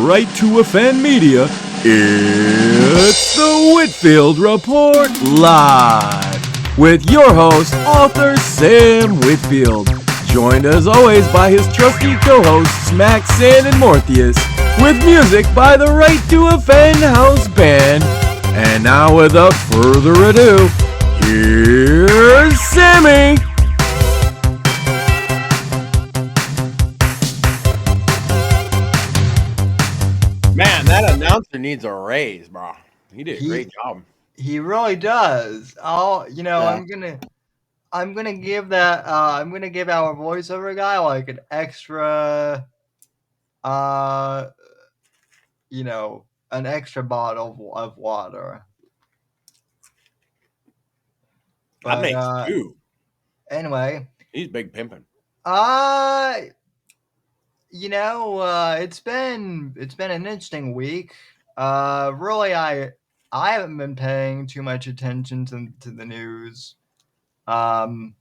Right to Offend Media, it's the Whitfield Report Live with your host, author Sam Whitfield, joined as always by his trusty co-hosts Max, San, and Morpheus, with music by the Right to Offend House Band. And now, without further ado, here's Sammy! Man, that announcer needs a raise, bro. He did a great job. He really does. Yeah. I'm gonna give that. I'm gonna give our voiceover guy like an extra. An extra bottle of water. That makes two. Anyway, He's big pimping. it's been an interesting week. Really, I haven't been paying too much attention to the news. What?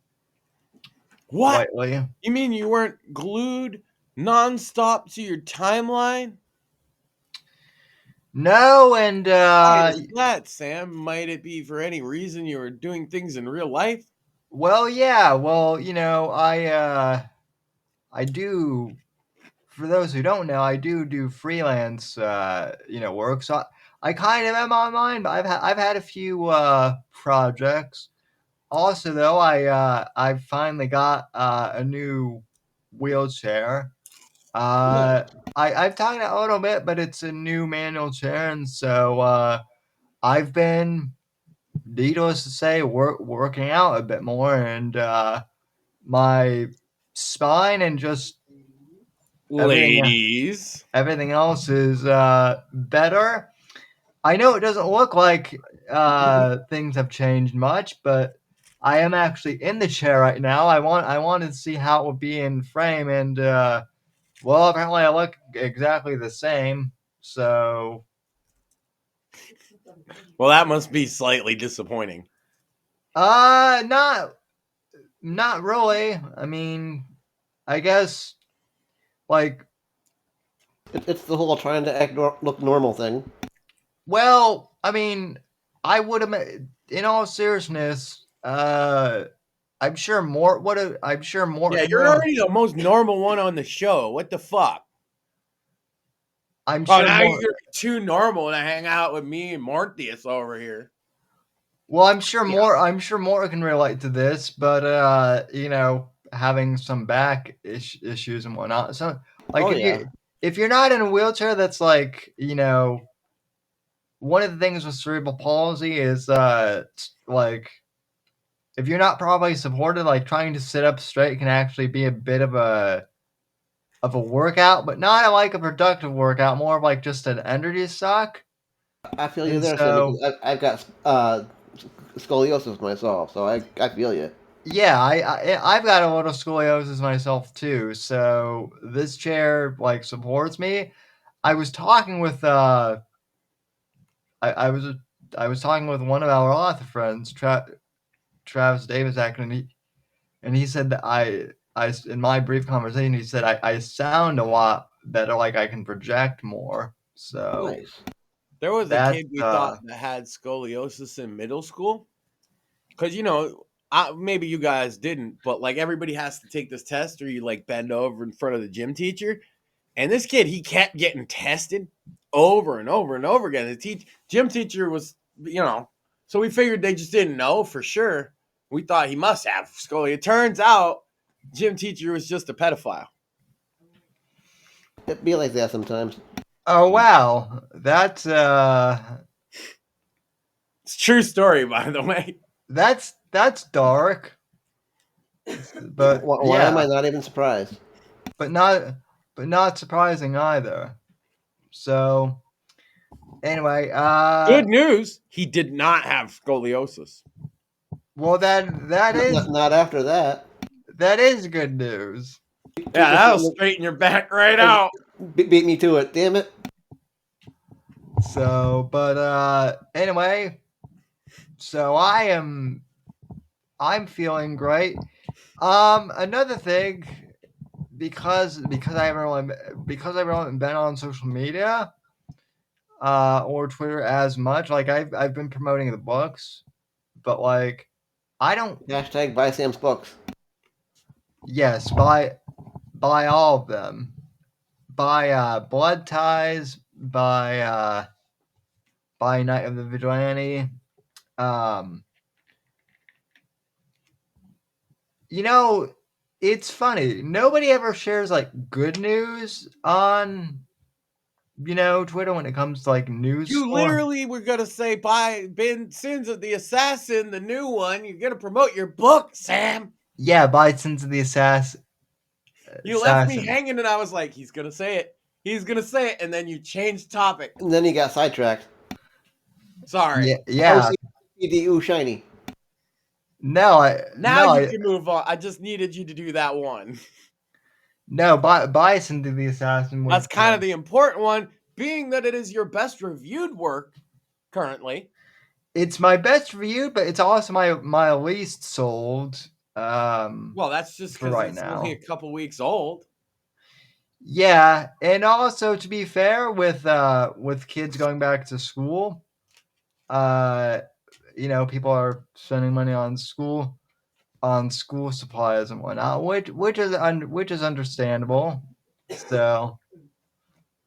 Lately. You mean you weren't glued nonstop to your timeline? No, and Why is that, Sam? Might it be for any reason you were doing things in real life? well, yeah. Well, I do. For those who don't know, I do freelance, work. So I kind of am online, but I've had a few projects. Also, though, I finally got a new wheelchair. I've talked about it a little bit, but it's a new manual chair, and so I've been, needless to say, working out a bit more, and my spine and just Ladies. everything else is better. I know it doesn't look like things have changed much, but I am actually in the chair right now. I wanted to see how it would be in frame, and apparently I look exactly the same. So, Well, that must be slightly disappointing. not really. I mean, I guess like It's the whole trying to look normal thing. well, I mean, I would have, in all seriousness, I'm sure more. I'm sure more. Yeah, you're already the most normal one on the show. What the fuck? I'm Oh, sure. now you're too normal to hang out with me and Morpheus over here. Well, I'm sure more. I'm sure more can relate to this, but having some back issues and whatnot. So, like, if you're not in a wheelchair, that's like, one of the things with cerebral palsy is like, if you're not properly supported, like trying to sit up straight can actually be a bit of a workout, but not like a productive workout, more of like just an energy suck. I feel you there, Sam, because I've got scoliosis myself, so I feel you. Yeah, I've got a little scoliosis myself too, so this chair like supports me. I was talking with I was talking with one of our author friends, Travis Davis, actually, and he said that I in my brief conversation, he said I sound a lot better, like I can project more. So Nice. There was a kid we thought that had scoliosis in middle school. Because, maybe you guys didn't, but like everybody has to take this test or you like bend over in front of the gym teacher. And this kid, he kept getting tested over and over and over again. The gym teacher was, so we figured they just didn't know for sure. We thought he must have scoliosis. It turns out gym teacher was just a pedophile. It be like that sometimes. Oh wow, that's it's a true story, by the way. That's dark. But why am I not even surprised? But not surprising either. So anyway, good news, he did not have scoliosis. Well, that is not after that. That is good news. Yeah, that'll straighten your back right out. Beat me to it, damn it. So, but anyway, so I'm feeling great. Another thing, because I haven't been on social media or Twitter as much. Like I've been promoting the books, but like I don't. Hashtag buy Sam's books. Yes, buy all of them. Buy Blood Ties. Buy Night of the Vigilante. You know, it's funny. Nobody ever shares like good news on Twitter when it comes to like news. You literally were gonna say buy Ben Sins of the Assassin, the new one. You're gonna promote your book, Sam. Yeah, buy Sins of the Assassin. You left me hanging, and I was like, he's gonna say it. He's gonna say it, and then you changed topic. And then he got sidetracked. Sorry. Yeah. OCDU shiny. No, you can move on. I just needed you to do that one. No, buy Sins of the Assassin. That's kind of the important one, being that it is your best reviewed work currently. It's my best reviewed, but it's also my least sold. Well, that's just because right it's now. only a couple weeks old. Yeah, and also to be fair, with kids going back to school, people are spending money on school supplies and whatnot, which is understandable. So,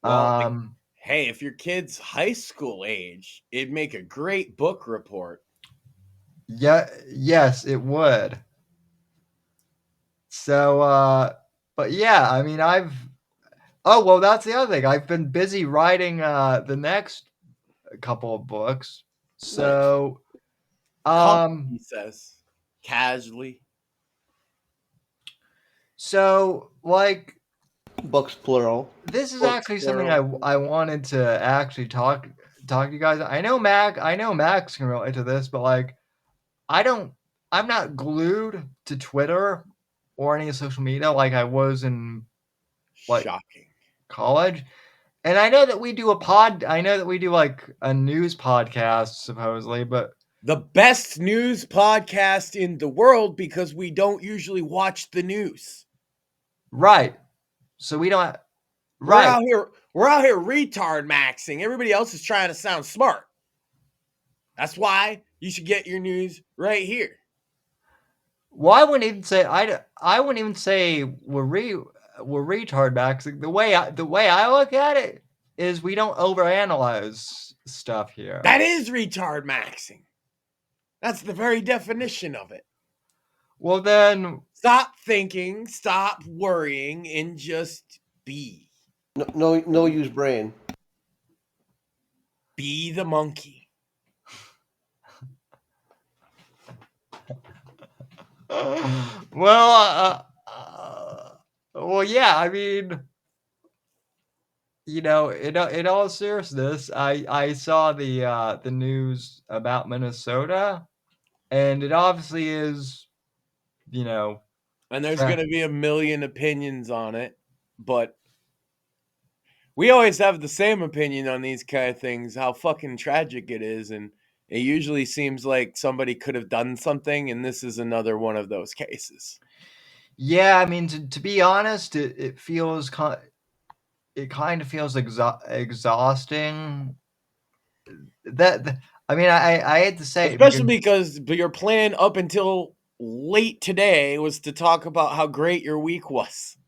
well, hey, if your kid's high school age, it'd make a great book report. Yeah, yes, it would. So, but yeah, I mean, oh, well, that's the other thing. I've been busy writing the next couple of books. So, he says casually. So, like, books plural. This is actually something I wanted to actually talk to you guys. I know Max can relate to this, but like, I'm not glued to Twitter or any social media like I was in shocking college. And I know that we do like a news podcast supposedly, but the best news podcast in the world because we don't usually watch the news. Right. So we don't. Right. We're out here retard maxing. Everybody else is trying to sound smart. That's why you should get your news right here. Well, I wouldn't even say we're retard maxing. The way I look at it is we don't overanalyze stuff here. That is retard maxing. That's the very definition of it. Well, then stop thinking, stop worrying, and just be. No use brain. Be the monkey. Well, yeah. I mean, in all seriousness, I saw the news about Minnesota, and it obviously is, And there's going to be a million opinions on it, but we always have the same opinion on these kind of things, how fucking tragic it is, and it usually seems like somebody could have done something, and this is another one of those cases. Yeah, I mean, to be honest, it kind of feels exhausting. I mean, I hate to say, especially because your plan up until late today was to talk about how great your week was.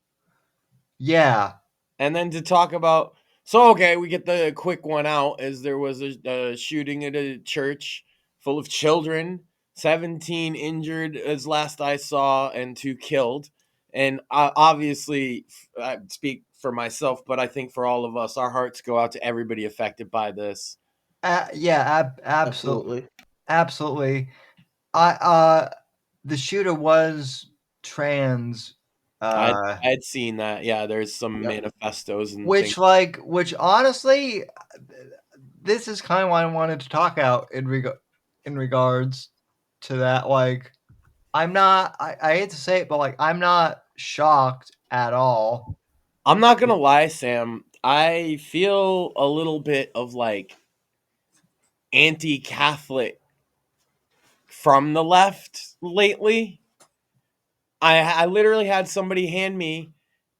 Yeah. And then to talk about, okay, we get the quick one out, as there was a shooting at a church full of children, 17 injured as last I saw, and 2 killed. And obviously, I speak for myself, but I think for all of us, our hearts go out to everybody affected by this. Yeah, absolutely. Absolutely. The shooter was trans. I'd seen that. Yeah, there's some manifestos and which honestly, this is kind of what I wanted to talk out in regards to that. Like, I'm not. I hate to say it, but like, I'm not shocked at all. I'm not gonna lie, Sam. I feel a little bit of like anti-Catholic from the left lately. I literally had somebody hand me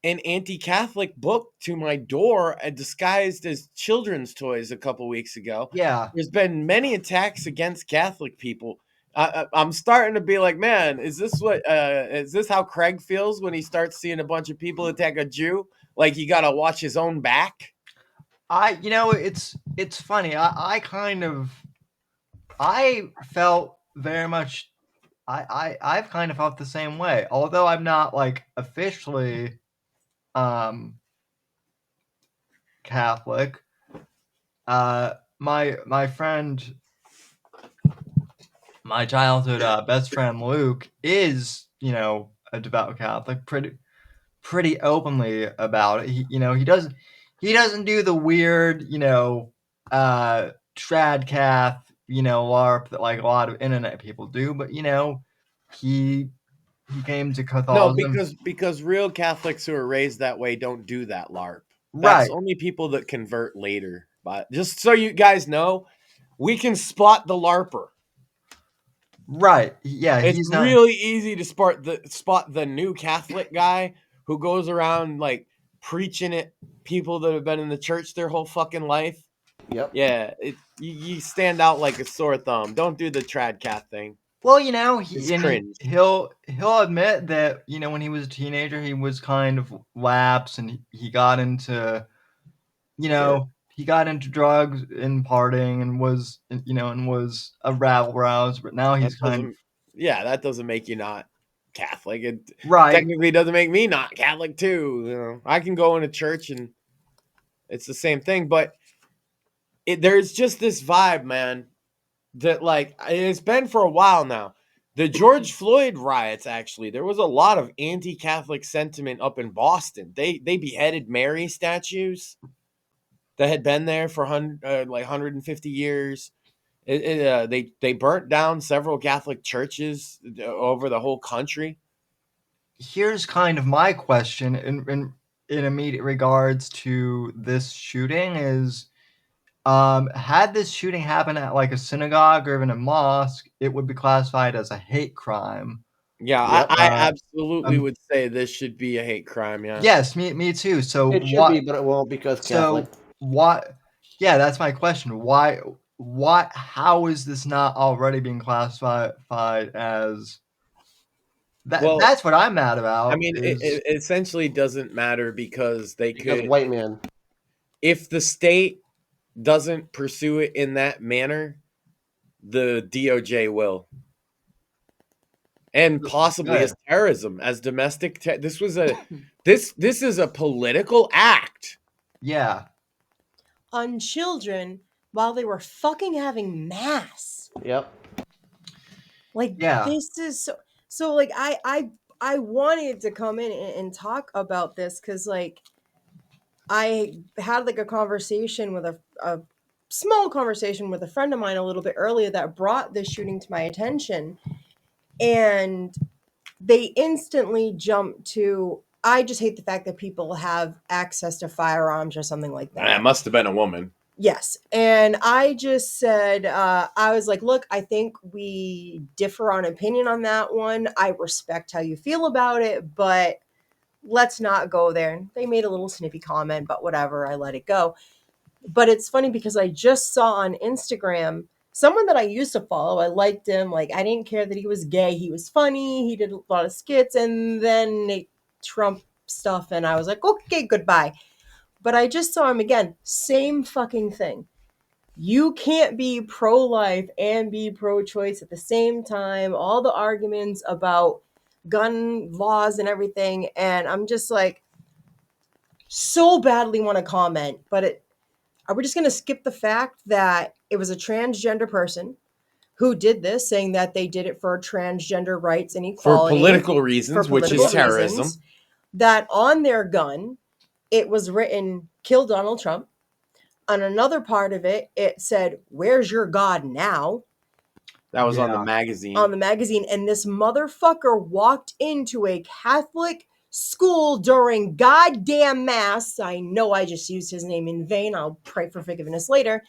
an anti-Catholic book to my door disguised as children's toys a couple weeks ago. Yeah. There's been many attacks against Catholic people. I'm starting to be like, man, is this how Craig feels when he starts seeing a bunch of people attack a Jew? Like he got to watch his own back? It's funny. I felt very much I've kind of felt the same way. Although I'm not like officially Catholic. My friend, my childhood best friend Luke is, a devout Catholic, pretty openly about it. He doesn't do the weird, trad cath, LARP that like a lot of internet people do, but he came to No, Catholicism. because real Catholics who are raised that way don't do that LARP. That's Right, only people that convert later. But just so you guys know, we can spot the LARPer. right. Yeah, It's he's not. really easy to spot the new Catholic guy who goes around like preaching at people that have been in the church their whole fucking life. Yep. Yeah, you stand out like a sore thumb. Don't do the trad cat thing. Well, It's cringe. he'll admit that when he was a teenager he was kind of lapsed and he got into Sure. he got into drugs and partying and was a rabble rouser, but now he's That doesn't make you not Catholic. It right. technically doesn't make me not Catholic too. I can go into church and it's the same thing, but there's just this vibe, man, that like it's been for a while now. The George Floyd riots, actually, there was a lot of anti-Catholic sentiment up in Boston. They beheaded Mary statues that had been there for 150 years. They burnt down several Catholic churches over the whole country. Here's kind of my question in immediate regards to this shooting is, had this shooting happen at like a synagogue or even a mosque, it would be classified as a hate crime. Yeah, Yep. I absolutely would say this should be a hate crime. Yeah. Yes, me too. So It should be, but it won't because Catholic. So what? Yeah, that's my question. Why? How is this not already being classified as that? Well, that's what I'm mad about. I mean, it essentially doesn't matter because White man. if the state doesn't pursue it in that manner, the DOJ will. And possibly as terrorism, as domestic. This is a political act. Yeah. On children while they were fucking having mass. Yep. Like, this is so like I wanted to come in and talk about this because like I had like a conversation with a small conversation with a friend of mine a little bit earlier that brought this shooting to my attention, and they instantly jumped to, I just hate the fact that people have access to firearms or something like that. It must have been a woman. Yes. And I just said, I was like, look, I think we differ on opinion on that one. I respect how you feel about it, but let's not go there. And they made a little snippy comment, but whatever, I let it go. But it's funny because I just saw on Instagram someone that I used to follow. I liked him. Like, I didn't care that he was gay. He was funny. He did a lot of skits, and then Trump stuff. And I was like, okay, goodbye. But I just saw him again. Same fucking thing. You can't be pro-life and be pro-choice at the same time. All the arguments about gun laws and everything. And I'm just like, so badly want to comment. But are we just going to skip the fact that it was a transgender person who did this, saying that they did it for transgender rights and equality. For political reasons, which is terrorism. That on their gun, it was written, kill Donald Trump. On another part of it, it said, where's your God now? That was on the magazine. On the magazine. And this motherfucker walked into a Catholic school during goddamn mass. I know I just used his name in vain. I'll pray for forgiveness later.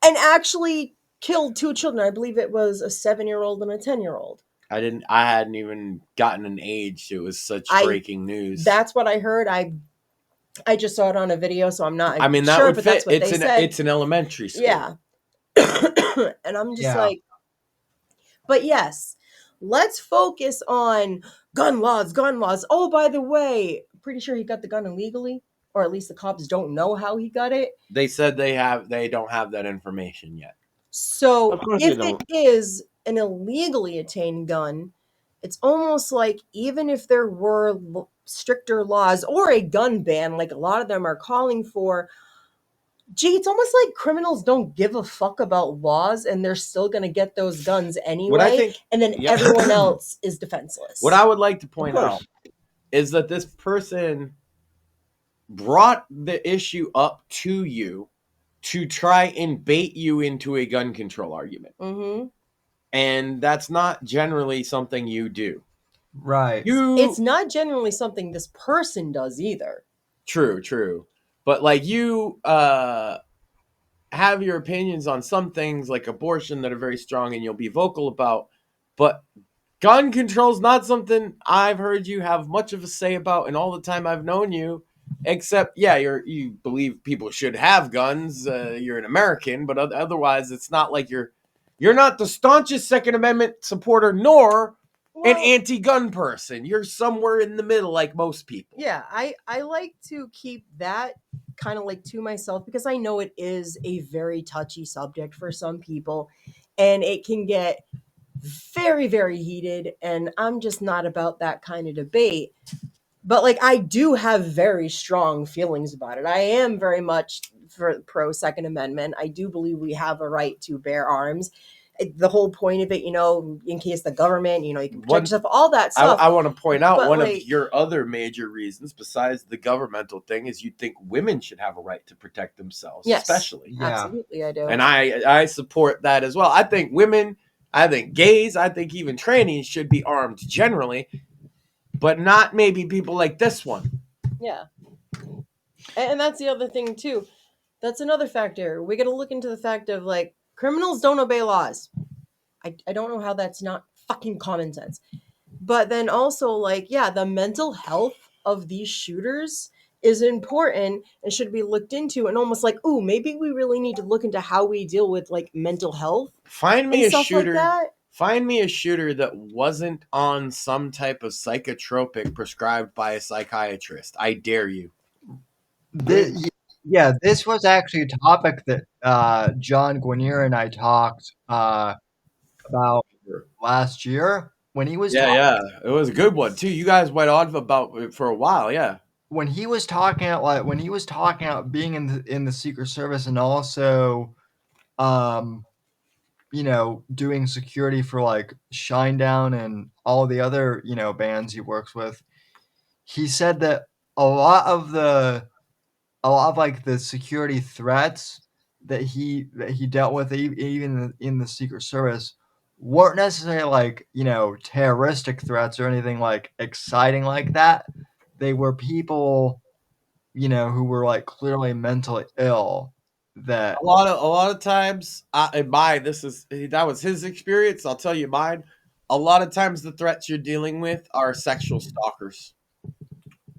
And actually killed two children. I believe it was a 7-year-old and a 10-year-old. I hadn't even gotten an age. It was such breaking news. That's what I heard. I just saw it on a video, so I'm not I mean, that sure, would but fit. that's what they said. It's an elementary school. Yeah. And I'm just like, but yes, let's focus on gun laws. Oh, by the way, pretty sure he got the gun illegally, or at least the cops don't know how he got it. They said they don't have that information yet. So if it is an illegally attained gun, it's almost like even if there were stricter laws or a gun ban, like a lot of them are calling for, gee, it's almost like criminals don't give a fuck about laws and they're still going to get those guns anyway. And then everyone else is defenseless. What I would like to point out is that this person brought the issue up to you to try and bait you into a gun control argument. Mm-hmm. And that's not generally something you do. Right. It's not generally something this person does either. True. But like you have your opinions on some things like abortion that are very strong and you'll be vocal about. But gun control is not something I've heard you have much of a say about in all the time I've known you. Except, you believe people should have guns. You're an American, but otherwise, it's not like you're not the staunchest Second Amendment supporter, nor an anti-gun person. You're somewhere in the middle, like most people. Yeah, I like to keep that kind of like to myself because I know it is a very touchy subject for some people, and it can get very, very heated. And I'm just not about that kind of debate. But like, I do have very strong feelings about it. I am very much for pro Second Amendment. I do believe we have a right to bear arms. The whole point of it, in case the government, you can protect yourself, all that stuff. I want to point out one of your other major reasons, besides the governmental thing, is you think women should have a right to protect themselves, especially. Absolutely, I do. And I support that as well. I think women, I think gays, I think even trannies should be armed generally. But not maybe people like this one. Yeah. And that's the other thing, too. That's another factor. We got to look into the fact of, like, criminals don't obey laws. I don't know how that's not fucking common sense. But then also, like, the mental health of these shooters is important and should be looked into. And almost like, ooh, maybe we really need to look into how we deal with, like, mental health. Find me a shooter. Like that. Find me a shooter that wasn't on some type of psychotropic prescribed by a psychiatrist. I dare you. This was actually a topic that John Guinier and I talked about last year when he was. It was a good one too. You guys went on about it for a while, When he was talking about being in the Secret Service and also, doing security for like Shinedown and all the other, bands he works with. He said that a lot of like the security threats that he dealt with even in the Secret Service weren't necessarily like, terroristic threats or anything like exciting like that. They were people, who were like clearly mentally ill. That a lot of times, that was his experience. I'll tell you mine. A lot of times, the threats you're dealing with are sexual stalkers,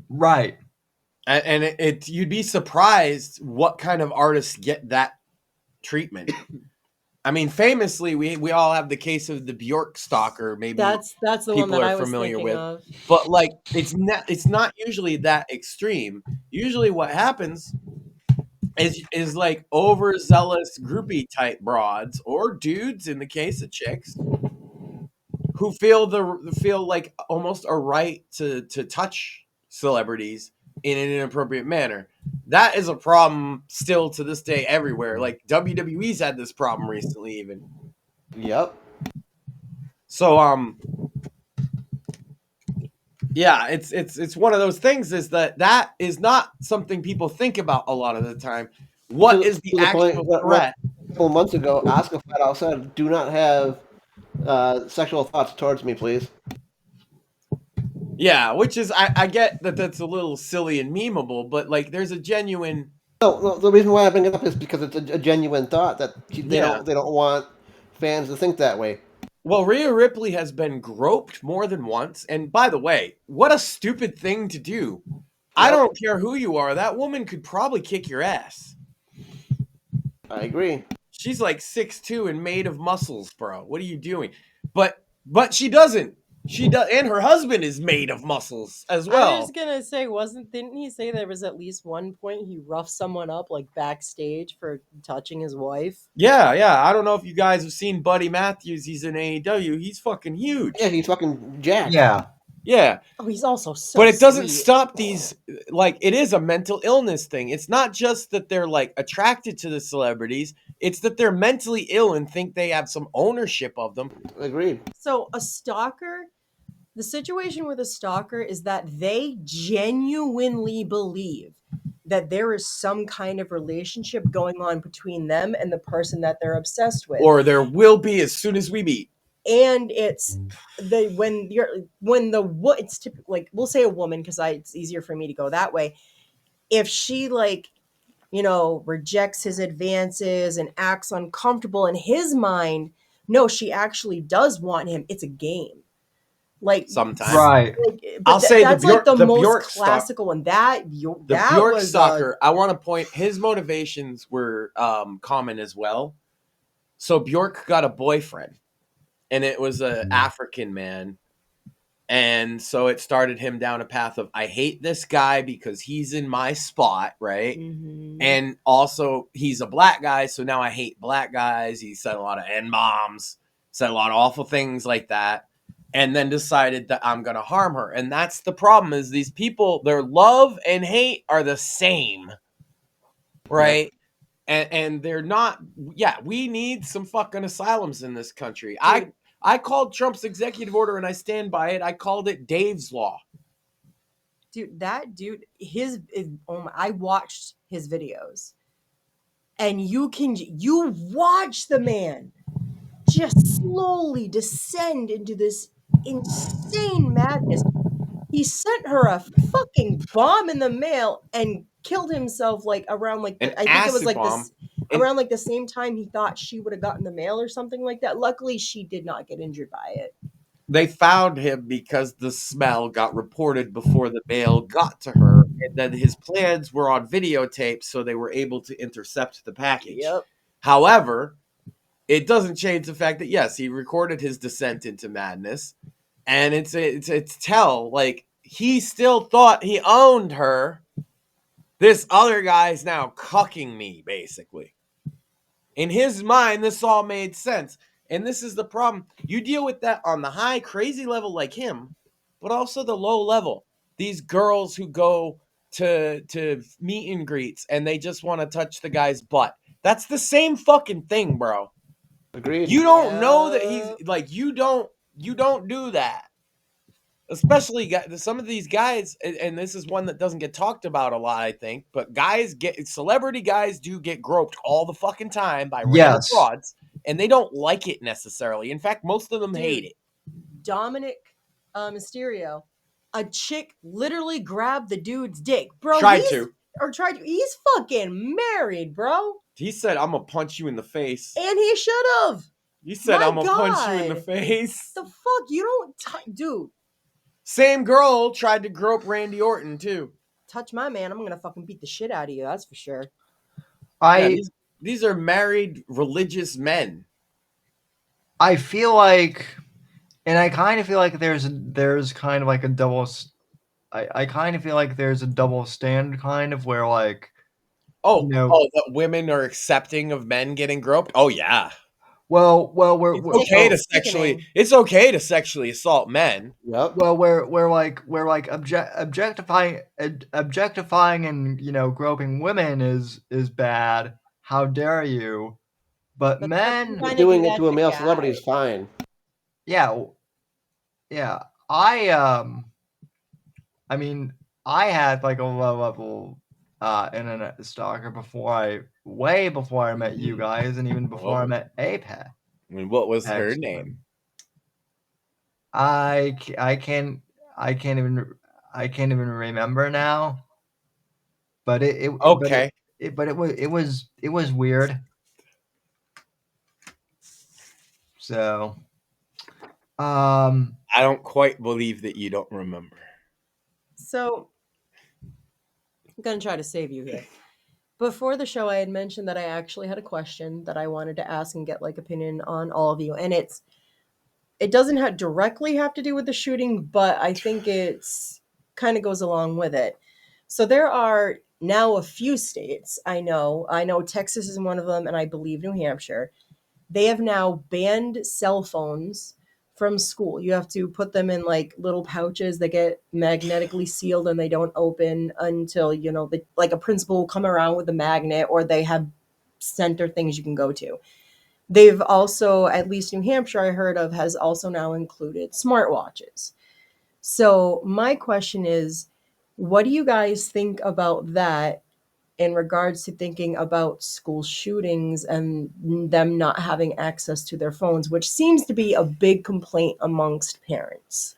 right? And you'd be surprised what kind of artists get that treatment. I mean, famously, we all have the case of the Bjork stalker. Maybe that's the one that I was familiar with. Of. But like, it's not usually that extreme. Usually, what happens is like overzealous groupie type broads or dudes in the case of chicks who feel like almost a right to touch celebrities in an inappropriate manner. That is a problem still to this day everywhere. Like WWE's had this problem recently even. Yep. So it's one of those things is that is not something people think about a lot of the time. What is the actual threat? A couple months ago, Oscar flat out said, "Do not have sexual thoughts towards me, please." Yeah, which is I get that's a little silly and memeable, but like there's a genuine. No, the reason why I bring it up is because it's a genuine thought that they don't want fans to think that way. Well, Rhea Ripley has been groped more than once. And by the way, what a stupid thing to do. I don't care who you are. That woman could probably kick your ass. I agree. She's like 6'2" and made of muscles, bro. What are you doing? But she doesn't. She does, and her husband is made of muscles as well. I was gonna say, didn't he say there was at least one point he roughed someone up like backstage for touching his wife? Yeah. I don't know if you guys have seen Buddy Matthews. He's in AEW. He's fucking huge. Yeah, he's fucking jacked. Yeah. Oh, he's also so. But it doesn't sweet. stop these. Like, it is a mental illness thing. It's not just that they're like attracted to the celebrities. It's that they're mentally ill and think they have some ownership of them. Agreed. So a stalker, the situation with a stalker is that they genuinely believe that there is some kind of relationship going on between them and the person that they're obsessed with. Or there will be as soon as we meet. And it's it's typically, like, we'll say a woman, because it's easier for me to go that way. If she, like, rejects his advances and acts uncomfortable in his mind, no, she actually does want him. It's a game. Like, sometimes, right? I'll say that's the most Bjork classical one. The Bjork was stalker. I want to point his motivations were common as well. So Bjork got a boyfriend, and it was an African man. And so it started him down a path of, I hate this guy because he's in my spot, right? Mm-hmm. And also he's a black guy, so now I hate black guys. He said a lot of N-bombs, said a lot of awful things like that, and then decided that I'm going to harm her. And that's the problem, is these people, their love and hate are the same, right? And they're not, we need some fucking asylums in this country. Dude. I called Trump's executive order, and I stand by it. I called it Dave's Law. Dude, that dude, I watched his videos, and you watch the man just slowly descend into this insane madness. He sent her a fucking bomb in the mail and killed himself, like, around, like, An I think it was like acid bomb. this around like the same time he thought she would have gotten the mail or something like that. Luckily, she did not get injured by it. They found him because the smell got reported before the mail got to her, and then his plans were on videotape, so they were able to intercept the package. Yep. However, it doesn't change the fact that, yes, he recorded his descent into madness, and it's tell, like, he still thought he owned her. This other guy's now cucking me, basically. In his mind, this all made sense. And this is the problem. You deal with that on the high, crazy level like him, but also the low level. These girls who go to meet and greets and they just want to touch the guy's butt. That's the same fucking thing, bro. Agreed. You don't know that he's like, you don't do that. Especially some of these guys, and this is one that doesn't get talked about a lot, I think, but celebrity guys do get groped all the fucking time by random frauds, and they don't like it necessarily. In fact, most of them hate it. Dominic Mysterio, a chick literally grabbed the dude's dick, bro. He's fucking married, bro. He said, "I'm gonna punch you in the face," and he should have. He said, "I'm gonna punch you in the face." The fuck, you don't, dude. Same girl tried to grope Randy Orton too. Touch my man, I'm gonna fucking beat the shit out of you. That's for sure. These are married religious men. I feel like, and I kind of feel like there's kind of like a double. I kind of feel like there's a double standard, kind of, where, like, that women are accepting of men getting groped. Oh yeah. Well, it's okay to sexually assault men. Yep. Well, we're like objectifying and groping women is bad. How dare you? But men doing it to a male celebrity is fine. Yeah. I mean, I had like a low level internet stalker way before I met you guys, and even before I met Apex. I mean, what was her name? I can't even remember now. But it was weird. So I don't quite believe that you don't remember. So I'm going to try to save you here. Before the show, I had mentioned that I actually had a question that I wanted to ask and get like opinion on all of you. And it doesn't directly have to do with the shooting, but I think it's kind of goes along with it. So there are now a few states I know Texas is one of them, and I believe New Hampshire. They have now banned cell phones from school. You have to put them in like little pouches that get magnetically sealed and they don't open until, like a principal will come around with a magnet, or they have center things you can go to. They've also, at least New Hampshire, I heard of, has also now included smartwatches. So my question is, what do you guys think about that in regards to thinking about school shootings and them not having access to their phones, which seems to be a big complaint amongst parents?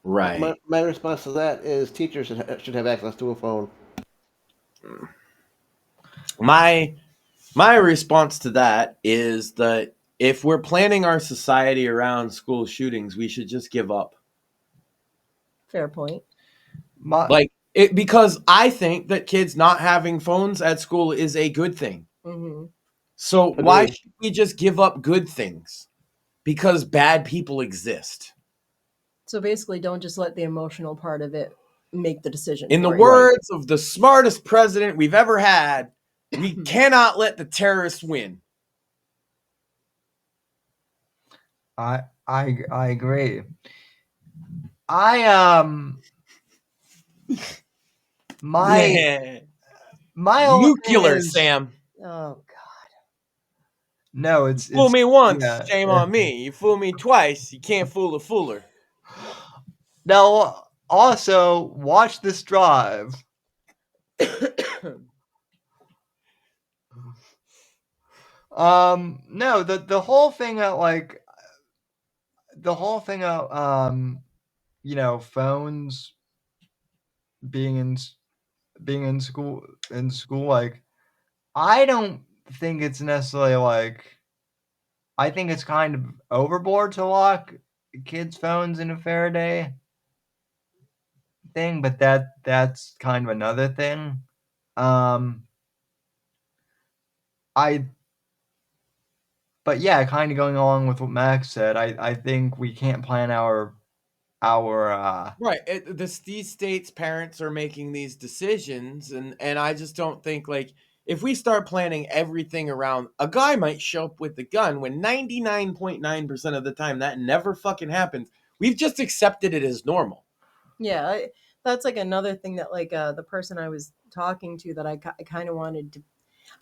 Right. My response to that is teachers should have access to a phone. My response to that is that if we're planning our society around school shootings, we should just give up. Fair point. Because I think that kids not having phones at school is a good thing. Mm-hmm. So why should we just give up good things? Because bad people exist. So basically, don't just let the emotional part of it make the decision. In the words of the smartest president we've ever had, we cannot let the terrorists win. I agree. My nuclear, Sam. Oh God. No, it's fool me once, shame on me. You fool me twice, you can't fool a fooler. Now, also watch this drive. No, the whole thing phones being in school like, I don't think it's necessarily like, I think it's kind of overboard to lock kids' phones in a Faraday thing, but that's kind of another thing. But yeah, kind of going along with what Max said, I think we can't plan our right. These states' parents are making these decisions, and I just don't think, like, if we start planning everything around, a guy might show up with a gun when 99.9% of the time that never fucking happens. We've just accepted it as normal. Yeah, that's like another thing that like the person I was talking to that I kind of wanted to.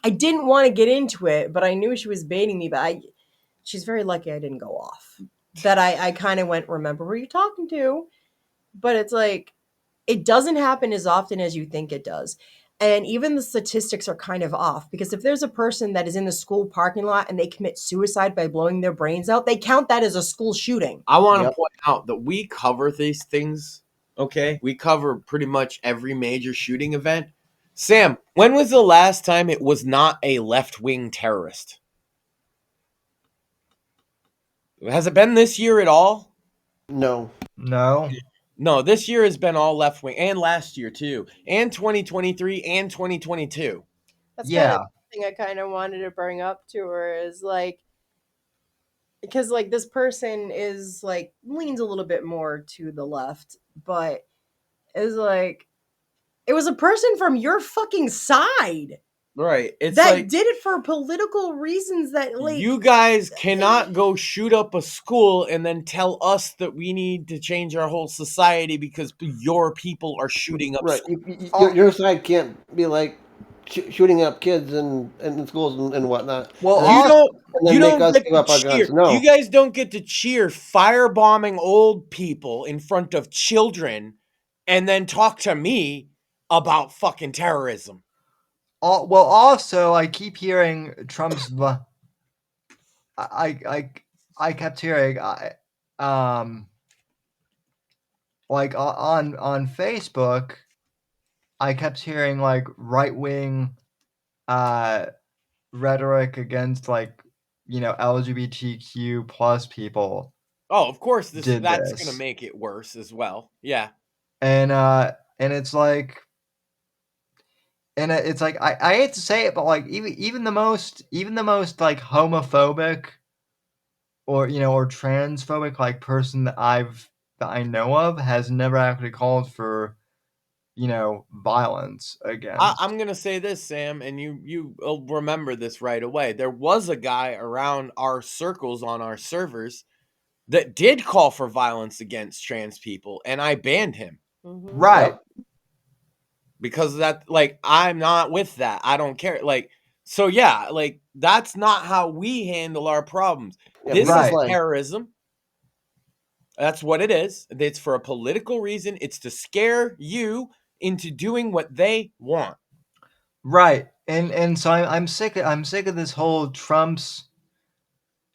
I didn't want to get into it, but I knew she was baiting me. But she's very lucky I didn't go off. That I kind of went, remember who you're talking to? But it's like, it doesn't happen as often as you think it does. And even the statistics are kind of off, because if there's a person that is in the school parking lot and they commit suicide by blowing their brains out, they count that as a school shooting. I want to point out that we cover these things, okay? We cover pretty much every major shooting event. Sam, when was the last time it was not a left-wing terrorist? Has it been this year at all? No. No, this year has been all left wing, and last year too, and 2023 and 2022. That's kind of the thing I kind of wanted to bring up to her, is like, because like this person is like leans a little bit more to the left, but is like, it was a person from your fucking side. Right. It's that like, did it for political reasons that, like, you guys cannot go shoot up a school and then tell us that we need to change our whole society because your people are shooting up schools. Your side can't be like shooting up kids in schools and whatnot. Well, you don't get to cheer. No. You guys don't get to cheer firebombing old people in front of children and then talk to me about fucking terrorism. Well, also, I keep hearing Trump's. I kept hearing, like on Facebook, I kept hearing like right-wing, rhetoric against, like, LGBTQ plus people, Oh, of course, that's did going this. to make it worse as well. Yeah. And it's like, and it's like, I hate to say it, but like even the most like homophobic or or transphobic like person that I know of has never actually called for violence against. I'm going to say this, Sam, and you'll remember this right away. There was a guy around our circles on our servers that did call for violence against trans people, and I banned him. Right. Yep. Because of that, like, I'm not with that. I don't care. Like, so yeah, like, that's not how we handle our problems. Yeah, This Right. is terrorism. That's what it is. It's for a political reason. It's to scare you into doing what they want. Right. And so I'm sick of this whole Trump's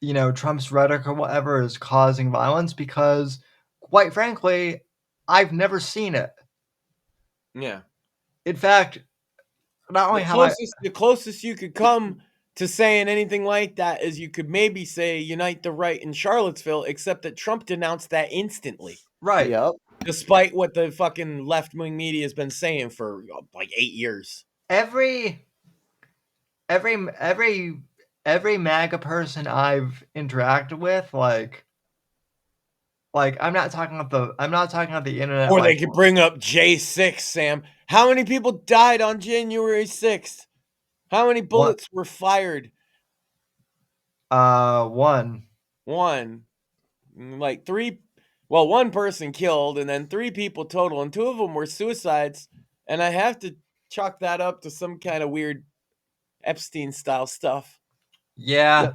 rhetoric or whatever is causing violence, because quite frankly, I've never seen it. Yeah. In fact, not only The closest you could come to saying anything like that is you could maybe say unite the right in Charlottesville, except that Trump denounced that instantly. right. Yep. Despite what the fucking left-wing media has been saying for like 8 years. Every MAGA person I've interacted with, like I'm not talking about the internet. Or they could bring up J6, Sam. How many people died on January 6th? How many bullets were fired? One. Like one person killed and then 3 people total, and 2 of them were suicides. And I have to chalk that up to some kind of weird Epstein style stuff. Yeah.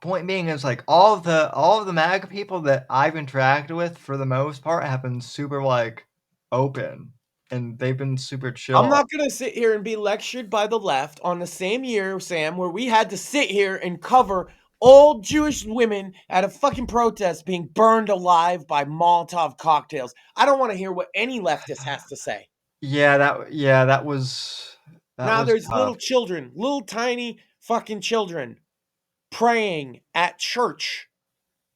Point being is, like, all of the MAGA people that I've interacted with for the most part have been super like open, and they've been super chill. I'm not going to sit here and be lectured by the left on the same year, Sam, where we had to sit here and cover old Jewish women at a fucking protest being burned alive by Molotov cocktails. I don't want to hear what any leftist has to say. That was now there's tough. little children, little tiny fucking children praying at church,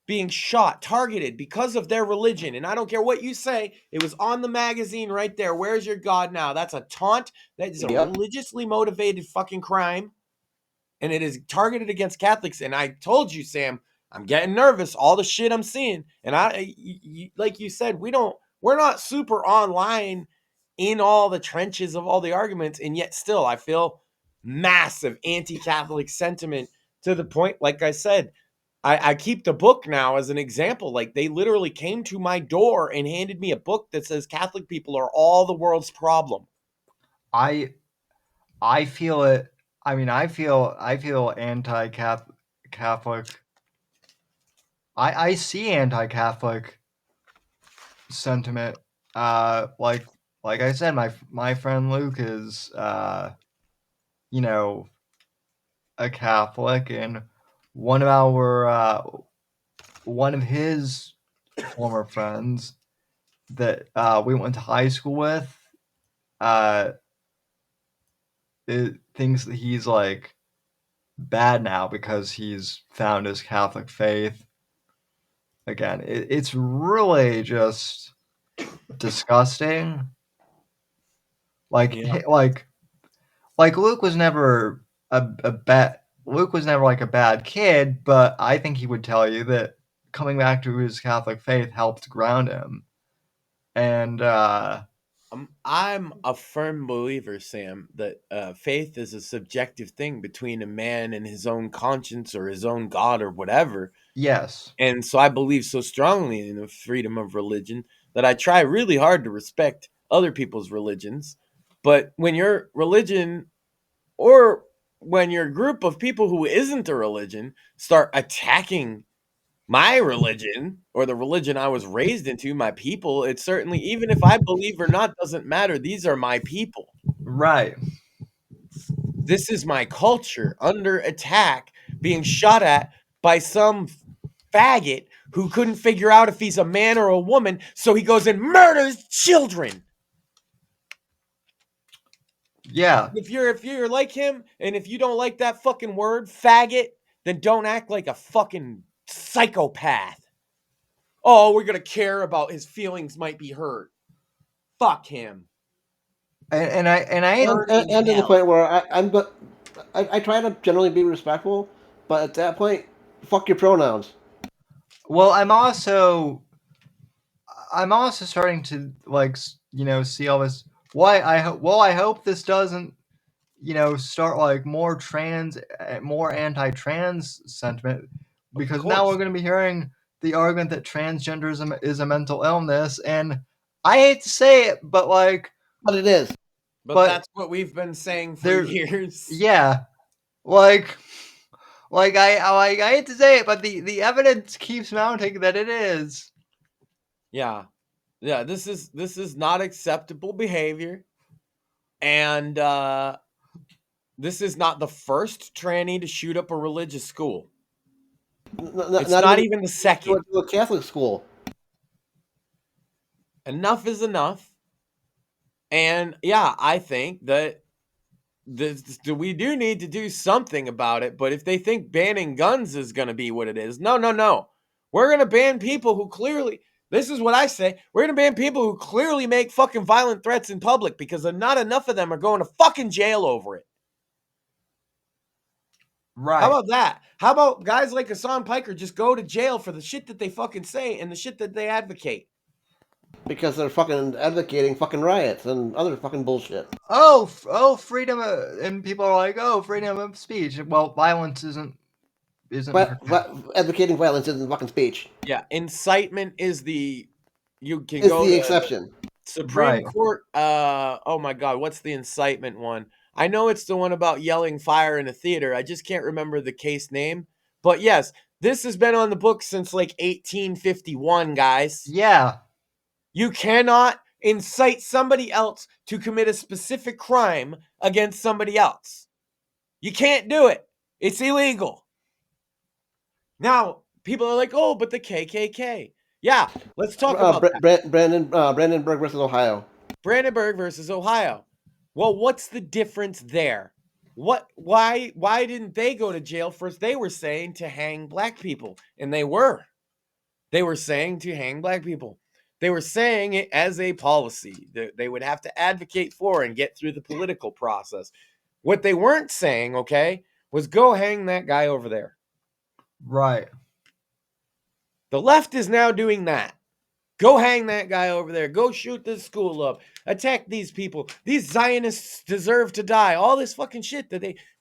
being shot, targeted because of their religion. And I don't care what you say. It was on the magazine right there. Where's your God now? That's a taunt. That is a religiously motivated fucking crime. And it is targeted against Catholics. And I told you, Sam, I'm getting nervous. All the shit I'm seeing. And like you said, we're not super online in all the trenches of all the arguments. And yet still, I feel massive anti-Catholic sentiment to the point, like I said, I keep the book now as an example. Like, they literally came to my door and handed me a book that says Catholic people are all the world's problem. I feel it. I mean, I feel anti-Catholic. I see anti-Catholic sentiment. Like I said, my friend Luke is a Catholic, and one of his former friends that we went to high school with it thinks that he's like bad now because he's found his Catholic faith again. It's really just disgusting. Like Luke was never Luke was never like a bad kid, but I think he would tell you that coming back to his Catholic faith helped ground him. And I'm a firm believer, Sam, that faith is a subjective thing between a man and his own conscience or his own God or whatever. Yes. And so I believe so strongly in the freedom of religion that I try really hard to respect other people's religions. But when your religion, or when your group of people who isn't a religion start attacking my religion or the religion I was raised into, my people, it's certainly, even if I believe or not, doesn't matter. These are my people. Right. This is my culture under attack, being shot at by some faggot who couldn't figure out if he's a man or a woman, so he goes and murders children. Yeah. If you're like him, and if you don't like that fucking word, faggot, then don't act like a fucking psychopath. Oh, we're gonna care about his feelings might be hurt. Fuck him. And to the point where I try to generally be respectful, but at that point, fuck your pronouns. Well, I'm also starting to see all this. I hope this doesn't start more anti-trans sentiment, because now we're going to be hearing the argument that transgenderism is a mental illness, and I hate to say it, but but it is. But that's what we've been saying for years. Yeah, I hate to say it, but the evidence keeps mounting that it is. Yeah. This is not acceptable behavior, and this is not the first tranny to shoot up a religious school. It's not even the second. To a Catholic school. Enough is enough. And yeah, I think that we do need to do something about it. But if they think banning guns is going to be what it is, no. We're going to ban people who clearly, this is what I say, we're going to ban people who clearly make fucking violent threats in public, because not enough of them are going to fucking jail over it. Right. How about that? How about guys like Hassan Piker just go to jail for the shit that they fucking say and the shit that they advocate? Because they're fucking advocating fucking riots and other fucking bullshit. Oh, freedom, and people are like, oh, freedom of speech. Well, violence isn't. Advocating violence isn't fucking speech. Yeah, incitement is the exception. Supreme Court. Oh my God, what's the incitement one? I know it's the one about yelling fire in a theater. I just can't remember the case name. But yes, this has been on the books since 1851, guys. Yeah. You cannot incite somebody else to commit a specific crime against somebody else. You can't do it. It's illegal. Now, people are like, oh, but the KKK. Yeah, let's talk about that. Brandenburg versus Ohio. Brandenburg versus Ohio. Well, what's the difference there? Why didn't they go to jail? First, they were saying to hang black people, and they were. They were saying to hang black people. They were saying it as a policy that they would have to advocate for and get through the political process. What they weren't saying, okay, was go hang that guy over there. Right. The left is now doing that. Go hang that guy over there. Go shoot this school up. Attack these people. These Zionists deserve to die. All this fucking shit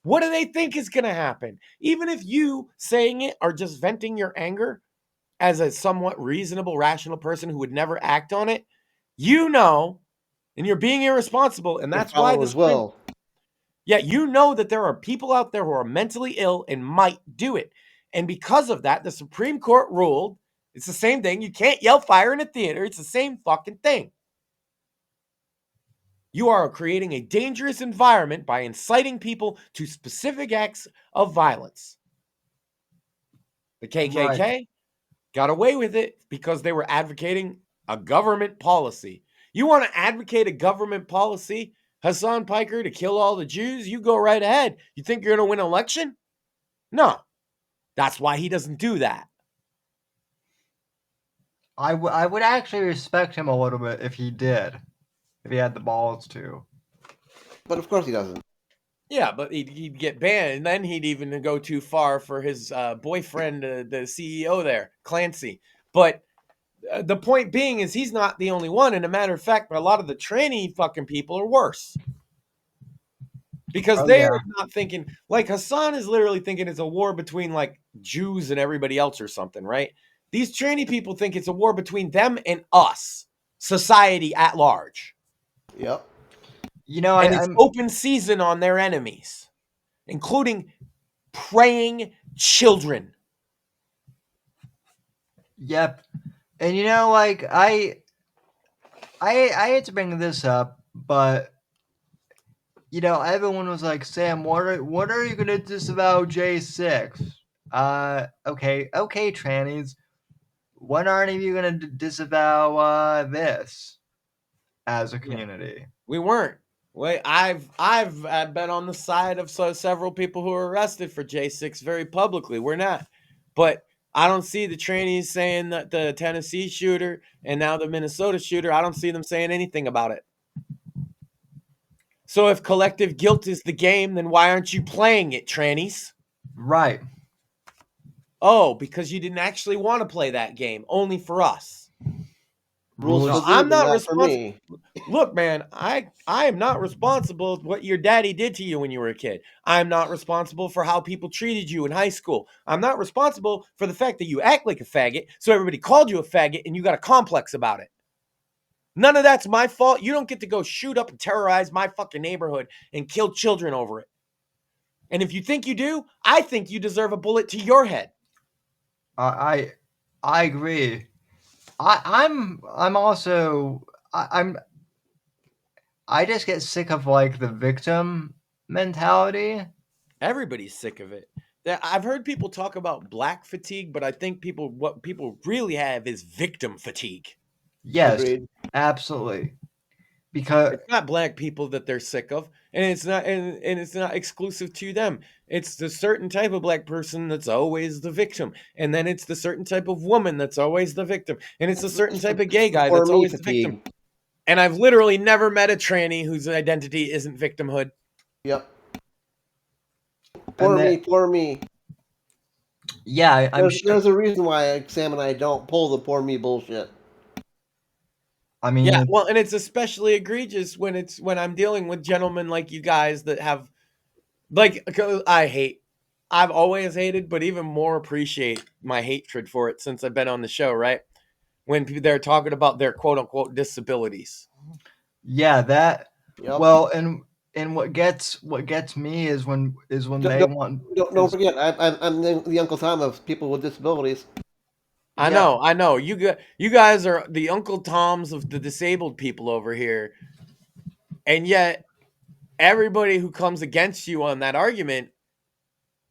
what do they think is going to happen? Even if you saying it are just venting your anger as a somewhat reasonable, rational person who would never act on it, and you're being irresponsible, and that's why this will. Yeah, you know that there are people out there who are mentally ill and might do it. And because of that, the Supreme Court ruled it's the same thing. You can't yell fire in a theater. It's the same fucking thing. You are creating a dangerous environment by inciting people to specific acts of violence. The KKK got away with it because they were advocating a government policy. You want to advocate a government policy, Hassan Piker, to kill all the Jews? You go right ahead. You think you're going to win an election? No. That's why he doesn't do that. I would actually respect him a little bit if he did. If he had the balls to. But of course he doesn't. Yeah, but he'd get banned, and then he'd even go too far for his boyfriend, the CEO there, Clancy. But the point being is he's not the only one. And a matter of fact, a lot of the tranny fucking people are worse. Because they're not thinking, like Hassan is literally thinking it's a war between Jews and everybody else or something, right? These tranny people think it's a war between them and us, society at large. Yep. And it's open season on their enemies, including praying children. Yep. And I hate to bring this up, but everyone was like, Sam, what are you gonna disavow J6? Okay, trannies. When aren't you gonna disavow this as a community? We weren't. Wait, I've been on the side of several people who were arrested for J6 very publicly. We're not, but I don't see the trainees saying that the Tennessee shooter and now the Minnesota shooter. I don't see them saying anything about it. So if collective guilt is the game, then why aren't you playing it, trannies? Right. Oh, because you didn't actually want to play that game, only for us. Rules No, for I'm thee, not not for responsible. me. Look, man, I am not responsible for what your daddy did to you when you were a kid. I'm not responsible for how people treated you in high school. I'm not responsible for the fact that you act like a faggot, so everybody called you a faggot and you got a complex about it. None of that's my fault. You don't get to go shoot up and terrorize my fucking neighborhood and kill children over it. And if you think you do, I think you deserve a bullet to your head. I agree. I'm also I just get sick of like the victim mentality. Everybody's sick of it. I've heard people talk about black fatigue, but I think what people really have is victim fatigue. Yes, Agreed. absolutely. Because It's not black people that they're sick of, and it's not and it's not exclusive to them. It's the certain type of black person that's always the victim, and then it's the certain type of woman that's always the victim, and it's a certain type of gay guy that's always the victim. And I've literally never met a tranny whose identity isn't victimhood. Yep. Poor me. Yeah, There's a reason why Sam and I don't pull the poor me bullshit. I mean, Yeah, well, and it's especially egregious when I'm dealing with gentlemen like you guys that have, like, I've always hated, but even more appreciate my hatred for it since I've been on the show, right? When they're talking about their quote unquote disabilities. Yeah, that. Yep. Well, and what gets me is when they want. Don't forget, I'm the Uncle Tom of people with disabilities. I know. You guys are the Uncle Toms of the disabled people over here, and yet everybody who comes against you on that argument,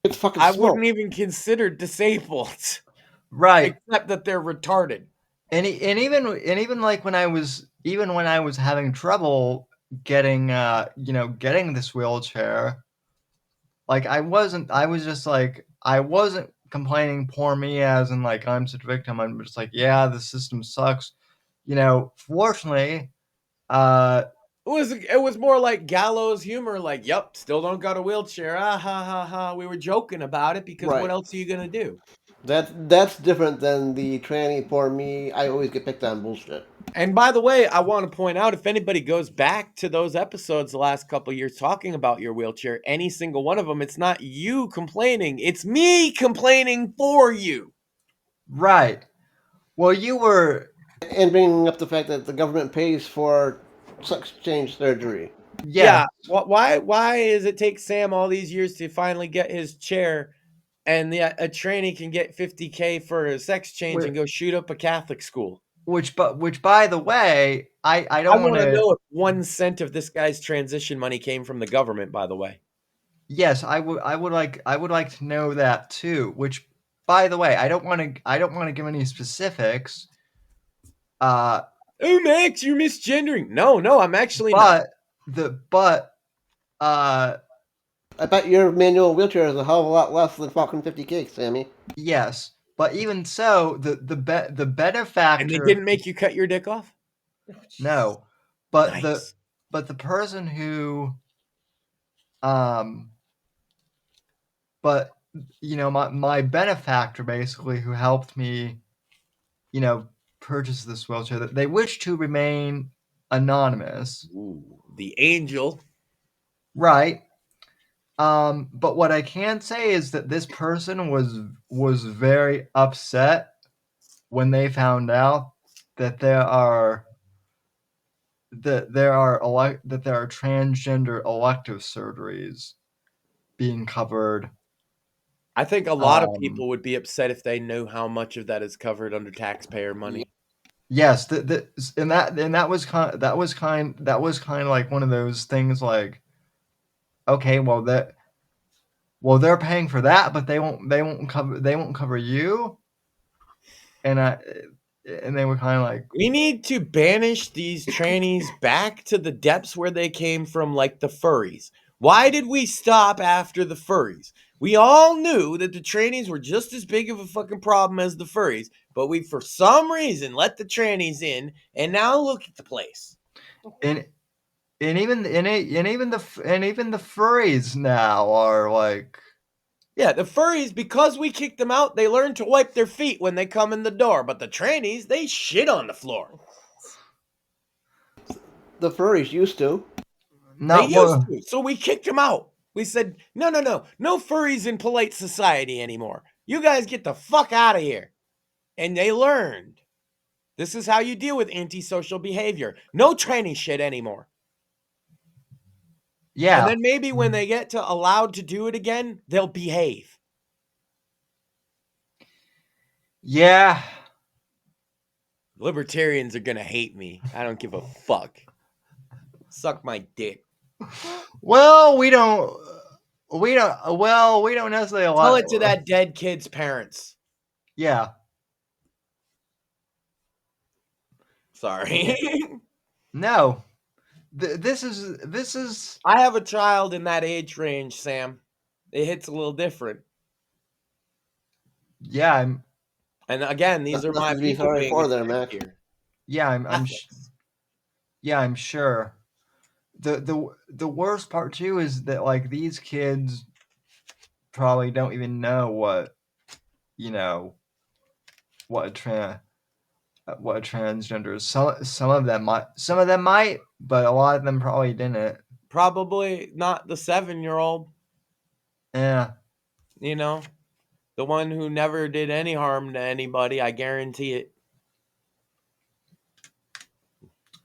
It's fucking I smoke. wouldn't even consider disabled, Right. except that they're retarded. And even like when I was having trouble getting getting this wheelchair, like I was wasn't complaining poor me as in like I'm such a victim. I'm just like, yeah, the system sucks. Fortunately, It was more like gallows humor, like, "Yep, still don't got a wheelchair. Ah ha ha ha." We were joking about it because Right. what else are you gonna do? That's different than the tranny poor me. I always get picked on bullshit. And by the way, I want to point out if anybody goes back to those episodes the last couple of years talking about your wheelchair, any single one of them, it's not you complaining, it's me complaining for you. right. Well, you were. And bringing up the fact that the government pays for sex change surgery. Yeah. Why does it take Sam all these years to finally get his chair, and a trainee can get $50K for a sex change and go shoot up a Catholic school? Which by the way, I don't want to know if 1 cent of this guy's transition money came from the government. By the way, yes, I would like to know that too. Which, by the way, I don't want to give any specifics. Oh, Max, you're misgendering. No, I'm actually not. I bet your manual wheelchair is a hell of a lot less than fucking 50K, Sammy. Yes, but even so, the better factor. And they didn't make you cut your dick off? No, but nice. the person who, but my benefactor basically who helped me, purchase this wheelchair, that they wish to remain anonymous. Ooh, the angel. Right. But what I can say is that this person was very upset when they found out that there are transgender elective surgeries being covered. I think a lot of people would be upset if they knew how much of that is covered under taxpayer money. Yes, and that was kind of like one of those things like, okay, well they're paying for that, but they won't cover you. And and they were kind of like, we need to banish these trannies back to the depths where they came from, like the furries. Why did we stop after the furries? We all knew that the trannies were just as big of a fucking problem as the furries, but we, for some reason, let the trannies in, and now look at the place. and even the furries now are like, yeah, the furries, because we kicked them out, they learn to wipe their feet when they come in the door, but the trannies, they shit on the floor. The furries used to. not They used to, so we kicked them out. We said, no furries in polite society anymore. You guys get the fuck out of here. And they learned. This is how you deal with antisocial behavior. No tranny shit anymore. Yeah. And then maybe when they get to allowed to do it again, they'll behave. Yeah. Libertarians are going to hate me. I don't give a fuck. Suck my dick. Well, we don't necessarily allow. Tell it to that dead kid's parents. Yeah. Sorry. No. This is. I have a child in that age range, Sam. It hits a little different. Yeah, and again, these are my people sorry being for there, Mac. here. Yeah, I'm sure. The worst part too is that like these kids probably don't even know what what a transgender is. Some of them might, but a lot of them probably didn't. Probably not the 7-year-old. Yeah. You know, the one who never did any harm to anybody. I guarantee it.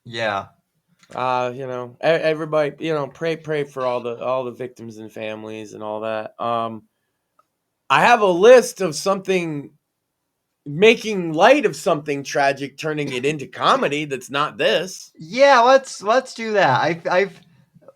Yeah. Everybody, pray for all the victims and families and all that. I have a list of something, making light of something tragic, turning it into comedy. That's not this. Yeah, let's do that. I've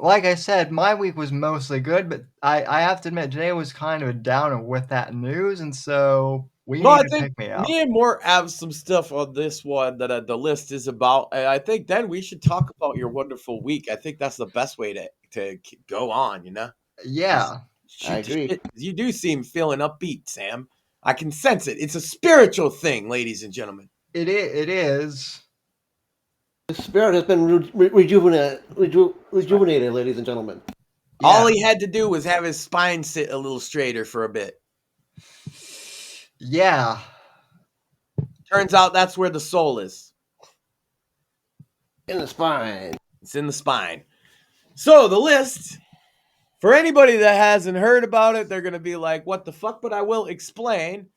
like I said, my week was mostly good, but I have to admit today was kind of a downer with that news, and so we need to pick me up. Me and Mort have some stuff on this one that the list is about. And I think then we should talk about your wonderful week. I think that's the best way to go on, Yeah. I agree. You do seem feeling upbeat, Sam. I can sense it. It's a spiritual thing, ladies and gentlemen. It is. The spirit has been rejuvenated, ladies and gentlemen. Yeah. All he had to do was have his spine sit a little straighter for a bit. Yeah. Turns out that's where the soul is. In the spine. It's in the spine. So the list, for anybody that hasn't heard about it, they're going to be like, what the fuck? But I will explain.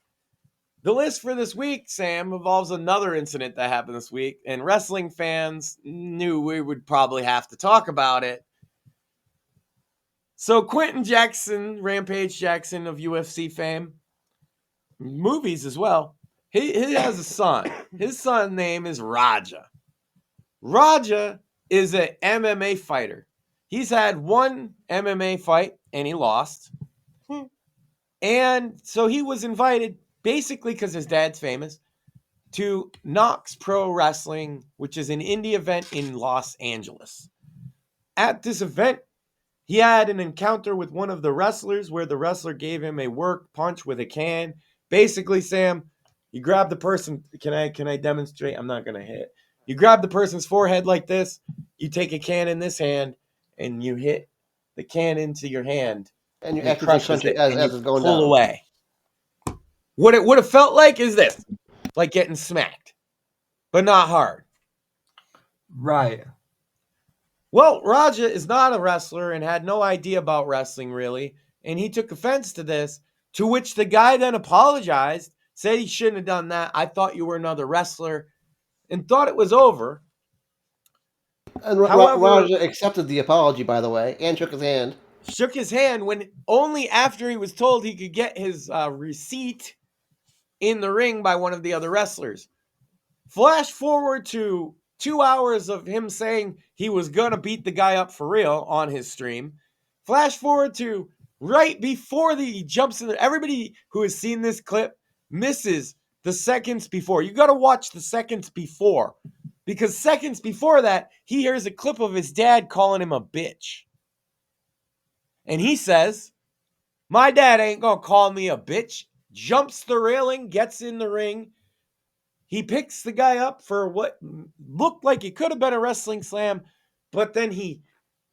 The list for this week, Sam, involves another incident that happened this week, and wrestling fans knew we would probably have to talk about it. So Quentin Jackson, Rampage Jackson of UFC fame, movies as well, he has a son. His son's name is Raja. Raja is an MMA fighter. He's had one MMA fight, and he lost. And so he was invited, basically because his dad's famous, to Knox Pro Wrestling, which is an indie event in Los Angeles. At this event, he had an encounter with one of the wrestlers where the wrestler gave him a work punch with a can. Basically, Sam, you grab the person. Can I demonstrate? I'm not going to hit. You grab the person's forehead like this. You take a can in this hand, and you hit the can into your hand. And you actively punch it as it's going down. Pull away. What it would have felt like is this. Like getting smacked. But not hard. Right. Well, Raja is not a wrestler and had no idea about wrestling, really. And he took offense to this, to which the guy then apologized, said he shouldn't have done that. I thought you were another wrestler, and thought it was over. And Raja accepted the apology, by the way, and shook his hand. Shook his hand when only after he was told he could get his receipt in the ring by one of the other wrestlers. Flash forward to 2 hours of him saying he was going to beat the guy up for real on his stream. Flash forward to right before he jumps in. Everybody who has seen this clip misses the seconds before. You got to watch the seconds before, because seconds before that, he hears a clip of his dad calling him a bitch. And he says, my dad ain't going to call me a bitch. Jumps the railing, gets in the ring. He picks the guy up for what looked like it could have been a wrestling slam, but then he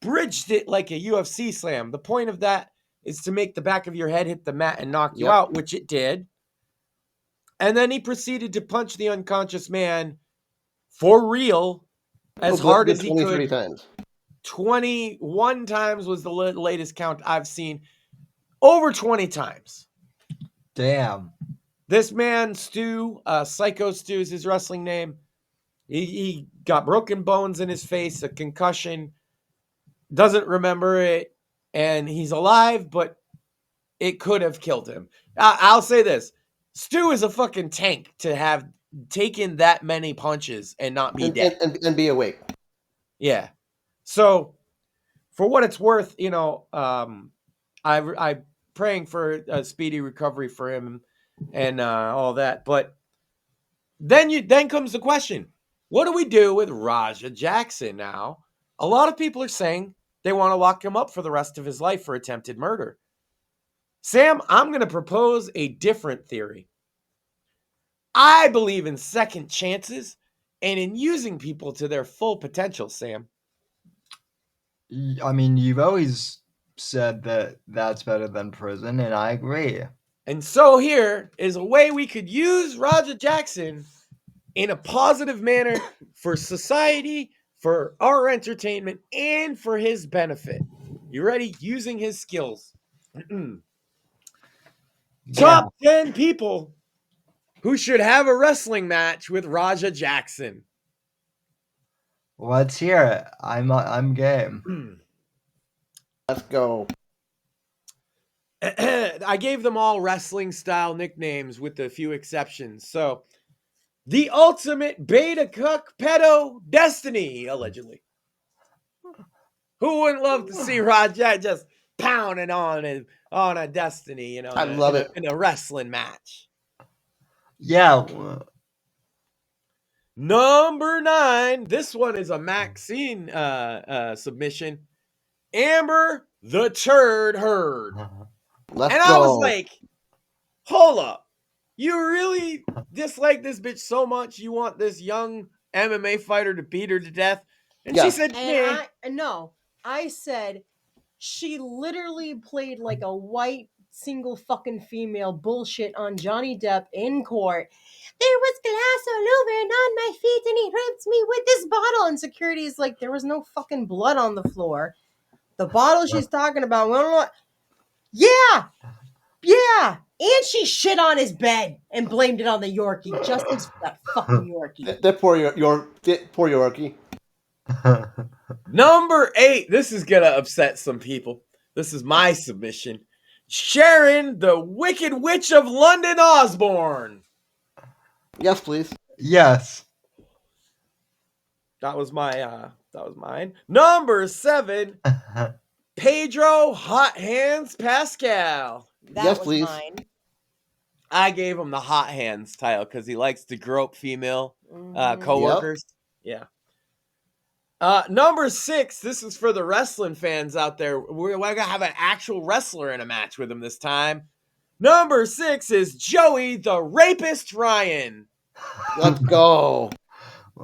bridged it like a UFC slam. The point of that is to make the back of your head hit the mat and knock you out, which it did. And then he proceeded to punch the unconscious man for real as hard as he could. Times. 21 times was the latest count I've seen. Over 20 times. Damn. This man, Stu, Psycho Stu is his wrestling name. He got broken bones in his face, a concussion, doesn't remember it, and he's alive, but it could have killed him. I'll say this. Stu is a fucking tank to have taken that many punches and not be dead. And be awake. Yeah. So, for what it's worth, you know, I'm praying for a speedy recovery for him and all that. But then comes the question, what do we do with Raja Jackson now? A lot of people are saying they want to lock him up for the rest of his life for attempted murder. Sam, I'm going to propose a different theory. I believe in second chances and in using people to their full potential, Sam. I mean, you've always said that that's better than prison, and I agree. And so here is a way we could use Raja Jackson in a positive manner for society, for our entertainment, and for his benefit. You ready? Using his skills. Top 10 people who should have a wrestling match with Raja Jackson. Let's hear it. I'm game. Let's go. I gave them all wrestling style nicknames with a few exceptions. So, the ultimate beta cuck pedo Destiny, allegedly. Who wouldn't love to see Raja just pounding on a Destiny, you know, I love it. In a wrestling match. Yeah. Number 9. This one is a Maxine submission. Amber the Turd Herd. Let's and go. I was like, hold up. You really dislike this bitch so much you want this young MMA fighter to beat her to death? And she said, no. I said she literally played like a white single fucking female bullshit on Johnny Depp in court. There was glass all over and on my feet and he raped me with this bottle. And security is like, there was no fucking blood on the floor. The bottle she's talking about, we don't know what. Yeah. And she shit on his bed and blamed it on the Yorkie. Justice for that fucking Yorkie. That poor Yorkie. Number 8. This is going to upset some people. This is my submission. Sharon, the Wicked Witch of London Osborne. Yes, please. Yes. That was mine. Number 7. Pedro Hot Hands Pascal. Yes, please. Mine. I gave him the hot hands title because he likes to grope female coworkers. Yep. Yeah. Number 6. This is for the wrestling fans out there. We're gonna have an actual wrestler in a match with him this time. Number 6 is Joey the Rapist Ryan. Let's go.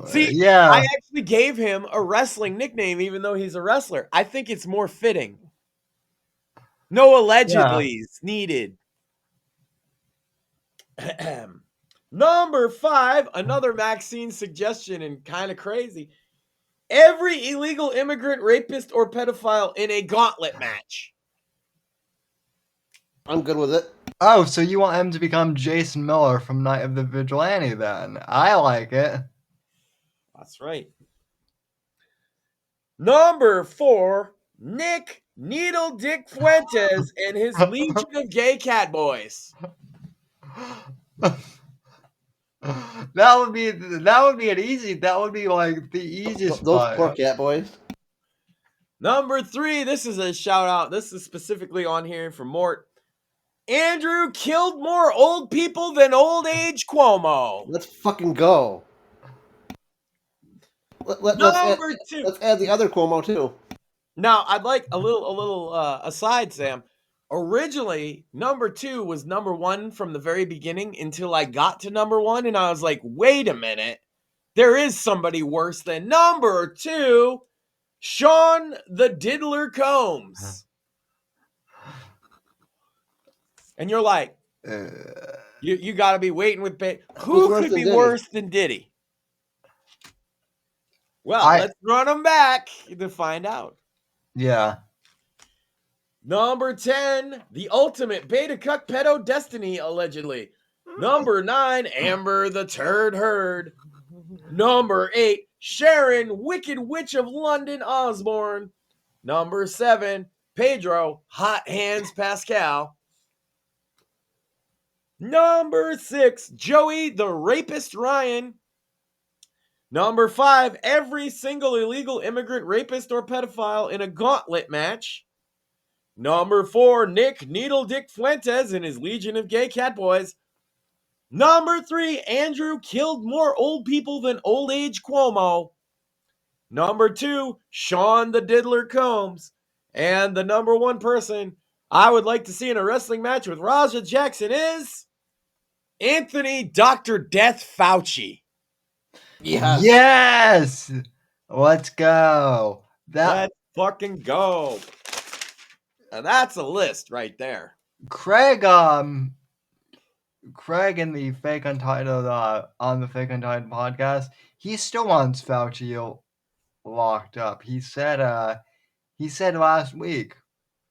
See, yeah. I actually gave him a wrestling nickname, even though he's a wrestler. I think it's more fitting. No allegedly's needed. Number 5, another Maxine suggestion and kind of crazy. Every illegal immigrant, rapist, or pedophile in a gauntlet match. I'm good with it. Oh, so you want him to become Jason Miller from Night of the Vigilante then? I like it. That's right. Number 4, Nick Needle Dick Fuentes and his legion of gay cat boys. That would be an easy. That would be like the easiest. Those poor cat boys. Number 3, this is a shout out. This is specifically on here for Mort. Andrew killed more old people than old age Cuomo. Let's fucking go. Number 2. Let's add the other Cuomo too. Now, I'd like a little aside, Sam. Originally, number 2 was number 1 from the very beginning until I got to number 1, and I was like, wait a minute. There is somebody worse than number 2, Sean the Diddler Combs. And you're like, you got to be waiting with who could be worse than Diddy? Well, let's run them back to find out. Yeah. Number 10, the ultimate beta cuck pedo destiny, allegedly. Number 9, Amber the Turd Herd. Number 8, Sharon, Wicked Witch of London Osborne. Number 7, Pedro, Hot Hands Pascal. Number 6, Joey the Rapist Ryan. Number 5, every single illegal immigrant rapist or pedophile in a gauntlet match. Number 4, Nick Needle Dick Fuentes and his legion of gay catboys. Number 3, Andrew killed more old people than old age Cuomo. Number 2, Sean the Diddler Combs. And the number 1 person I would like to see in a wrestling match with Raja Jackson is Anthony Dr. Death Fauci. Yes! Let's go. Let's fucking go. And that's a list right there. Craig in the Fake Untitled on the Fake Untitled podcast, he still wants Fauci locked up. He said last week,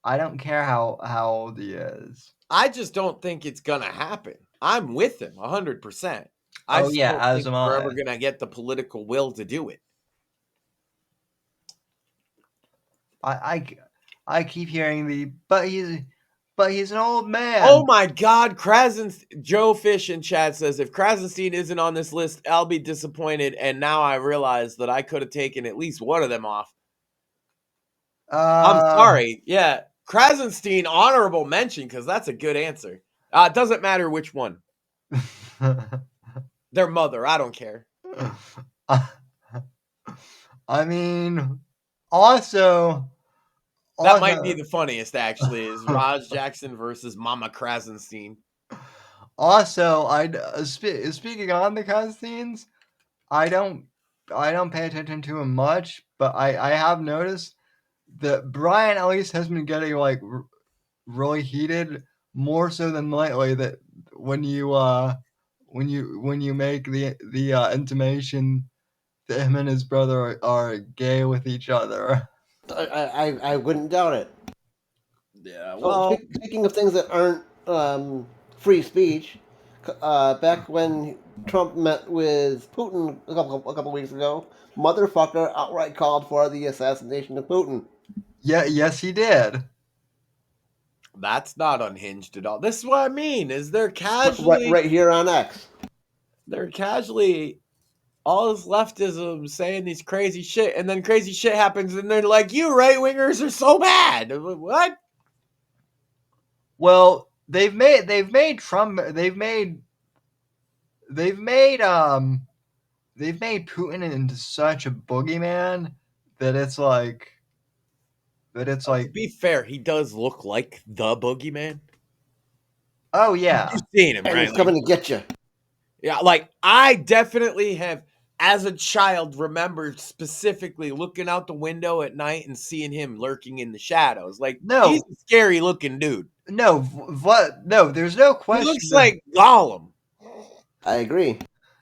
I don't care how old he is. I just don't think it's gonna happen. I'm with him 100%. Oh yeah, as am I. We're ever gonna get the political will to do it. I keep hearing but he's an old man. Oh my God, Joe Fish in chat says if Krasenstein isn't on this list, I'll be disappointed. And now I realize that I could have taken at least one of them off. I'm sorry. Yeah, Krasenstein, honorable mention because that's a good answer. It doesn't matter which one. Their mother, I don't care. I mean, also that might be the funniest, actually, is Raj Jackson versus Mama Krasenstein. Also, speaking on the Krasensteins, I don't pay attention to him much, but I have noticed that Brian at least has been getting like really heated, more so than lately. That when you make the intimation that him and his brother are gay with each other. I wouldn't doubt it. Yeah. Well, speaking of things that aren't free speech, back when Trump met with Putin a couple weeks ago, motherfucker outright called for the assassination of Putin. Yeah, yes, he did. That's not unhinged at all. This is what I mean. Is they're casually right here on X? They're casually all this leftism saying these crazy shit, and then crazy shit happens, and they're like, "You right wingers are so bad." What? Well, they've made Putin into such a boogeyman that it's like. To be fair, he does look like the boogeyman. Oh yeah, you've seen him, and right? He's coming to get you. Yeah, like I definitely have, as a child, remembered specifically looking out the window at night and seeing him lurking in the shadows. Like, no, he's a scary looking dude. No, what? No, there's no question. He looks like Gollum. I agree.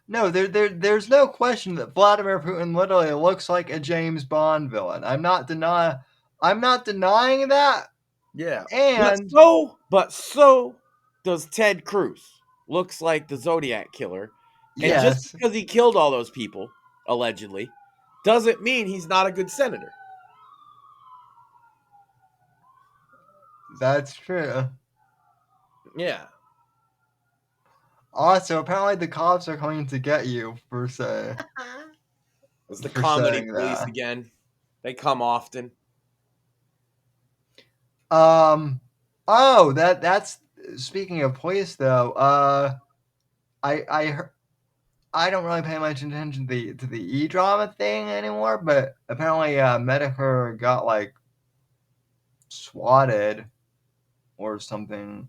No, there's no question that Vladimir Putin literally looks like a James Bond villain. I'm not denying that. Yeah. And but so does Ted Cruz. Looks like the Zodiac killer. And just because he killed all those people, allegedly, doesn't mean he's not a good senator. That's true. Yeah. Also, apparently the cops are coming to get you for saying. It's the comedy police again. They come often. Oh, that's speaking of police, though, I don't really pay much attention to the e-drama thing anymore, but apparently Medicare got like swatted or something.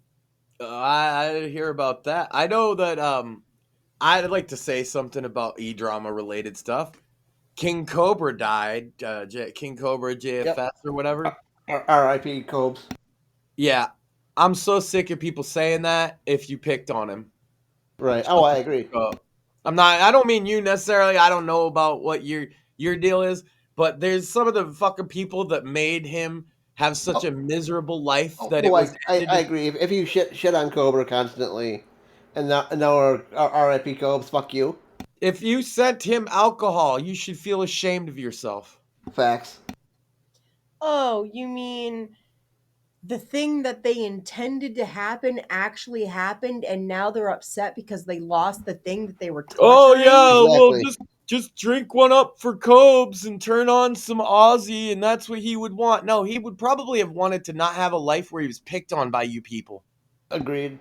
I didn't hear about that. I know that I'd like to say something about e-drama related stuff. King Cobra died. King Cobra JFS or whatever. R.I.P. Cobes. Yeah, I'm so sick of people saying that. If you picked on him, Right. Oh, I agree. I'm not. I don't mean you necessarily. I don't know about what your deal is, but there's some of the fucking people that made him have such a miserable life that it was. I agree. If you shit on Cobra constantly, and now R.I.P. Cobes, fuck you. If you sent him alcohol, you should feel ashamed of yourself. Facts. Oh, you mean the thing that they intended to happen actually happened, and now they're upset because they lost the thing that they were torturing? Oh yeah, Exactly. well just drink one up for Cobes and turn on some Aussie, and that's what he would want. No, he would probably have wanted to not have a life where he was picked on by you people. Agreed.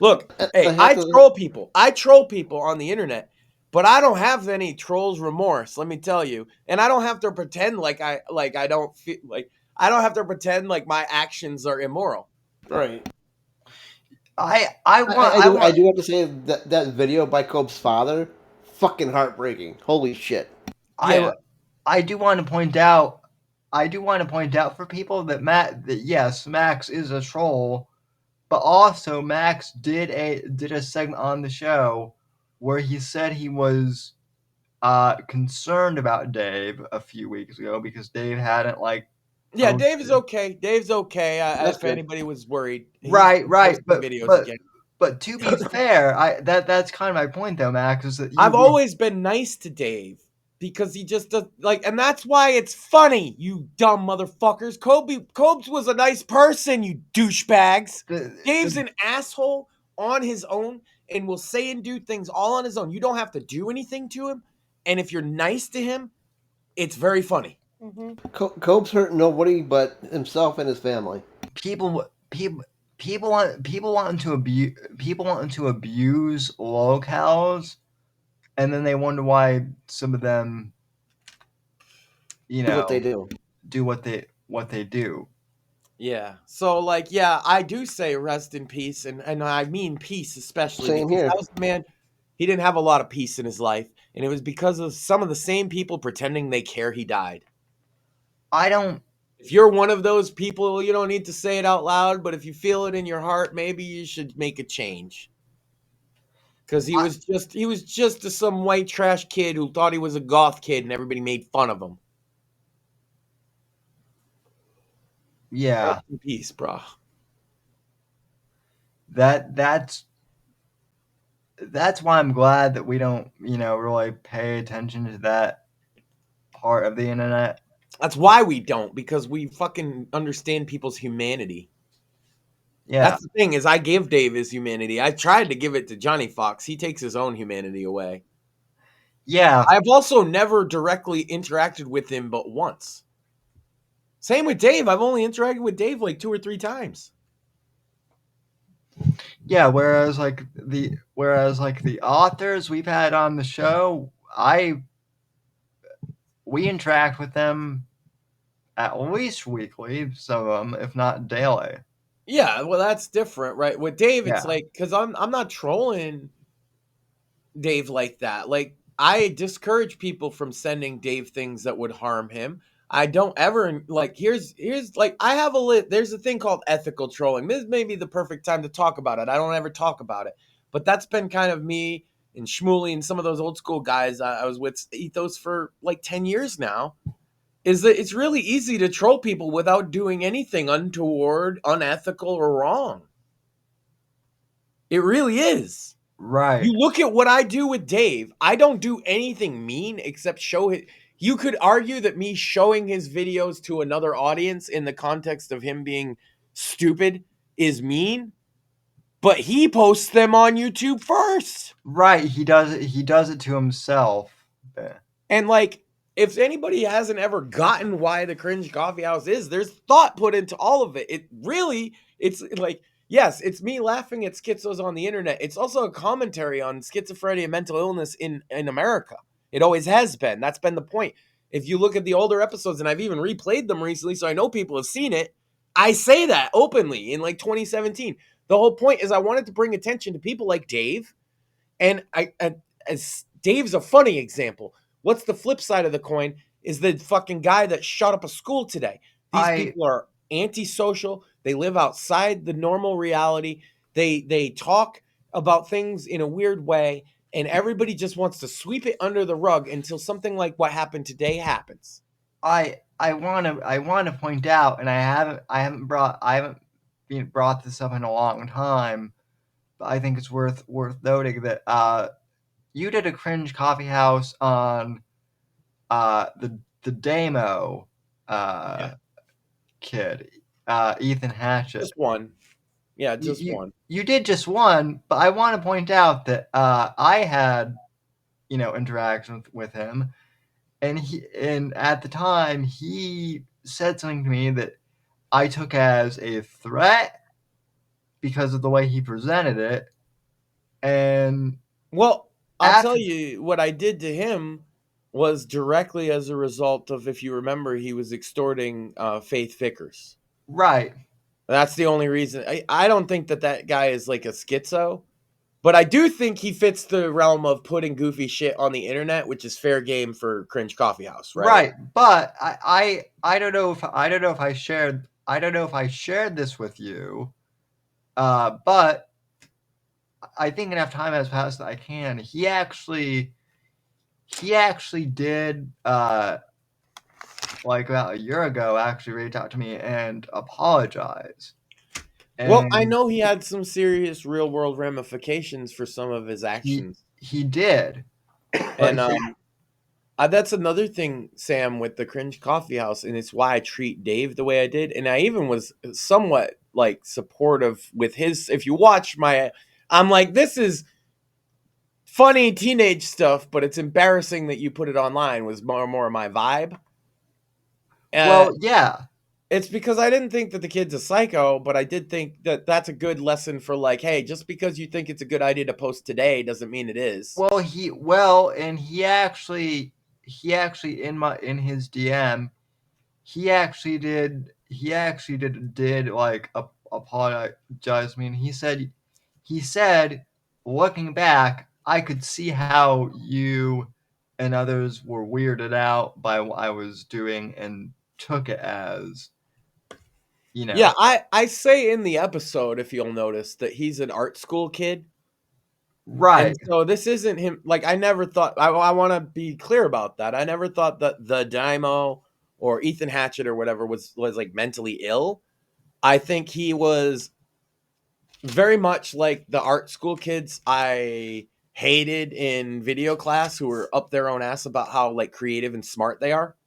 Look, hey, I troll people. I troll people on the internet, but I don't have any trolls remorse, let me tell you. And I don't have to pretend like I don't feel like I don't have to pretend like my actions are immoral. Right. I do have to say that video by Cope's father, fucking heartbreaking. Holy shit. Yeah. I do want to point out for people that yes, Max is a troll, but also Max did a segment on the show where he said he was concerned about Dave a few weeks ago because Dave hadn't Yeah, Dave is okay. Dave's okay. If good. anybody was worried, right. But videos again. But to be fair, that's kind of my point though, Max. Is that I've always been nice to Dave because he just does and that's why it's funny. You dumb motherfuckers. Cobes was a nice person. You douchebags. Dave's an asshole on his own and will say and do things all on his own. You don't have to do anything to him, and if you're nice to him, it's very funny. Mm-hmm. Cope's hurt nobody but himself and his family. People want to abuse locals, and then they wonder why some of them, Do what they do. Do what they do. Yeah. So I do say rest in peace, and I mean peace especially. Same here. That was the man. He didn't have a lot of peace in his life, and it was because of some of the same people pretending they care he died. If you're one of those people, you don't need to say it out loud, but if you feel it in your heart, maybe you should make a change. Because he was just some white trash kid who thought he was a goth kid, and everybody made fun of him. Yeah. Rest in peace, bro. That's why I'm glad that we don't, really pay attention to that part of the internet. That's why we don't, because we fucking understand people's humanity. Yeah. That's the thing, is I give Dave his humanity. I tried to give it to Johnny Fox. He takes his own humanity away. Yeah. I've also never directly interacted with him but once. Same with Dave. I've only interacted with Dave like 2 or 3 times. Yeah, whereas the authors we've had on the show, we interact with them at least weekly, some of them, if not daily. Yeah, well, that's different, right? With Dave, it's because I'm not trolling Dave like that. Like, I discourage people from sending Dave things that would harm him. I don't ever here's I have a lit. There's a thing called ethical trolling. This may be the perfect time to talk about it. I don't ever talk about it, but that's been kind of me and Shmuley and some of those old school guys I was with ethos for 10 years now. Is that it's really easy to troll people without doing anything untoward, unethical, or wrong. It really is. Right. You look at what I do with Dave. I don't do anything mean except show it. You could argue that me showing his videos to another audience in the context of him being stupid is mean, but he posts them on YouTube first. Right, he does it to himself. And if anybody hasn't ever gotten why the Cringe Coffee House is, there's thought put into all of it. It's yes, it's me laughing at schizos on the internet. It's also a commentary on schizophrenia and mental illness in America. It always has been. That's been the point. If you look at the older episodes, and I've even replayed them recently, so I know people have seen it, I say that openly in like 2017. The whole point is I wanted to bring attention to people like Dave, and as Dave's a funny example. What's the flip side of the coin is the fucking guy that shut up a school today. These people are antisocial. They live outside the normal reality. They talk about things in a weird way, and everybody just wants to sweep it under the rug until something like what happened today happens. I want to point out, and I haven't brought this up in a long time, but I think it's worth noting that you did a cringe coffee house on the Damo kid, Ethan Hatchett. Just one. Yeah, just one. You did just one, but I want to point out that I had, interaction with him, and at the time he said something to me that I took as a threat because of the way he presented it, and well, I'll tell you what I did to him was directly as a result of, if you remember, he was extorting Faith Vickers. Right. That's the only reason. I don't think that guy is like a schizo, but I do think he fits the realm of putting goofy shit on the internet, which is fair game for Cringe Coffee House, right? Right, but I don't know if I shared this with you, but I think enough time has passed that I can. He actually did like about a year ago actually reach out to me and apologize. Well, I know he had some serious real world ramifications for some of his actions. He did. And that's another thing, Sam, with the Cringe Coffee House, and it's why I treat Dave the way I did. And I even was somewhat like supportive with his. If you watch I'm like, this is funny teenage stuff, but it's embarrassing that you put it online. Was more my vibe. Well, yeah. It's because I didn't think that the kid's a psycho, but I did think that that's a good lesson for like, hey, just because you think it's a good idea to post today doesn't mean it is. And he actually in his DM, he actually did like apologize to me, and he said, looking back, I could see how you and others were weirded out by what I was doing and took it as, Yeah, I say in the episode, if you'll notice, that he's an art school kid. Right. And so this isn't him. Like, I never thought, I want to be clear about that. I never thought that the Dimo or Ethan Hatchett or whatever was like mentally ill. I think he was very much like the art school kids I hated in video class who were up their own ass about how like creative and smart they are.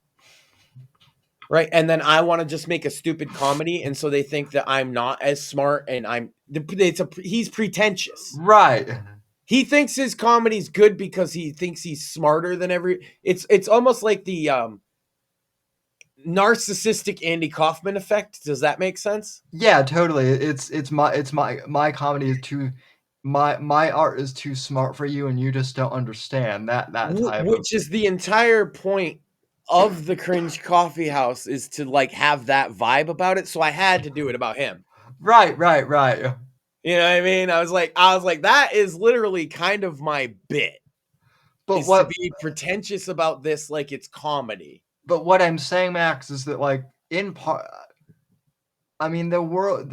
Right. And then I want to just make a stupid comedy. And so they think that I'm not as smart and he's pretentious. Right. He thinks his comedy's good because he thinks he's smarter than it's almost like the narcissistic Andy Kaufman effect. Does that make sense? Yeah, totally. It's my comedy is too my art is too smart for you and you just don't understand that type which is the entire point of the Cringe Coffee House, is to like have that vibe about it. So I had to do it about him. Right. You know what I mean? I was like, that is literally kind of my bit. But to be pretentious about this like it's comedy. But what I'm saying, Max, is that like in part, I mean, there were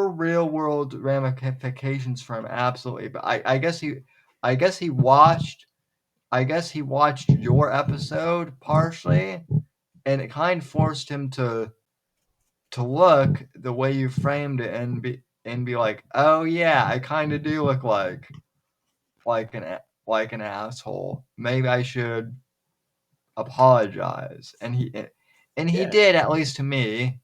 real world ramifications for him, absolutely. But I guess he watched your episode partially, and it kind of forced him to look the way you framed it and be like, oh yeah, I kind of do look like an asshole. Maybe I should apologize. And he did, at least to me.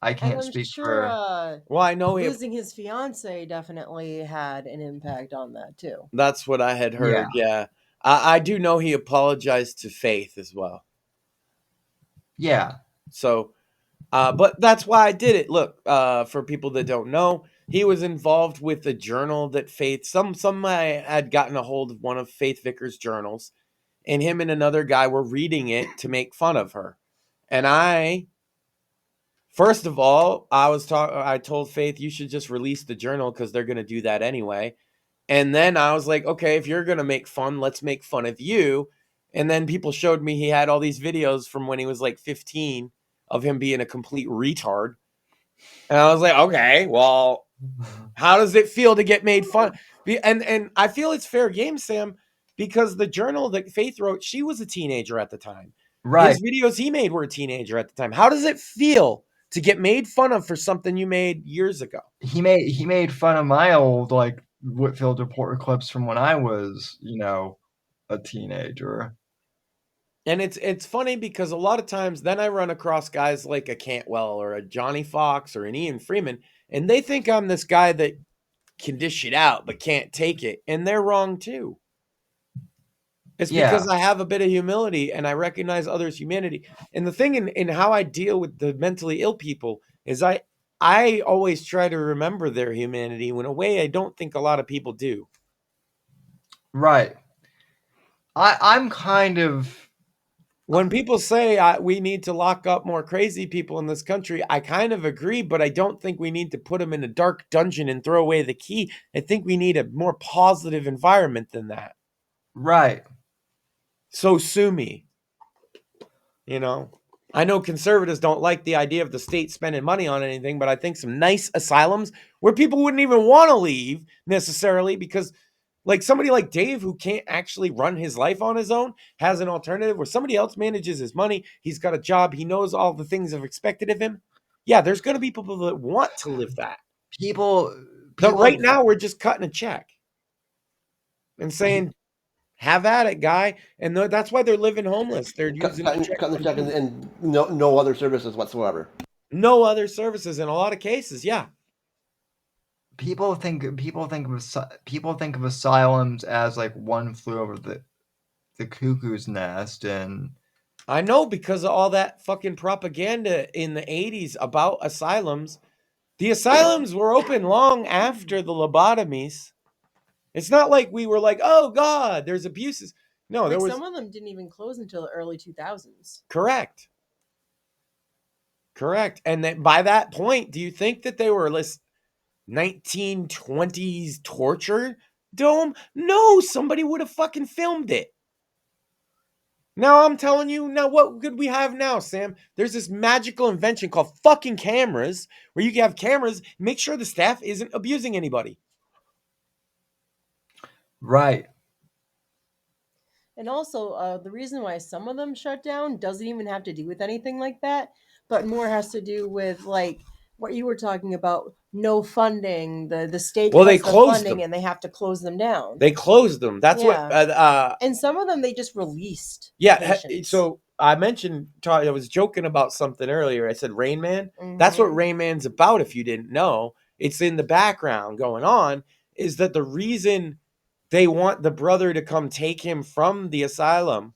I can't speak for. Well, I know losing his fiance definitely had an impact on that too. That's what I had heard. Yeah. I do know he apologized to Faith as well. Yeah. So But that's why I did it. Look, for people that don't know, he was involved with a journal that Faith, some I had gotten a hold of one of Faith Vickers' journals, and him and another guy were reading it to make fun of her. And first of all, I told Faith, you should just release the journal because they're going to do that anyway. And then I was like, okay, if you're going to make fun, let's make fun of you. And then people showed me he had all these videos from when he was like 15 of him being a complete retard. And I was like, okay, well, how does it feel to get made fun? And I feel it's fair game, Sam, because the journal that Faith wrote, she was a teenager at the time. Right. His videos he made were a teenager at the time. How does it feel to get made fun of for something you made years ago? He made fun of my old like Whitfield reporter clips from when I was, a teenager. And it's funny because a lot of times then I run across guys like a Cantwell or a Johnny Fox or an Ian Freeman, and they think I'm this guy that can dish it out but can't take it, and they're wrong too. It's because I have a bit of humility and I recognize others' humanity. And the thing in how I deal with the mentally ill people is I always try to remember their humanity in a way I don't think a lot of people do. Right. I'm kind of... When people say we need to lock up more crazy people in this country, I kind of agree, but I don't think we need to put them in a dark dungeon and throw away the key. I think we need a more positive environment than that. Right. So sue me. I know conservatives don't like the idea of the state spending money on anything, but I think some nice asylums where people wouldn't even want to leave necessarily because like somebody like Dave who can't actually run his life on his own has an alternative where somebody else manages his money. He's got a job. He knows all the things that are expected of him. Yeah, there's going to be people that want to live that. But right now we're just cutting a check and saying, have at it, guy. And that's why they're living homeless. They're using cutting the check and no other services whatsoever. No other services in a lot of cases, yeah. People think of asylums as like one flew over the cuckoo's nest, and I know because of all that fucking propaganda in the 80s about asylums. The asylums were open long after the lobotomies. It's not like we were like, oh God, there's abuses. No, there was. Some of them didn't even close until the early 2000s. Correct. And that by that point, do you think that they were 1920s torture dome? No, somebody would have fucking filmed it. Now I'm telling you, now what could we have now, Sam? There's this magical invention called fucking cameras where you can have cameras, make sure the staff isn't abusing anybody. Right. And also, the reason why some of them shut down doesn't even have to do with anything like that, but more has to do with like what you were talking about, no funding, the state they closed funding them. And they have to close them down. They closed them. That's what. And some of them they just released. Yeah. Patients. So I mentioned, I was joking about something earlier. I said Rain Man. Mm-hmm. That's what Rain Man's about. If you didn't know, it's in the background going on. Is that the reason they want the brother to come take him from the asylum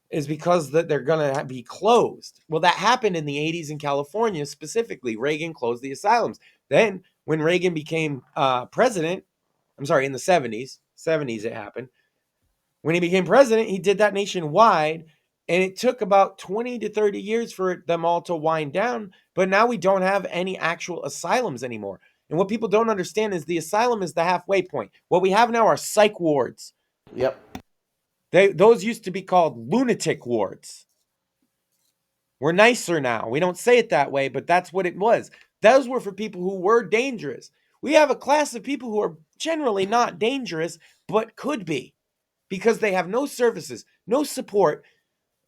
is because that they're going to be closed. Well, that happened in the 80s in California specifically. Reagan closed the asylums. Then when Reagan became president, in the 70s it happened. When he became president, he did that nationwide, and it took about 20 to 30 years for them all to wind down. But now we don't have any actual asylums anymore. And what people don't understand is the asylum is the halfway point. What we have now are psych wards. Yep. Those used to be called lunatic wards. We're nicer now. We don't say it that way, but that's what it was. Those were for people who were dangerous. We have a class of people who are generally not dangerous, but could be because they have no services, no support.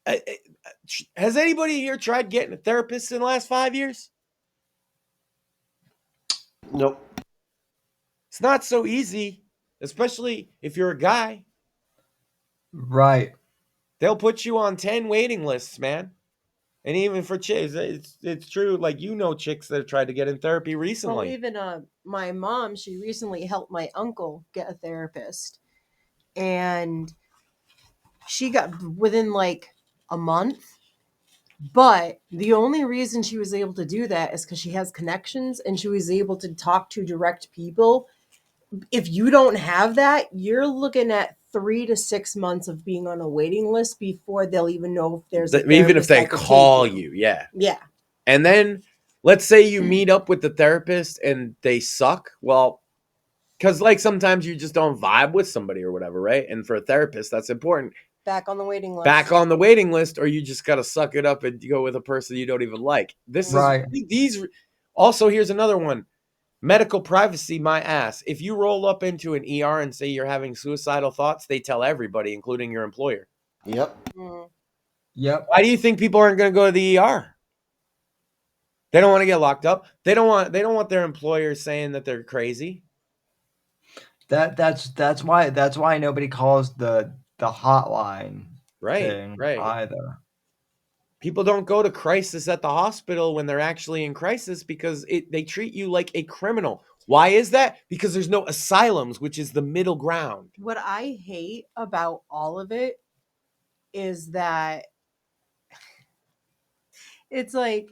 Has anybody here tried getting a therapist in the last 5 years? Nope. It's not so easy, especially if you're a guy. Right. They'll put you on 10 waiting lists, man. And even for chicks, it's true. Like, chicks that have tried to get in therapy recently. Well, even my mom, she recently helped my uncle get a therapist. And she got, within like a month, But the only reason she was able to do that is because she has connections and she was able to talk to direct people. If you don't have that, you're looking at 3 to 6 months of being on a waiting list before they'll even know if there's a Even if therapist they that could take call you, yeah. Yeah. And then let's say you meet up with the therapist and they suck. Well, because like sometimes you just don't vibe with somebody or whatever, right? And for a therapist, that's important. Back on the waiting list. Back on the waiting list, or you just gotta suck it up and go with a person you don't even like. This Right. is these. Also, here's another one. Medical privacy, my ass. If you roll up into an ER and say you're having suicidal thoughts, they tell everybody, including your employer. Yep. Yep. Why do you think people aren't going to go to the ER? They don't want to get locked up. They don't want their employer saying that they're crazy. That's why nobody calls the hotline thing either. People don't go to crisis at the hospital when they're actually in crisis because they treat you like a criminal. Why is that? Because there's no asylums, which is the middle ground. What I hate about all of it is that it's like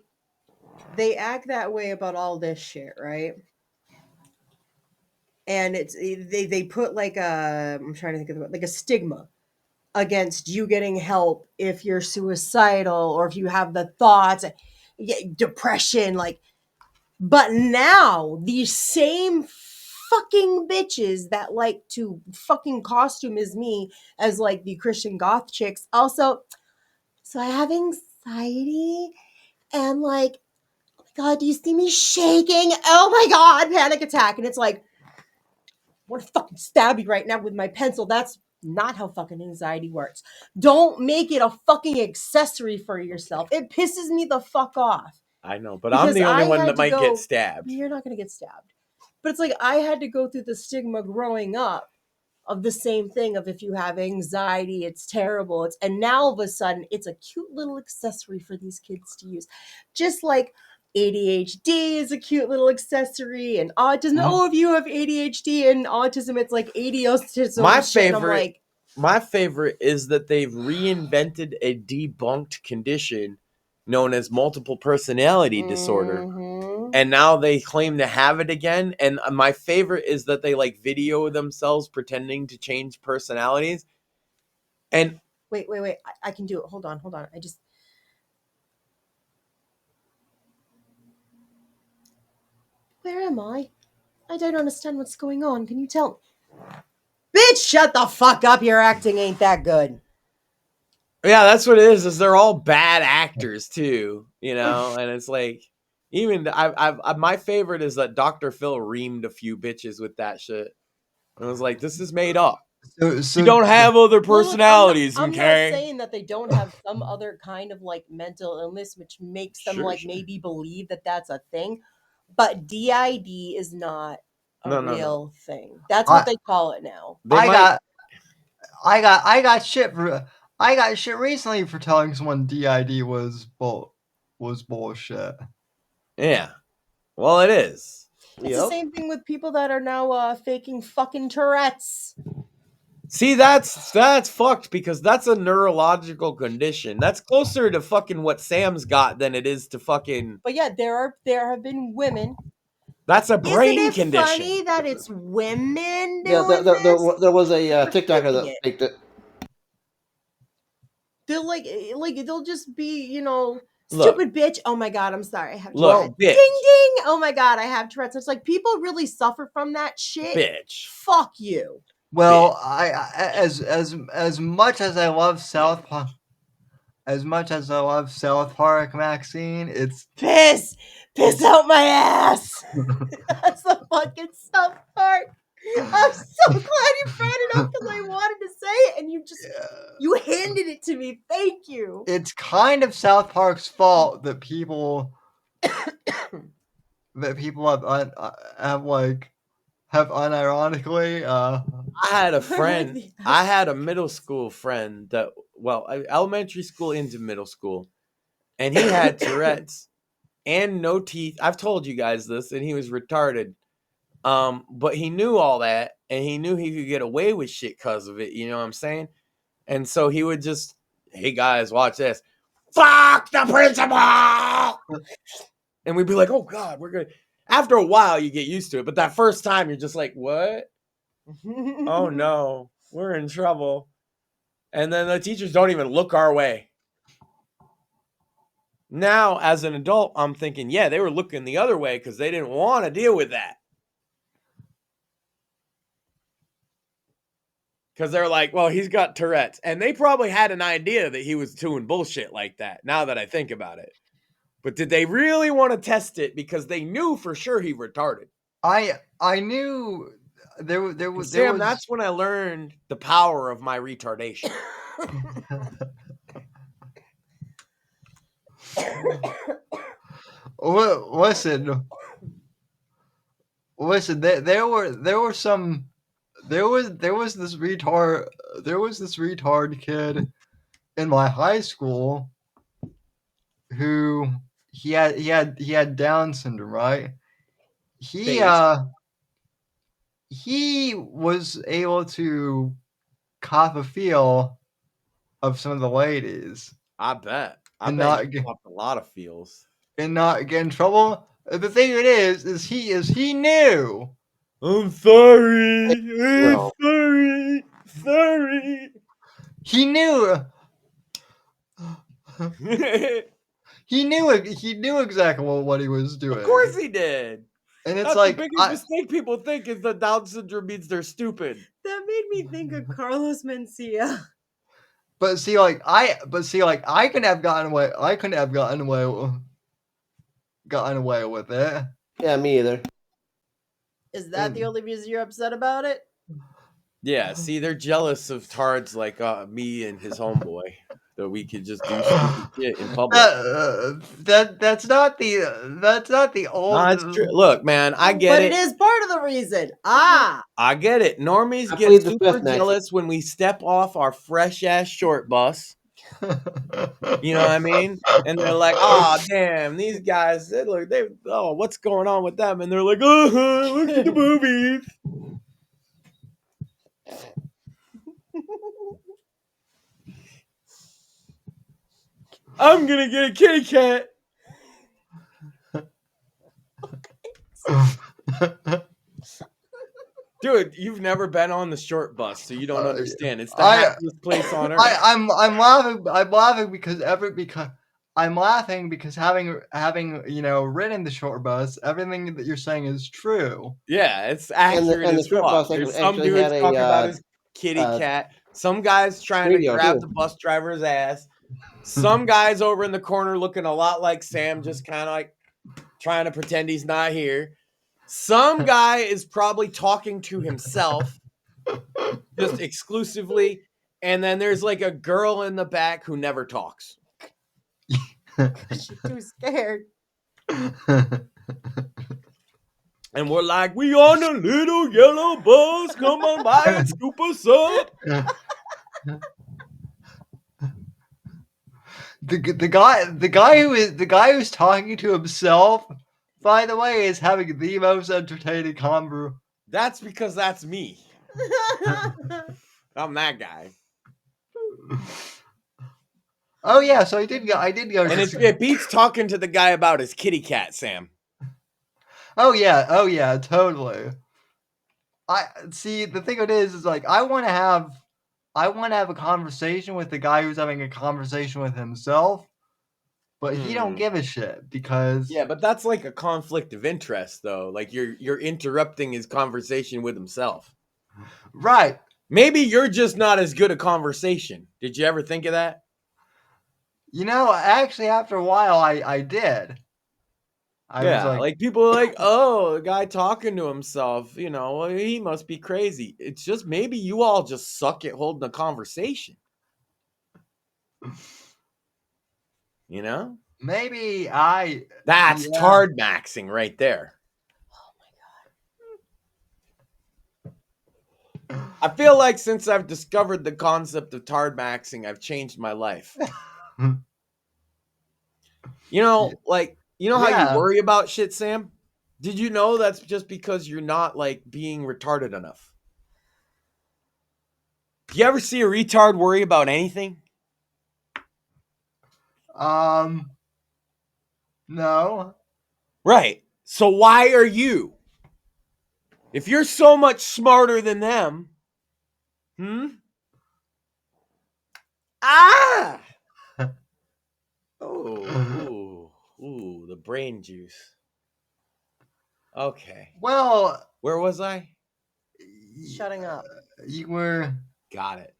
they act that way about all this shit, right? And it's they put like I'm trying to think of like a stigma against you getting help if you're suicidal or if you have the thoughts, depression, like. But now these same fucking bitches that like to fucking costume as me as like the Christian goth chicks also. So I have anxiety and like, oh my God, do you see me shaking? Oh my God, panic attack. And it's like, I want to fucking stab you right now with my pencil. That's not how fucking anxiety works. Don't make it a fucking accessory for yourself. It pisses me the fuck off. I know, but I'm the only one that might get stabbed. You're not going to get stabbed. But it's like I had to go through the stigma growing up of the same thing of if you have anxiety, it's terrible. And now all of a sudden, it's a cute little accessory for these kids to use. Just like ADHD is a cute little accessory, and autism. Oh, if you have ADHD and autism, it's like ADOtism. My favorite is that they've reinvented a debunked condition known as multiple personality disorder. And now they claim to have it again. And my favorite is that they like video themselves pretending to change personalities. And wait. I can do it. Hold on. Where am I? I don't understand what's going on. Can you tell me? Bitch, shut the fuck up. Your acting ain't that good. Yeah, that's what it is they're all bad actors too, and it's like, even my favorite is that Dr. Phil reamed a few bitches with that shit. And I was like, this is made up. So you don't have other personalities. I'm not saying that they don't have some other kind of like mental illness, which makes them maybe believe that that's a thing. But DID is not a real thing. That's what they call it now. I got shit recently for telling someone DID was bullshit. Yeah. Well, it is. It's the same thing with people that are now faking fucking Tourette's. See, that's fucked because that's a neurological condition. That's closer to fucking what Sam's got than it is to fucking. But yeah, there have been women. That's a brain condition. Isn't it funny that it's women doing there was a TikToker that faked it. They'll just be, stupid bitch. Oh my God, I'm sorry. I have Tourette's. Bitch. Ding ding. Oh my God, I have Tourette's. It's like people really suffer from that shit. Bitch. Fuck you. Well, as much as I love South Park, Maxine, it's piss out my ass. That's the fucking South Park. I'm so glad you brought it up because I wanted to say it, and you handed it to me. Thank you. It's kind of South Park's fault that people have unironically. I had a friend. I had a middle school friend that, elementary school into middle school, and he had Tourette's and no teeth. I've told you guys this, and he was retarded. But he knew all that, and he knew he could get away with shit because of it. You know what I'm saying? And so he would just, hey guys, watch this. fuck the principal. And we'd be like, oh God, we're good. After a while, you get used to it. But that first time, you're just like, what? Oh no, we're in trouble. And then the teachers don't even look our way. Now, as an adult, I'm thinking, yeah, they were looking the other way because they didn't want to deal with that. Because they're like, well, he's got Tourette's. And they probably had an idea that he was doing bullshit like that, now that I think about it. But did they really want to test it because they knew for sure he retarded? I knew there was Sam, that's when I learned the power of my retardation. Listen. There was this retard kid in my high school who he had Down syndrome, right? He was able to cop a feel of some of the ladies. I bet. I And bet not he get- popped a lot of feels. and not get in trouble. The thing is he knew. I'm sorry. No. Sorry. He knew. He knew exactly what he was doing. Of course he did. And it's That's like the biggest mistake people think is that Down syndrome means they're stupid. That made me think of Carlos Mencia. But see, like I couldn't have gotten away. I couldn't have gotten away with it. Yeah, me either. Is that the only reason you're upset about it? Yeah, see, they're jealous of tards like me and his homeboy. That we could just do stupid shit in public. That's not the old. No, it's true. Look, man, I get But it. it is part of the reason. Ah, I get it. Normies I get plead the super fifth, Max. jealous when we step off our fresh ass short bus. You know what I mean? And they're like, "Oh, damn, these guys! What's going on with them?" And they're like, "Oh, look at the movies." I'm gonna get a kitty cat. Dude, you've never been on the short bus, so you don't understand. It's the happiest place on earth. I'm laughing because having ridden the short bus, everything that you're saying is true. Yeah, it's accurate and the as short fuck. bus There's some actually dudes had a, talking about his kitty cat. Some guys trying to radio, grab too. the bus driver's ass. Some guys over in the corner looking a lot like Sam, just kind of like trying to pretend he's not here. Some guy is probably talking to himself just exclusively. And then there's like a girl in the back who never talks. she's too scared. And we're like, we on a little yellow bus. Come on by and scoop us up. The guy who's talking to himself, by the way, is having the most entertaining convo. That's because that's me. I'm that guy. Oh yeah, so I did go. And it beats talking to the guy about his kitty cat, Sam. Oh yeah, totally. I see. The thing of it is like I want to have a conversation with the guy who's having a conversation with himself, but he don't give a shit because yeah, but that's like a conflict of interest, though. Like you're interrupting his conversation with himself. Right. Maybe you're just not as good at conversation. Did you ever think of that? Actually, after a while, I did. I was like people are like, oh, the guy talking to himself, well, he must be crazy. It's just maybe you all just suck at holding a conversation. Maybe That's tard maxing right there. I feel like since I've discovered the concept of tard maxing, I've changed my life. How you worry about shit, Sam? Did you know that's just because you're not like being retarded enough? Do you ever see a retard worry about anything? No. Right. So why are you? If you're so much smarter than them, Ah! Oh, ooh, the brain juice. Okay. Well, Where was I? Shutting up. You were. Got it.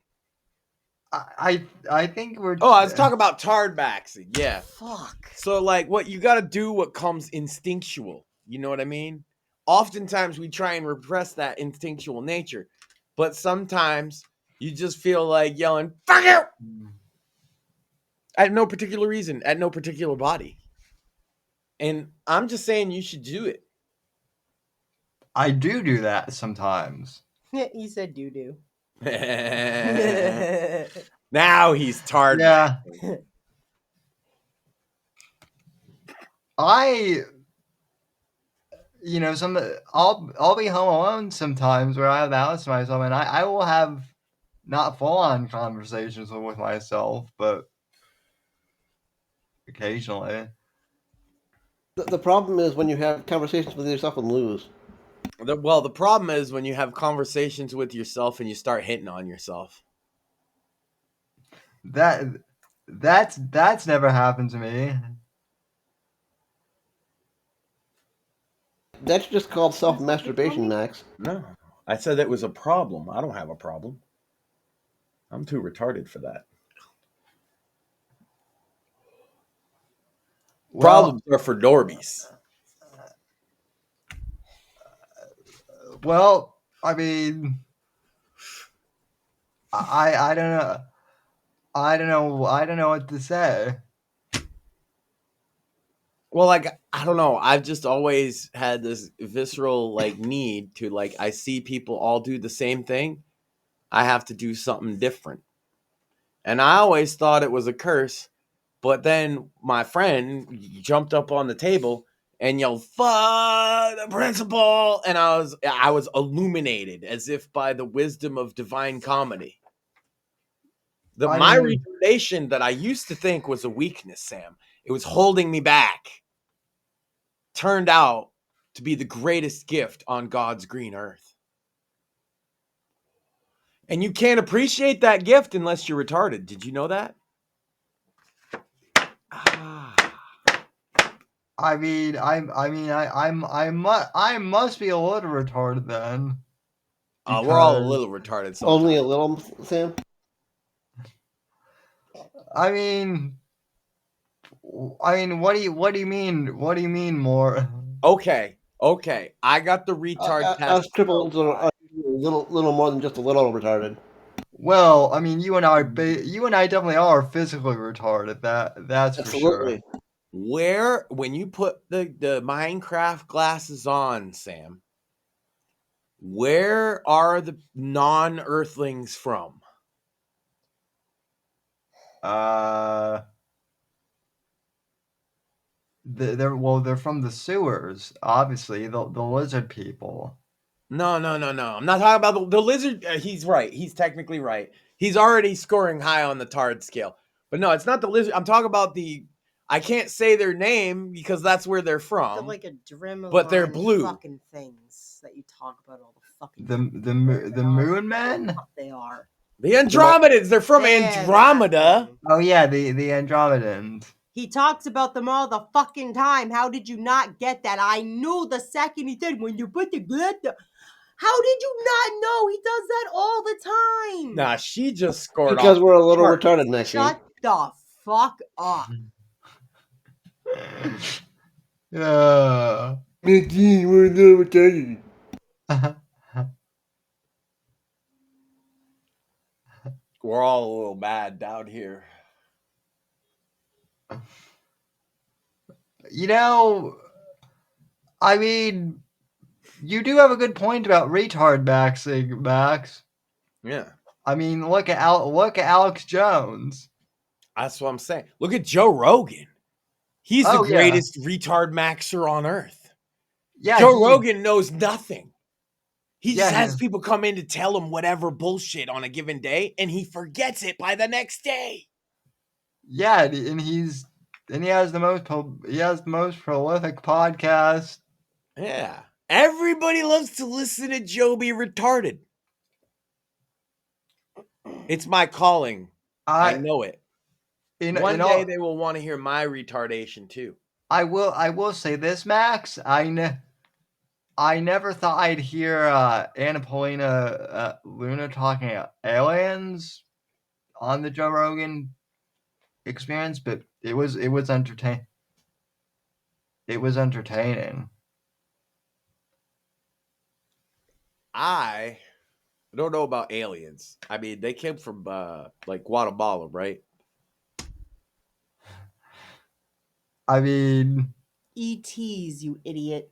I think we're. Oh, I was talking about tardbacks. Yeah. Fuck. So, like, what you got to do, what comes instinctual. You know what I mean? Oftentimes, we try and repress that instinctual nature, but sometimes you just feel like yelling, "Fuck you!" At no particular reason, at no particular body. And I'm just saying you should do it. I do that sometimes. He said doo-doo. Now he's tarred. Yeah. I'll be home alone sometimes where I have the house to myself, and I will have not full-on conversations with myself, but occasionally. The problem is when you have conversations with yourself and lose. Well, the problem is when you have conversations with yourself and you start hitting on yourself. That's never happened to me. That's just called self-masturbation, Max. No, I said that was a problem. I don't have a problem. I'm too retarded for that. Problems are for Norbies. Well, I mean, I don't know. I don't know what to say. Well, like, I don't know. I've just always had this visceral, like, need to, like, I see people all do the same thing. I have to do something different. And I always thought it was a curse. But then my friend jumped up on the table and yelled, "Fuck the principal!" And I was illuminated as if by the wisdom of divine comedy. My retardation that I used to think was a weakness, Sam, it was holding me back, turned out to be the greatest gift on God's green earth. And you can't appreciate that gift unless you're retarded. Did you know that? I must be a little retarded then. We're all a little retarded sometimes. Only a little, Sam? I mean, what do you mean? What do you mean more? Okay. I got the retard test. I was triple, a little more than just a little retarded. Well, I mean, you and I definitely are physically retarded. That's Absolutely. For sure. When you put the Minecraft glasses on, Sam, where are the non-Earthlings from? They're from the sewers, obviously. The lizard people. No. I'm not talking about the lizard. He's right. He's technically right. He's already scoring high on the tard scale. But no, it's not the lizard. I'm talking about I can't say their name because that's where they're from. They're like a Dremelon, but they're blue. Fucking things that you talk about all the fucking. The moon men. They are. The Andromedans. They're from Andromeda. Oh yeah, the Andromedans. He talks about them all the fucking time. How did you not get that? I knew the second he said, when you put the glitter. How did you not know? He does that all the time. Nah, she just scored because off. We're a little retarded, Maxine. Shut the fuck up. Yeah. Maxine, we're a little retarded. We're all a little mad down here. I mean, you do have a good point about retard maxing, Max. Yeah. I mean, look at Alex Jones. That's what I'm saying. Look at Joe Rogan. He's the greatest retard maxer on earth. Yeah, Joe Rogan knows nothing. He just has yeah. people come in to tell him whatever bullshit on a given day, and he forgets it by the next day. Yeah, and he has the most prolific podcast. Yeah. Everybody loves to listen to Joe be retarded. It's my calling. I know it. One day they will want to hear my retardation too. I will say this, Max. I never thought I'd hear Anna Paulina Luna talking aliens on the Joe Rogan Experience, but it was entertaining. It was entertaining. I don't know about aliens. I mean, they came from like Guatemala, right? I mean, ETs, you idiot.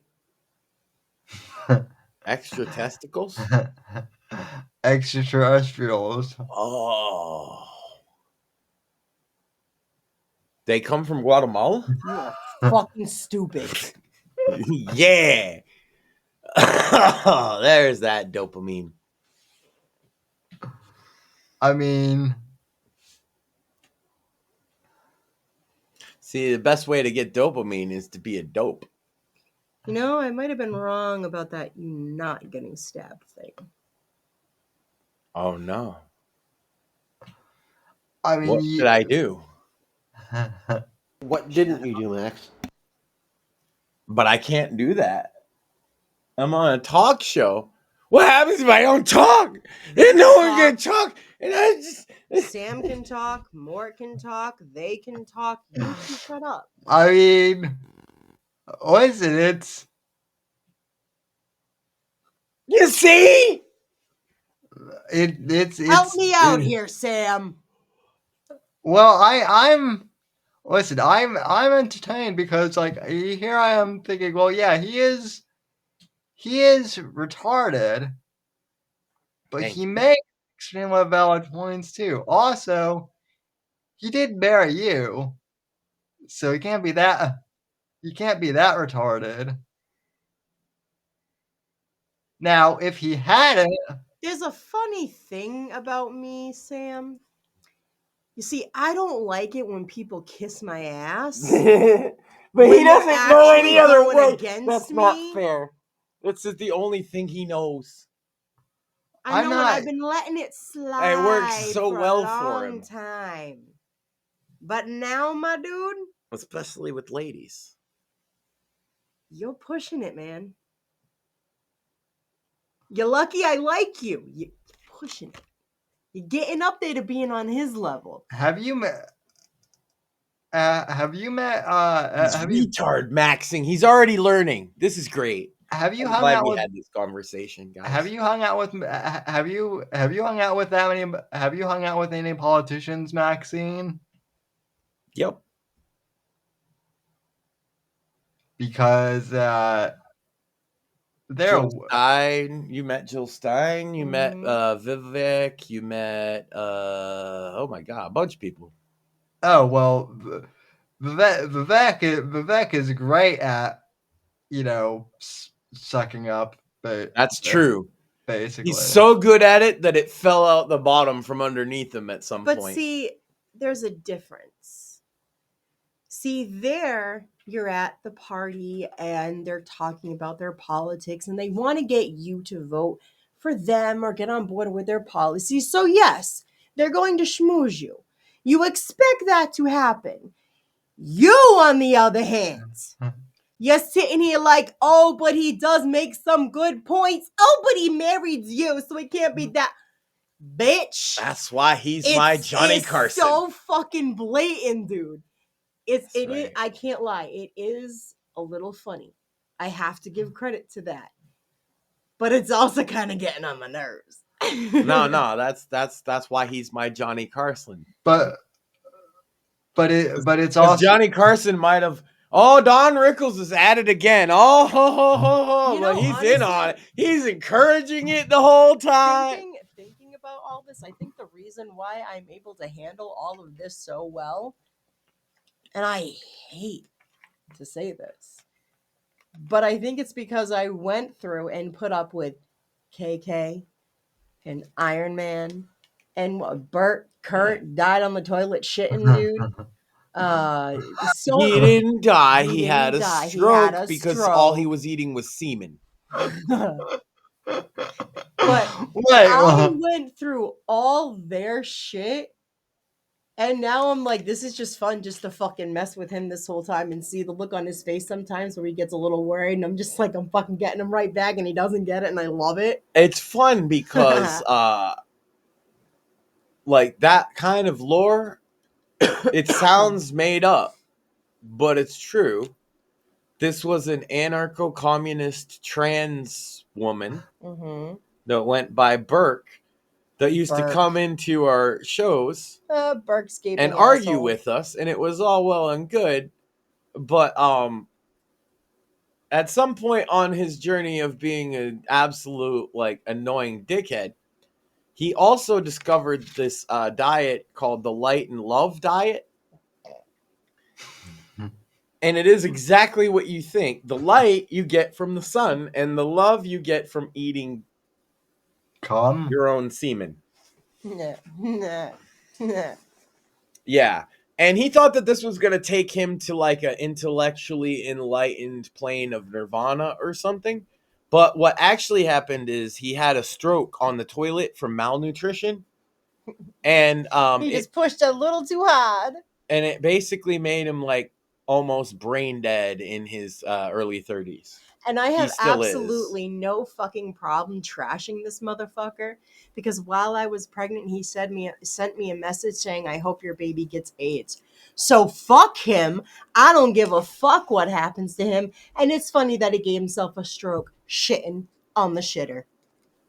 Extra testicles? Extraterrestrials. Oh. They come from Guatemala? You are fucking stupid. Yeah. There's that dopamine. I mean, see, the best way to get dopamine is to be a dope. You know, I might have been wrong about that you not getting stabbed thing. Oh, no. I mean, what did I do? What didn't you do, Max? But I can't do that. I'm on a talk show. What happens if I don't talk? And no one can talk. And I just... Sam can talk. Mort can talk. They can talk. You can shut up. I mean, listen, it's... You see? It's Help me out here, Sam. Well, I'm entertained because like here I am thinking, well, yeah, he is retarded, but he makes extremely valid points too. Also, he did marry you, so he can't be that retarded. Now, if he hadn't, there's a funny thing about me, Sam. You see, I don't like it when people kiss my ass. But he doesn't know any other way. That's not fair. That's the only thing he knows. I know, and I've been letting it slide. It works so well for him. Time. But now, my dude, especially with ladies, you're pushing it, man. You're lucky I like you. You're pushing it. You're getting up there to being on his level. Have you met? He's retard maxing. He's already learning. This is great. Have you hung out with? Had this conversation, guys. Have you hung out with? Have you hung out with that many? Have you hung out with any politicians, Maxine? Yep. Because Jill Stein, you met Jill Stein, you met Vivek, you met oh my god, a bunch of people. Oh well, Vivek is great at, sucking up. But that's true. Basically, he's so good at it that it fell out the bottom from underneath him at some point. But see, there's a difference. See, there you're at the party and they're talking about their politics and they want to get you to vote for them or get on board with their policies. So yes, they're going to schmooze you. You expect that to happen. You, on the other hand, you're sitting here like, oh, but he does make some good points. Oh, but he married you, so it can't be that. Bitch. That's why he's my Johnny Carson. It's so fucking blatant, dude. It is, I can't lie. It is a little funny. I have to give credit to that. But it's also kind of getting on my nerves. No, that's why he's my Johnny Carson. But it's also Johnny Carson might have. Oh, Don Rickles is at it again. Oh, but he's honestly, in on it. He's encouraging it the whole time. Thinking about all this, I think the reason why I'm able to handle all of this so well, and I hate to say this, but I think it's because I went through and put up with KK and Iron Man And Kurt died on the toilet shitting, dude. So He didn't die. He He didn't had a die. He stroke had a because all he stroke. was eating was semen. But I went through all their shit, and now I'm like, this is just fun just to fucking mess with him this whole time and see the look on his face sometimes where he gets a little worried, and I'm just like, I'm fucking getting him right back, and he doesn't get it, and I love it. It's fun because like that kind of lore, it sounds made up, but it's true. This was an anarcho-communist trans woman that went by Burke that used to come into our shows Burke's and argue with us, and it was all well and good. But at some point on his journey of being an absolute like annoying dickhead, he also discovered this diet called the Light and Love diet. And it is exactly what you think. The light you get from the sun, and the love you get from eating your own semen. Yeah. And he thought that this was going to take him to like an intellectually enlightened plane of nirvana or something. But what actually happened is he had a stroke on the toilet from malnutrition. And he just pushed a little too hard. And it basically made him like almost brain dead in his early 30s. And I have absolutely no fucking problem trashing this motherfucker, because while I was pregnant, he sent me a message saying, I hope your baby gets AIDS. So fuck him. I don't give a fuck what happens to him. And it's funny that he gave himself a stroke shitting on the shitter.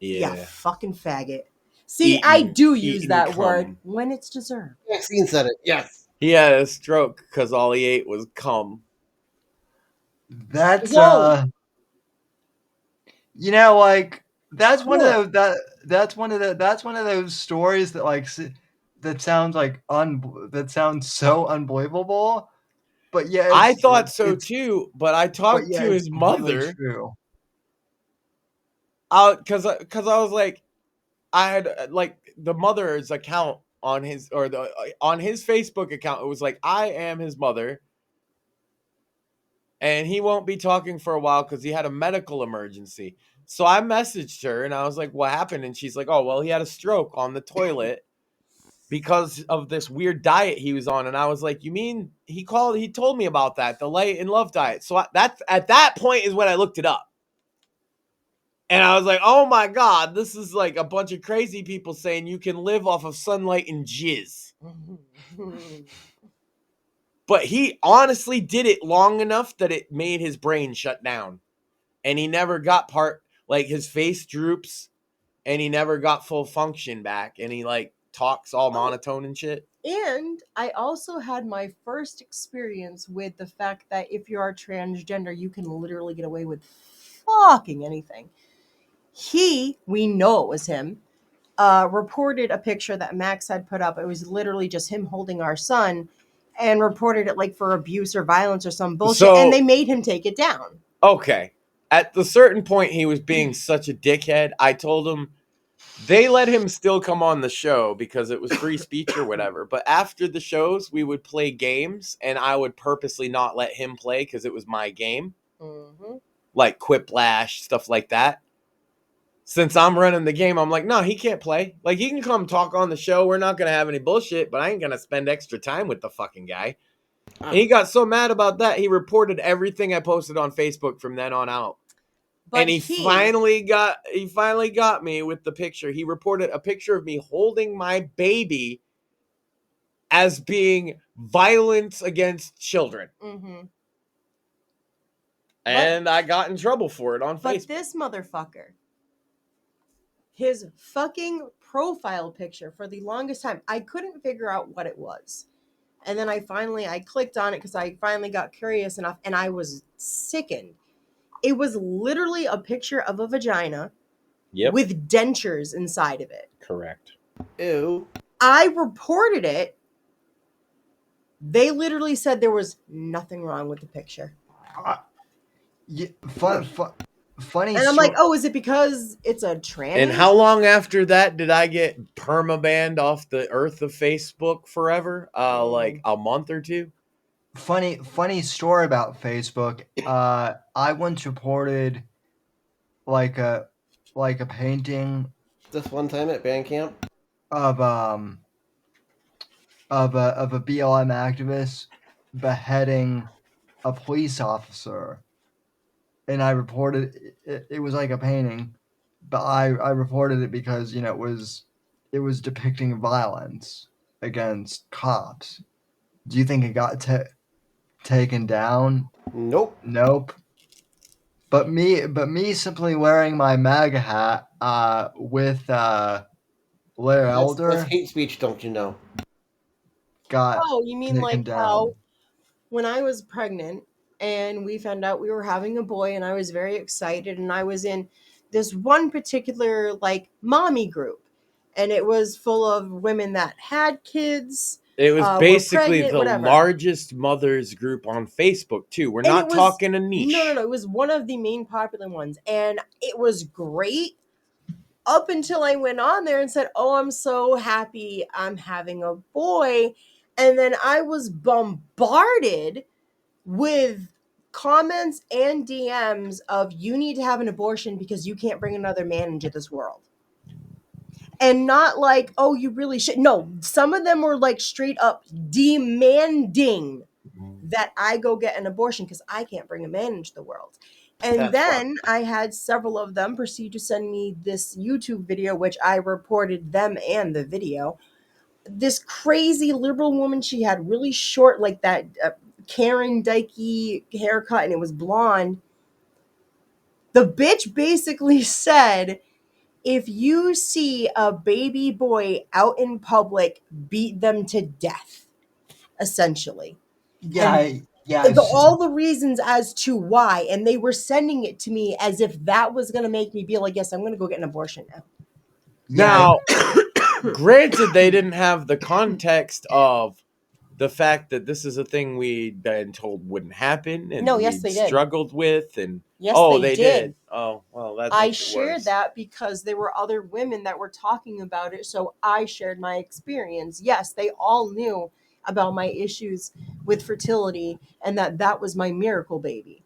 Yeah, fucking faggot. See, I do use that word when it's deserved. Maxine said it. Yes. He had a stroke because all he ate was cum. That's you know, like that's one of those that's one of those stories that like that sounds like that sounds so unbelievable. But yeah, I thought so too. But I talked to his mother. True. Because I was like, I had like the mother's account on his on his Facebook account. It was like, I am his mother, and he won't be talking for a while because he had a medical emergency. So I messaged her and I was like, what happened? And she's like, oh, well, he had a stroke on the toilet because of this weird diet he was on. And I was like, you mean he told me about that, the Light and Love diet. So that's at that point is when I looked it up. And I was like, oh my God, this is like a bunch of crazy people saying you can live off of sunlight and jizz. But he honestly did it long enough that it made his brain shut down. And he never got like his face droops and he never got full function back. And he like talks all monotone and shit. And I also had my first experience with the fact that if you are transgender, you can literally get away with fucking anything. We know it was him, reported a picture that Max had put up. It was literally just him holding our son, and reported it like for abuse or violence or some bullshit, and they made him take it down. Okay. At the certain point, he was being such a dickhead. I told him they let him still come on the show because it was free speech or whatever. But after the shows, we would play games, and I would purposely not let him play because it was my game. Like Quiplash, stuff like that. Since I'm running the game, I'm like, no, he can't play. Like, he can come talk on the show. We're not going to have any bullshit, but I ain't going to spend extra time with the fucking guy. And he got so mad about that, he reported everything I posted on Facebook from then on out. But and he finally got me with the picture. He reported a picture of me holding my baby as being violence against children. And I got in trouble for it on Facebook. But this motherfucker, his fucking profile picture, for the longest time, I couldn't figure out what it was. And then I clicked on it because I finally got curious enough, and I was sickened. It was literally a picture of a vagina with dentures inside of it. Correct. Ew. I reported it. They literally said there was nothing wrong with the picture. And I'm like, oh, is it because it's a tranny? And how long after that did I get permabanned off the earth of Facebook forever? Like a month or two. Funny story about Facebook. I once reported like a painting This one time at band camp. of a BLM activist beheading a police officer, and I reported it was like a painting, but I reported it because it was depicting violence against cops. Do you think it got taken down? Nope. Nope. But me simply wearing my MAGA hat with Blair Elder. That's hate speech, don't you know? Got Oh, you mean taken like down. how when I was pregnant and we found out we were having a boy and I was very excited and I was in this one particular like mommy group and it was full of women that had kids. It was were basically pregnant, the whatever. largest mothers group on Facebook too. We're And not it was- talking a niche. No. It was one of the main popular ones. And it was great up until I went on there and said, oh, I'm so happy I'm having a boy. And then I was bombarded with comments and DMs of you need to have an abortion because you can't bring another man into this world. And not like, oh, you really should. No, some of them were like straight up demanding that I go get an abortion because I can't bring a man into the world. And That's then I had several of them proceed to send me this YouTube video, which I reported them and the video. This crazy liberal woman, she had really short, like that Karen Dykey haircut, and it was blonde. The bitch basically said, if you see a baby boy out in public, beat them to death, essentially. All the reasons as to why, and they were sending it to me as if that was going to make me be like, yes, I'm going to go get an abortion now. Now, granted, they didn't have the context of the fact that this is a thing we'd been told wouldn't happen, and yes, they did. Struggled with, and yes, they did. Oh, well, that I makes it shared worse. that because there were other women that were talking about it, so I shared my experience. Yes, they all knew about my issues with fertility and that was my miracle baby.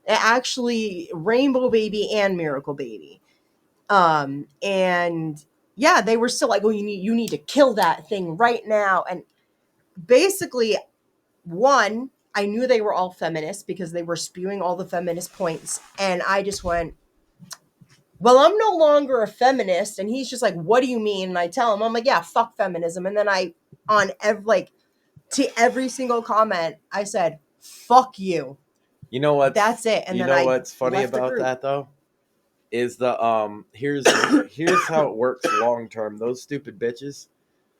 Actually, rainbow baby and miracle baby. And yeah, they were still like, oh, you need to kill that thing right now. And basically, one, I knew they were all feminists because they were spewing all the feminist points. And I just went, well, I'm no longer a feminist. And he's just like, what do you mean? And I tell him, I'm like, yeah, fuck feminism. And then to every single comment, I said, fuck you. You know what? That's it. And then what's funny about that though? Is the here's how it works long term. Those stupid bitches.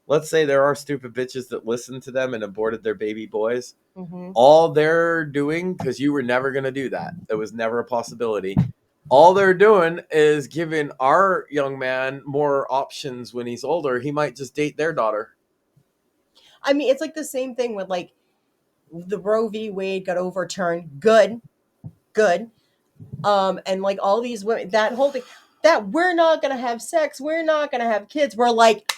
Let's say there are stupid bitches that listened to them and aborted their baby boys. Mm-hmm. All they're doing, because you were never going to do that. It was never a possibility. All they're doing is giving our young man more options when he's older. He might just date their daughter. I mean, it's like the same thing with like the Roe v. Wade got overturned. Good. And like all these women, that whole thing, that we're not going to have sex, we're not going to have kids. We're like,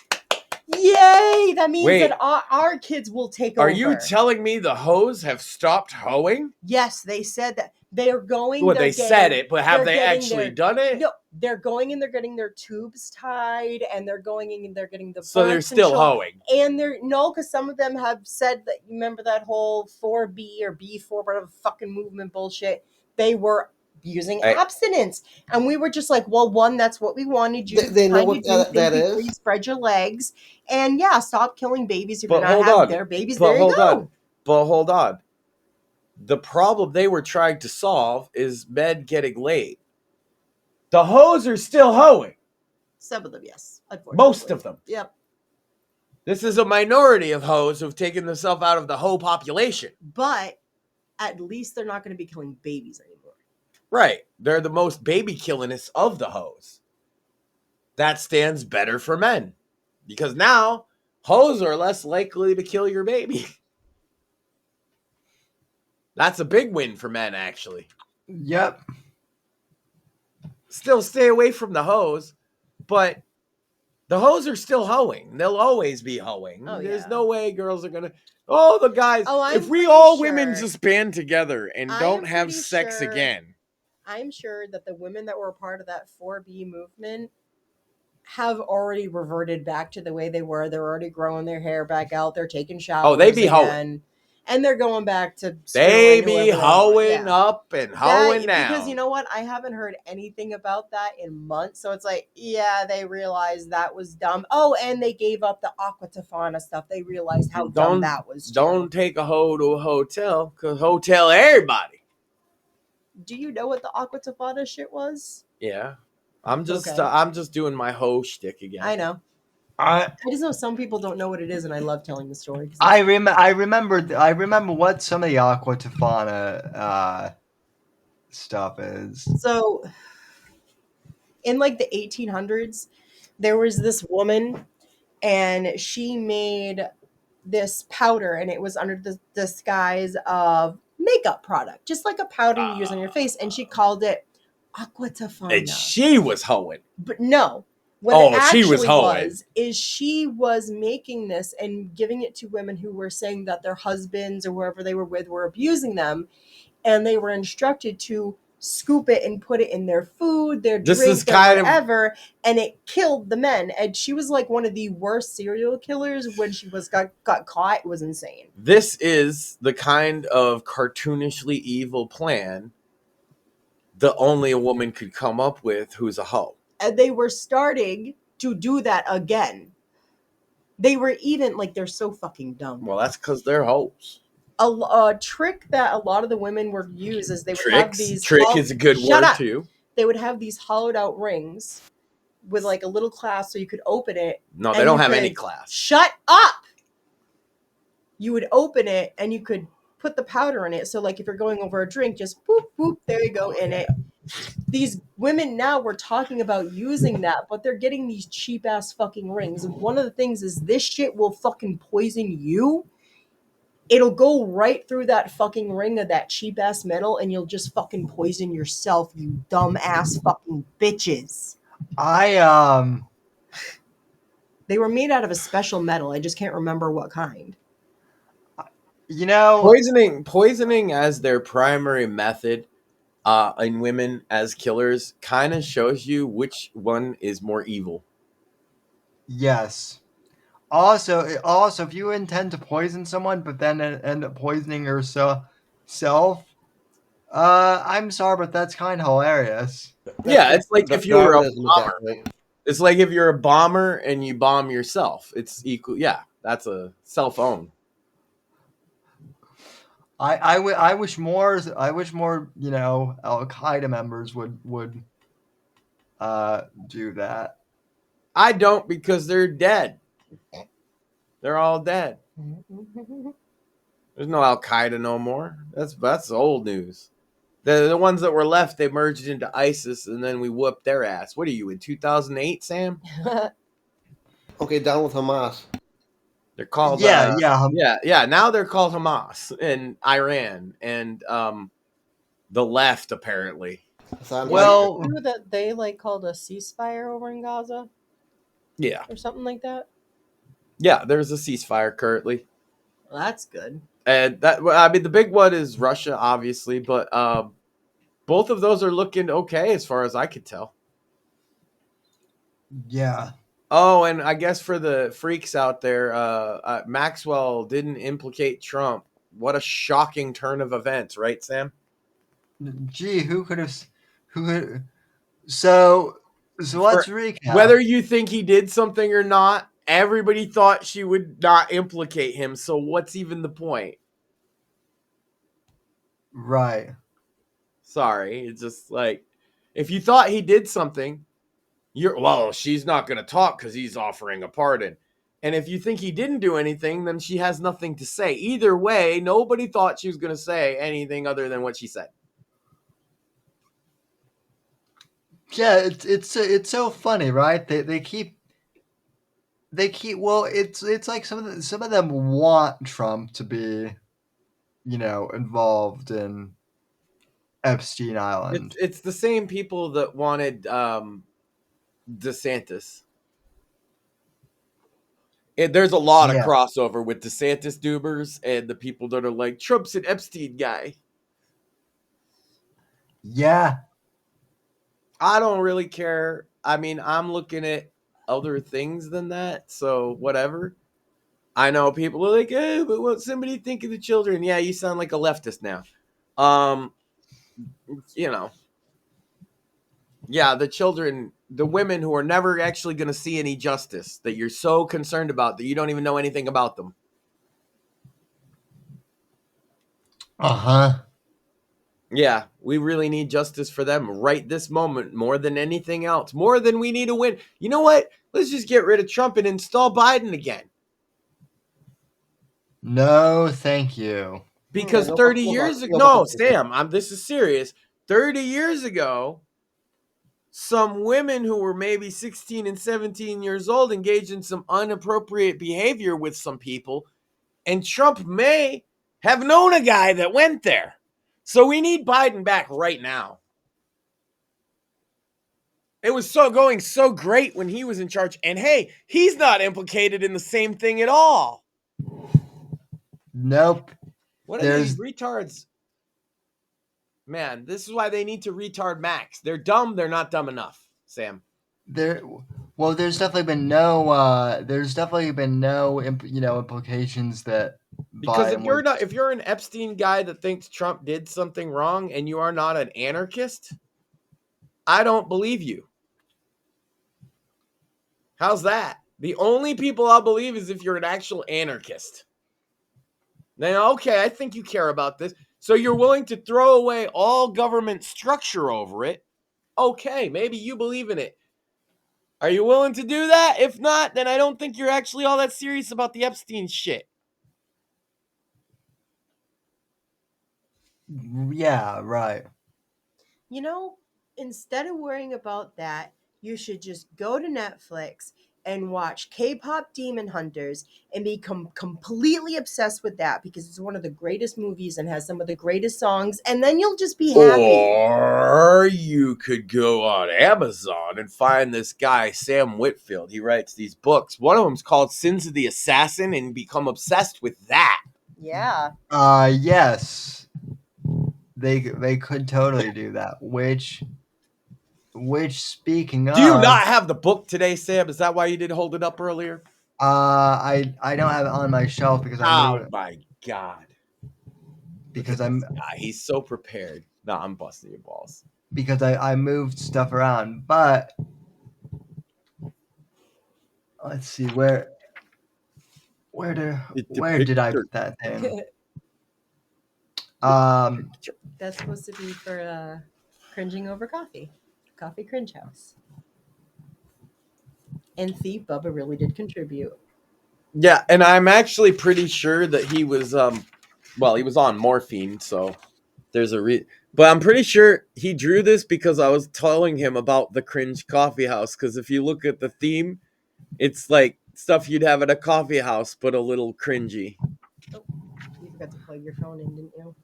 yay! That means that our kids will take over. Are you telling me the hoes have stopped hoeing? Yes, they said that. They're going. Well, they said it, but have they actually done it? No, they're going and they're getting their tubes tied, and they're going and they're getting the. So they're still hoeing. And because some of them have said that. You remember that whole 4B or B4, whatever fucking movement bullshit. They were using abstinence, and we were just like, well, one, that's what we wanted you. They know what that is. Please spread your legs, and stop killing babies if you're not having their babies. But hold on. The problem they were trying to solve is men getting laid. The hoes are still hoeing. Some of them, yes. Most of them. Yep. This is a minority of hoes who've taken themselves out of the hoe population. But at least they're not going to be killing babies anymore. Right. They're the most baby killingest of the hoes. That stands better for men. Because now, hoes are less likely to kill your baby. That's a big win for men, actually. Yep. still stay away from the hoes, but the hoes are still hoeing. They'll always be hoeing. Oh, There's yeah. no way girls are gonna. Oh, the guys. Oh, I'm if we pretty all sure- women just band together and I don't am have pretty sex sure- again, I'm sure that the women that were part of that 4B movement have already reverted back to the way they were. They're already growing their hair back out. They're taking showers. Oh, they be hoeing. again, and they're going back to they screwing be whoever they want. hoeing Yeah. up and hoeing down. Because you know what? I haven't heard anything about that in months. So it's like, yeah, they realized that was dumb. Oh, and they gave up the Aqua Tofana stuff. They realized how dumb that was. Too. Don't take a hoe to a hotel, because hotel everybody. Do you know what the Aqua Tofana shit was? Yeah. I'm just Okay. I'm just doing my hoe shtick again. I know. I just know some people don't know what it is, and I love telling the story. I remember what some of the Aqua Tofana stuff is. So, in like the 1800s, there was this woman, and she made this powder, and it was under the disguise of makeup product, just like a powder you use on your face, and she called it Aqua Tofana. And she was hoeing. But no. What it actually she was hoeing. is she was making this and giving it to women who were saying that their husbands or whoever they were with were abusing them, and they were instructed to scoop it and put it in their food, their drink, whatever, and it killed the men. And she was like one of the worst serial killers when she got caught. It was insane. This is the kind of cartoonishly evil plan that only a woman could come up with who's a hoe. And they were starting to do that again. They were even like, they're so fucking dumb. Well, that's because they're hoes. A trick that a lot of the women would use is they would have these. Trick is a good word up. too. They would have these hollowed out rings with like a little clasp so you could open it. No, they don't have any clasp. Shut up! You would open it and you could put the powder in it. So like if you're going over a drink, just boop, boop, there you go in it. These women now were talking about using that, but they're getting these cheap ass fucking rings. And one of the things is this shit will fucking poison you. It'll go right through that fucking ring of that cheap ass metal, and you'll just fucking poison yourself, you dumb ass fucking bitches. They were made out of a special metal. I just can't remember what kind. You know, poisoning as their primary method in women as killers kind of shows you which one is more evil. Yes. Also, if you intend to poison someone, but then end up poisoning yourself, I'm sorry, but that's kind of hilarious. Yeah, it's like if you were a bomber. It's like if you're a bomber and you bomb yourself. It's equal. Yeah, that's a self-own. I wish more, you know, Al Qaeda members would do that. I don't, because they're dead. They're all dead. There's no Al Qaeda no more. That's old news. The ones that were left, they merged into ISIS, and then we whooped their ass. What are you, in 2008, Sam? Okay, down with Hamas. They're called yeah. Now they're called Hamas in Iran and the left apparently. Well, that they like called a ceasefire over in Gaza. Yeah, or something like that. Yeah, there's a ceasefire currently. Well, that's good. And the big one is Russia, obviously, but both of those are looking okay as far as I could tell. Yeah. Oh, and I guess for the freaks out there, Maxwell didn't implicate Trump. What a shocking turn of events, right, Sam? Gee, who could have? So let's recap. Whether you think he did something or not, everybody thought she would not implicate him. So what's even the point? Right. Sorry, it's just like if you thought he did something. She's not going to talk because he's offering a pardon. And if you think he didn't do anything, then she has nothing to say. Either way, nobody thought she was going to say anything other than what she said. Yeah, it's so funny, right? They keep well, it's like some of them want Trump to be, you know, involved in Epstein Island. It's the same people that wanted DeSantis. There's a lot of Yeah. crossover with DeSantis doobers and the people that are like, Trump's an Epstein guy. Yeah. I don't really care. I mean, I'm looking at other things than that, so whatever. I know people are like, but what somebody think of the children? Yeah, you sound like a leftist now. You know. Yeah, the children, the women who are never actually going to see any justice that you're so concerned about that you don't even know anything about them. Uh-huh. Yeah, we really need justice for them right this moment more than anything else. More than we need to win. You know what? Let's just get rid of Trump and install Biden again. No, thank you. Because no 30 fucking years about- ago, no no, fucking- Sam, this is serious. 30 years ago, some women who were maybe 16 and 17 years old engaged in some inappropriate behavior with some people, and Trump may have known a guy that went there. So we need Biden back right now. It was going so great when he was in charge, and hey, he's not implicated in the same thing at all. Nope. What are these retards? Man, this is why they need to retard Max. They're dumb. They're not dumb enough, Sam. There's definitely been no implications that because Biden if you're an Epstein guy that thinks Trump did something wrong and you are not an anarchist, I don't believe you. How's that? The only people I'll believe is if you're an actual anarchist. Then okay, I think you care about this. So you're willing to throw away all government structure over it. Okay, maybe you believe in it. Are you willing to do that? If not, then I don't think you're actually all that serious about the Epstein shit. Yeah, right. You know, instead of worrying about that, you should just go to Netflix and watch K-pop Demon Hunters and become completely obsessed with that because it's one of the greatest movies and has some of the greatest songs, and then you'll just be happy. Or you could go on Amazon and find this guy, Sam Whitfield. He writes these books. One of them's called Sins of the Assassin, and become obsessed with that. Yeah. Yes. They could totally do that. Which speaking of, do you not have the book today, Sam? Is that why you didn't hold it up earlier? I don't have it on my shelf because oh my god! Because he's so prepared. No, I'm busting your balls. Because I moved stuff around, but let's see where did I put that thing? That's supposed to be for cringing over coffee cringe house. And see, Bubba really did contribute. Yeah, and I'm actually pretty sure that he was he was on morphine, so there's but I'm pretty sure he drew this because I was telling him about the cringe coffee house, because if you look at the theme, it's like stuff you'd have at a coffee house, but a little cringy. Oh, you forgot to plug your phone in, didn't you?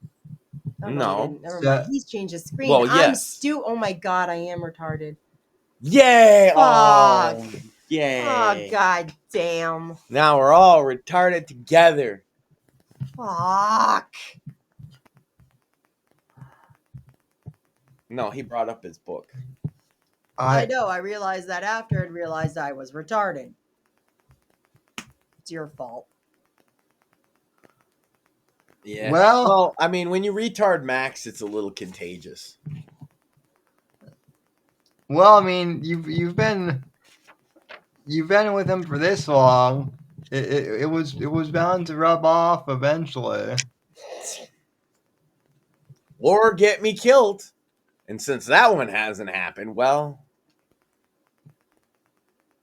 Oh, no. You didn't. Never mind. He's changed his screen. Well, yes. Oh my god, I am retarded. Yay! Fuck. Oh, yay! Oh god damn! Now we're all retarded together. Fuck. No, he brought up his book. I know. I realized that after and realized I was retarded. It's your fault. Yeah. Well, I mean, when you retard Max, it's a little contagious. Well, I mean, you've been with him for this long. It was bound to rub off eventually. Or get me killed. And since that one hasn't happened, well,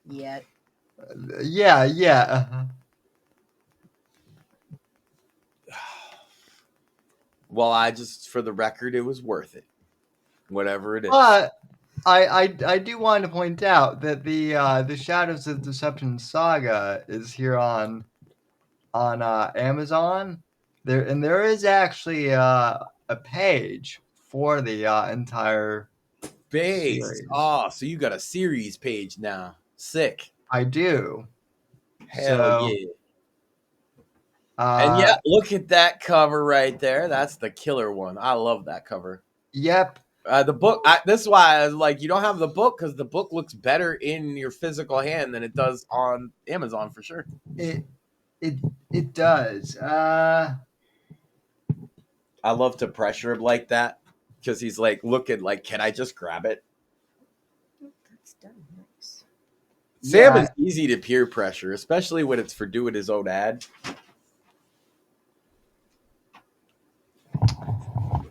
Yet. Yeah. Well, for the record, it was worth it. Whatever it is. But I do want to point out that the Shadows of Deception saga is here on Amazon. There is actually a page for the entire Base. series. Oh, so you got a series page now. Sick. I do. Hell So, yeah. And yeah, look at that cover right there. That's the killer one. I love that cover. Yep. The book. This is why I was like, you don't have the book because the book looks better in your physical hand than it does on Amazon for sure. It does. I love to pressure him like that because he's like looking like, can I just grab it? That's done nice. Sam Yeah. is easy to peer pressure, especially when it's for doing his own ad.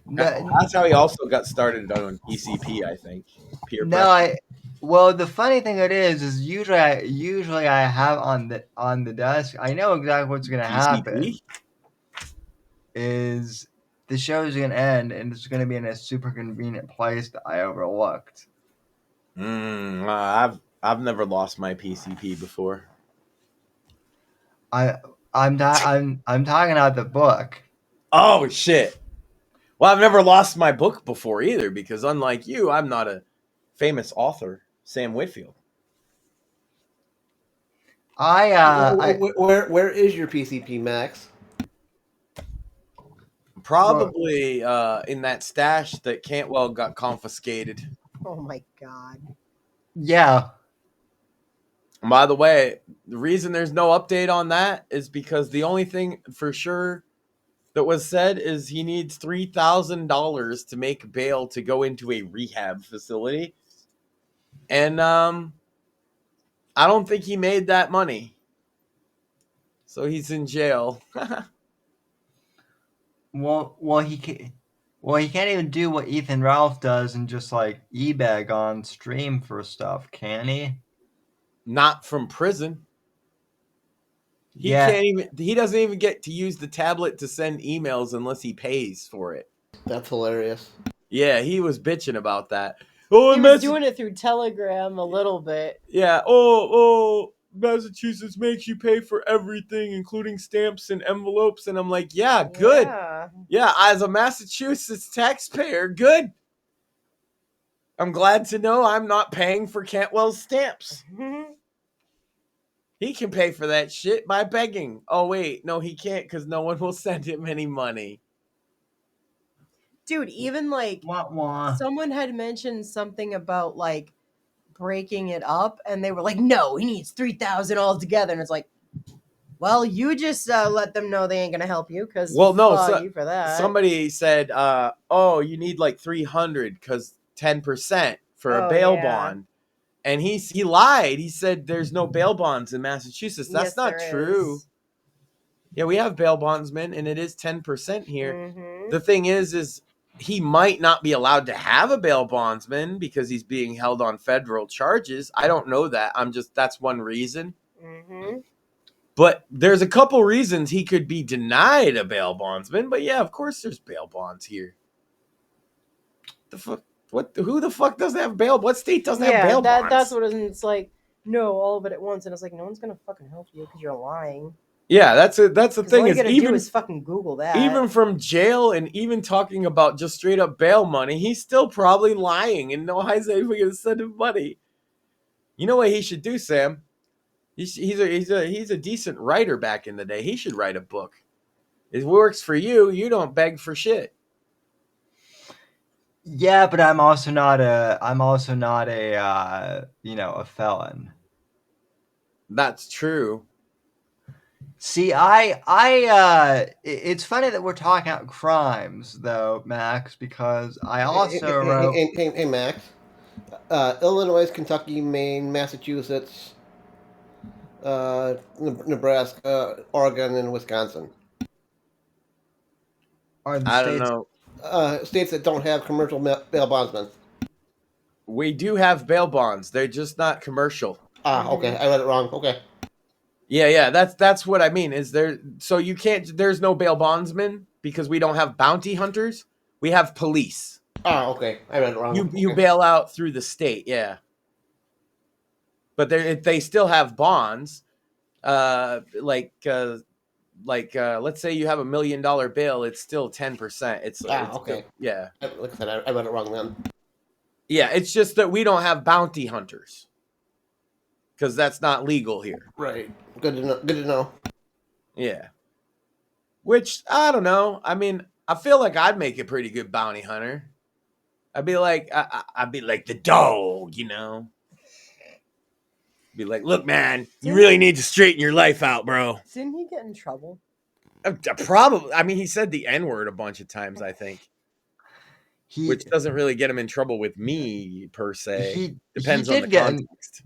No, That's how he also got started on PCP, I think. Peer no, pressure. well, the funny thing it is usually I have on the desk. I know exactly what's gonna happen. PCP? Is the show's gonna end and it's gonna be in a super convenient place that I overlooked. I've never lost my PCP before. I'm talking about the book. Oh shit! Well, I've never lost my book before either because unlike you, I'm not a famous author, Sam Whitfield. Where is your PCP, Max? Probably in that stash that Cantwell got confiscated. Oh my god. Yeah. And by the way, the reason there's no update on that is because the only thing for sure that was said is he needs $3,000 to make bail to go into a rehab facility. And I don't think he made that money. So he's in jail. Well, he can't even do what Ethan Ralph does and just like e-bag on stream for stuff, can he? Not from prison. He doesn't even get to use the tablet to send emails unless he pays for it. That's hilarious. Yeah, he was bitching about that. Oh, He was doing it through Telegram a little bit. Yeah. Oh, Massachusetts makes you pay for everything, including stamps and envelopes. And I'm like, yeah, good. Yeah, as a Massachusetts taxpayer, good. I'm glad to know I'm not paying for Cantwell's stamps. He can pay for that shit by begging. Oh, wait. No, he can't because no one will send him any money. Dude, even like someone had mentioned something about like breaking it up and they were like, no, he needs 3,000 altogether. And it's like, well, you just let them know they ain't gonna help you because you for that. Somebody said, you need like 300 because 10% for a bail bond. And he lied. He said there's no bail bonds in Massachusetts. That's not true. Yeah, we have bail bondsmen, and it is 10% here. Mm-hmm. The thing is he might not be allowed to have a bail bondsman because he's being held on federal charges. I don't know that. That's one reason. Mm-hmm. But there's a couple reasons he could be denied a bail bondsman. But yeah, of course there's bail bonds here. The fuck? Who the fuck doesn't have bail? What state doesn't have bail bonds? That's what it is. It's like, no, all of it at once. And it's like, no one's gonna fucking help you because you're lying. Yeah, that's the thing. All you gotta do is fucking Google that. Even from jail and even talking about just straight up bail money, he's still probably lying and no how's anyone gonna send him money. You know what he should do, Sam? He's a decent writer back in the day. He should write a book. It works for you. You don't beg for shit. Yeah, but I'm also not a a felon. That's true. See, it's funny that we're talking about crimes, though, Max, because I also wrote... Hey, Max. Illinois, Kentucky, Maine, Massachusetts, Nebraska, Oregon, and Wisconsin. Are the I states... don't know. States that don't have commercial bail bondsmen. We do have bail bonds. They're just not commercial. Okay. I read it wrong. Okay. Yeah, that's what I mean. So you can't, there's no bail bondsman because we don't have bounty hunters. We have police. Okay. I read it wrong. You bail out through the state, yeah. But they still have bonds. like let's say you have $1 million bail, it's still 10%. It's okay. Still, yeah. Like I said, I read it wrong then. Yeah, it's just that we don't have bounty hunters because that's not legal here. Right. Good to know. Good to know. Yeah. Which I don't know. I mean, I feel like I'd make a pretty good bounty hunter. I'd be like the dog, you know. Be like, look, man, you really need to straighten your life out, bro. Didn't he get in trouble? Probably. I mean, he said the N-word a bunch of times, I think. Which doesn't really get him in trouble with me, per se. Depends on the context.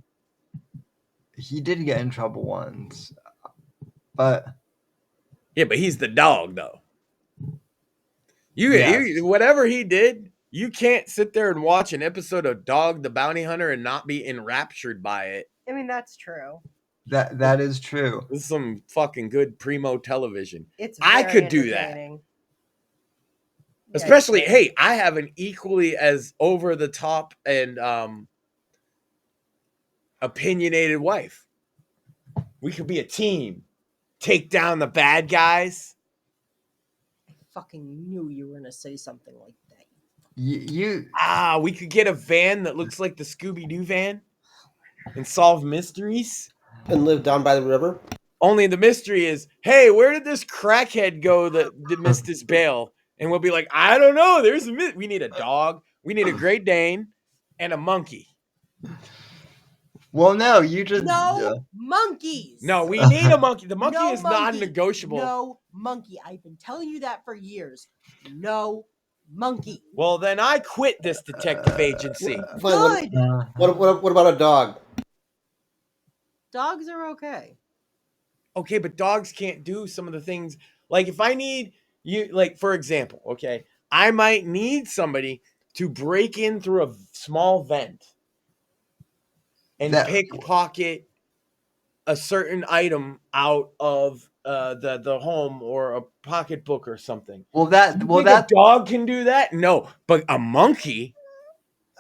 He did get in trouble once. But... Yeah, but he's the dog, though. You whatever he did, you can't sit there and watch an episode of Dog the Bounty Hunter and not be enraptured by it. I mean, that's true. That is true. This is some fucking good primo television. I could do that. Especially, hey, I have an equally as over the top and opinionated wife. We could be a team. Take down the bad guys. I fucking knew you were going to say something like that. We could get a van that looks like the Scooby-Doo van and solve mysteries. And live down by the river. Only the mystery is, hey, where did this crackhead go that missed his bail? And we'll be like, I don't know. We need a dog. We need a Great Dane and a monkey. Well, no, you just... monkeys. No, we need a monkey. The monkey is non-negotiable. No monkey. I've been telling you that for years. No monkey. Well, then I quit this detective agency. Good. What about a dog? Dogs are okay. Okay, but dogs can't do some of the things. Like if I need you, like for example, okay, I might need somebody to break in through a small vent and pickpocket a certain item out of the home or a pocketbook or something. A dog can do that? No, but a monkey,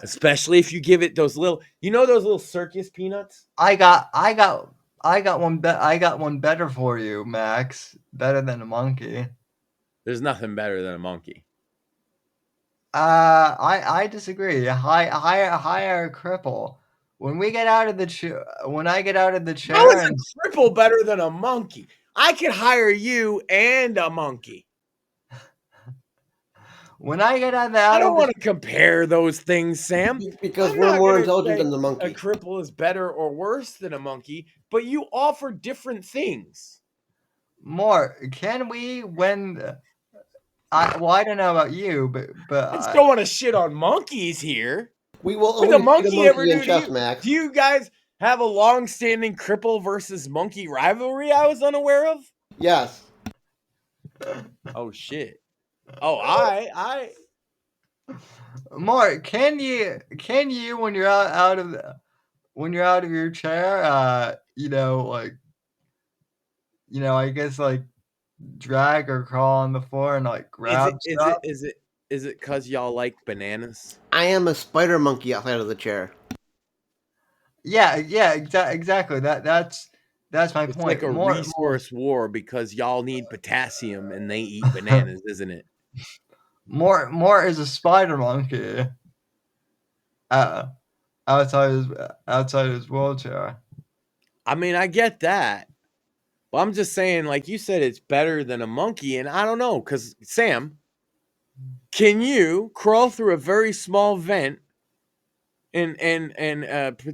especially if you give it those little, those little circus peanuts. I got one better for you, Max. Better than a monkey. There's nothing better than a monkey. I disagree. Hire a cripple. When I get out of the chair, how is a cripple better than a monkey? I could hire you and a monkey. When I get out of the, I don't want to compare those things, Sam. Because we're more intelligent than the monkey. A cripple is better or worse than a monkey, but you offer different things. Can we I don't know about you, but I just don't want to shit on monkeys here. We will. What the monkey ever do? Max. Do you guys have a long-standing cripple versus monkey rivalry I was unaware of? Yes. Oh shit. Oh, I. Mark, can you when you're out of your chair, I guess like drag or crawl on the floor and like grab stuff? Is it because y'all like bananas? I am a spider monkey outside of the chair. Yeah, exactly. That's my it's point. It's like a resource war because y'all need potassium and they eat bananas, isn't it? More is a spider monkey. Outside his wheelchair. I mean, I get that. But I'm just saying, like you said, it's better than a monkey, and I don't know, because Sam, can you crawl through a very small vent and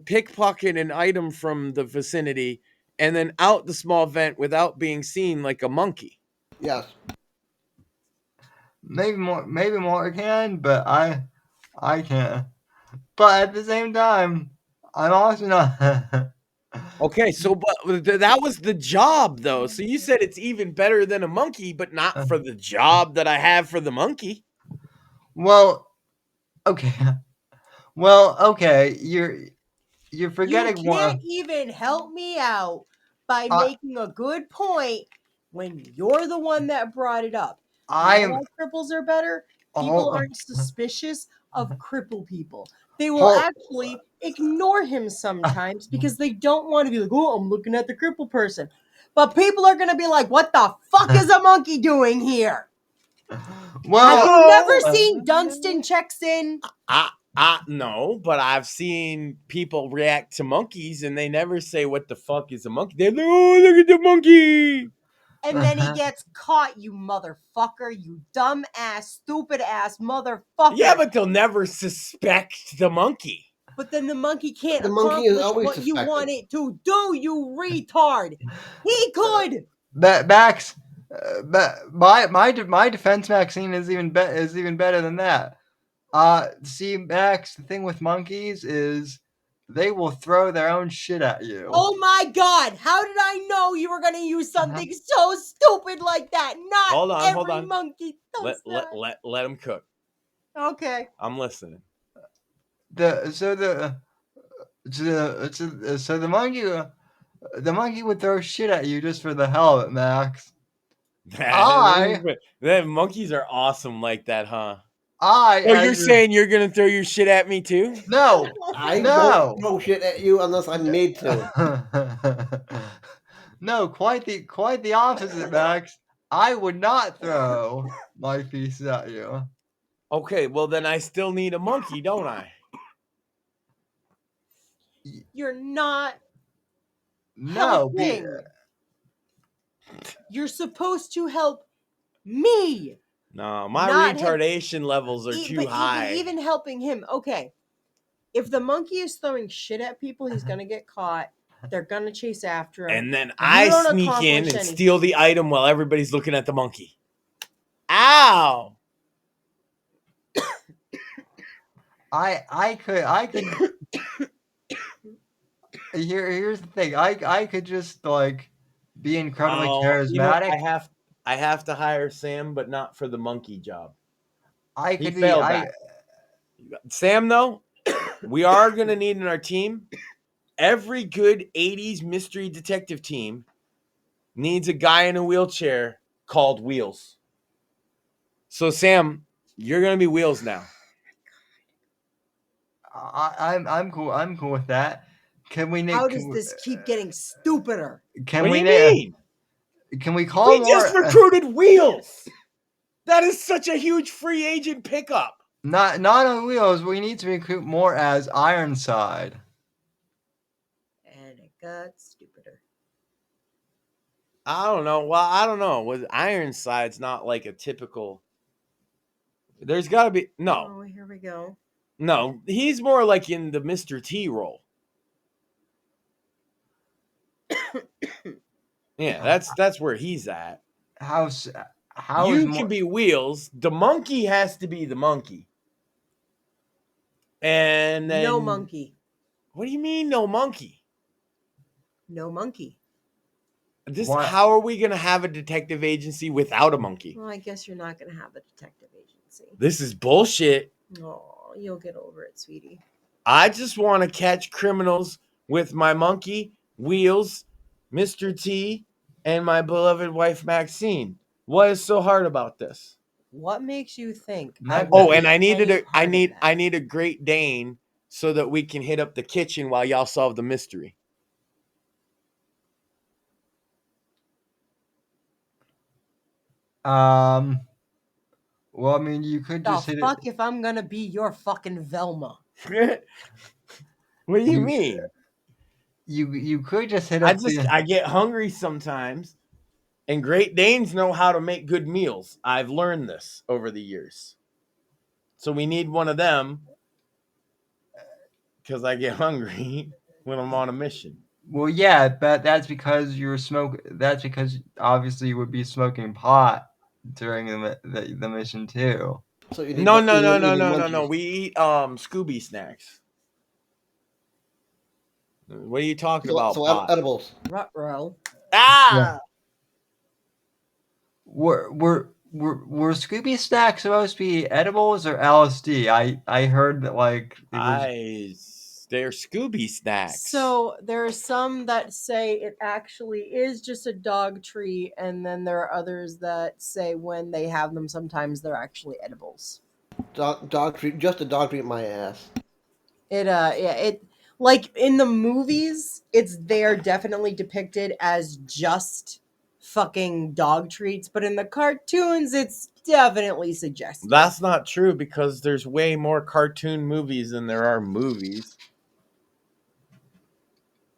pickpocket an item from the vicinity and then out the small vent without being seen like a monkey? Yes. Maybe more can, but I can't. But at the same time, I'm also not. Okay, so but that was the job, though. So you said it's even better than a monkey, but not for the job that I have for the monkey. Well, okay. You're forgetting one. You can't even help me out by making a good point when you're the one that brought it up. Cripples are better. People aren't suspicious of cripple people. They will actually ignore him sometimes because they don't want to be like, oh, I'm looking at the cripple person. But people are going to be like, what the fuck is a monkey doing here? Well, Have you never seen Dunstan Checks In? No, but I've seen people react to monkeys and they never say what the fuck is a monkey. They're like, oh, look at the monkey. And then he gets caught, you motherfucker, you dumb ass, stupid ass motherfucker. Yeah, but they'll never suspect the monkey. But then the monkey can't The monkey is accomplish always what you suspected. want it to do, you retard. He could. Max, my defense, Maxine, is even better than that. See, Max, the thing with monkeys is they will throw their own shit at you. Oh my God! How did I know you were going to use something so stupid like that? Not Hold on. monkey does that. Let him cook. Okay. I'm listening. The monkey would throw shit at you just for the hell of it, Max. The monkeys are awesome like that, huh? You're saying you're gonna throw your shit at me too? No, I don't throw shit at you unless I'm made to. No, quite the opposite, Max. I would not throw my pieces at you. Okay, well then I still need a monkey, don't I? You're not No, helping. You're supposed to help me. No, my Not retardation levels are too high. Even helping him. Okay. If the monkey is throwing shit at people, he's going to get caught. They're going to chase after him. And then I sneak in and steal the item while everybody's looking at the monkey. Ow! I could here's the thing. I could just like be incredibly charismatic. You know, I have to hire Sam, but not for the monkey job. Sam, though, we are going to need in our team. Every good 80s mystery detective team needs a guy in a wheelchair called Wheels. So, Sam, you're going to be Wheels now. I'm cool. I'm cool with that. How does this keep getting stupider? What do you mean? Can we call more? We just recruited Wheels. That is such a huge free agent pickup. Not on Wheels. We need to recruit more as Ironside. And it got stupider. I don't know. Well, I don't know. With Ironside's not like a typical. There's got to be no. Oh, here we go. No, he's more like in the Mr. T role. Yeah, that's where he's at. How you can be Wheels. The monkey has to be the monkey. And then no monkey. What do you mean no monkey? No monkey. How are we going to have a detective agency without a monkey? Well, I guess you're not going to have a detective agency. This is bullshit. Oh, you'll get over it, sweetie. I just want to catch criminals with my monkey, Wheels, Mr. T, and my beloved wife, Maxine. What is so hard about this? What makes you think? And I need a Great Dane so that we can hit up the kitchen while y'all solve the mystery. Well, I mean, you could just hit it. If I'm gonna be your fucking Velma. What do you mean? You could just hit up. I get hungry sometimes, and Great Danes know how to make good meals. I've learned this over the years. So we need one of them because I get hungry when I'm on a mission. Well, yeah, but that's because you're smoking. That's because obviously you would be smoking pot during the mission too. So no. We eat Scooby snacks. What are you talking about? So edibles. Ruh-roh. Yeah. Were Scooby snacks supposed to be edibles or LSD? I heard that like they're Scooby snacks. So there are some that say it actually is just a dog treat, and then there are others that say when they have them, sometimes they're actually edibles. Dog treat, just a dog treat, my ass. Like in the movies, they're definitely depicted as just fucking dog treats, but in the cartoons, it's definitely suggestive. That's not true because there's way more cartoon movies than there are movies.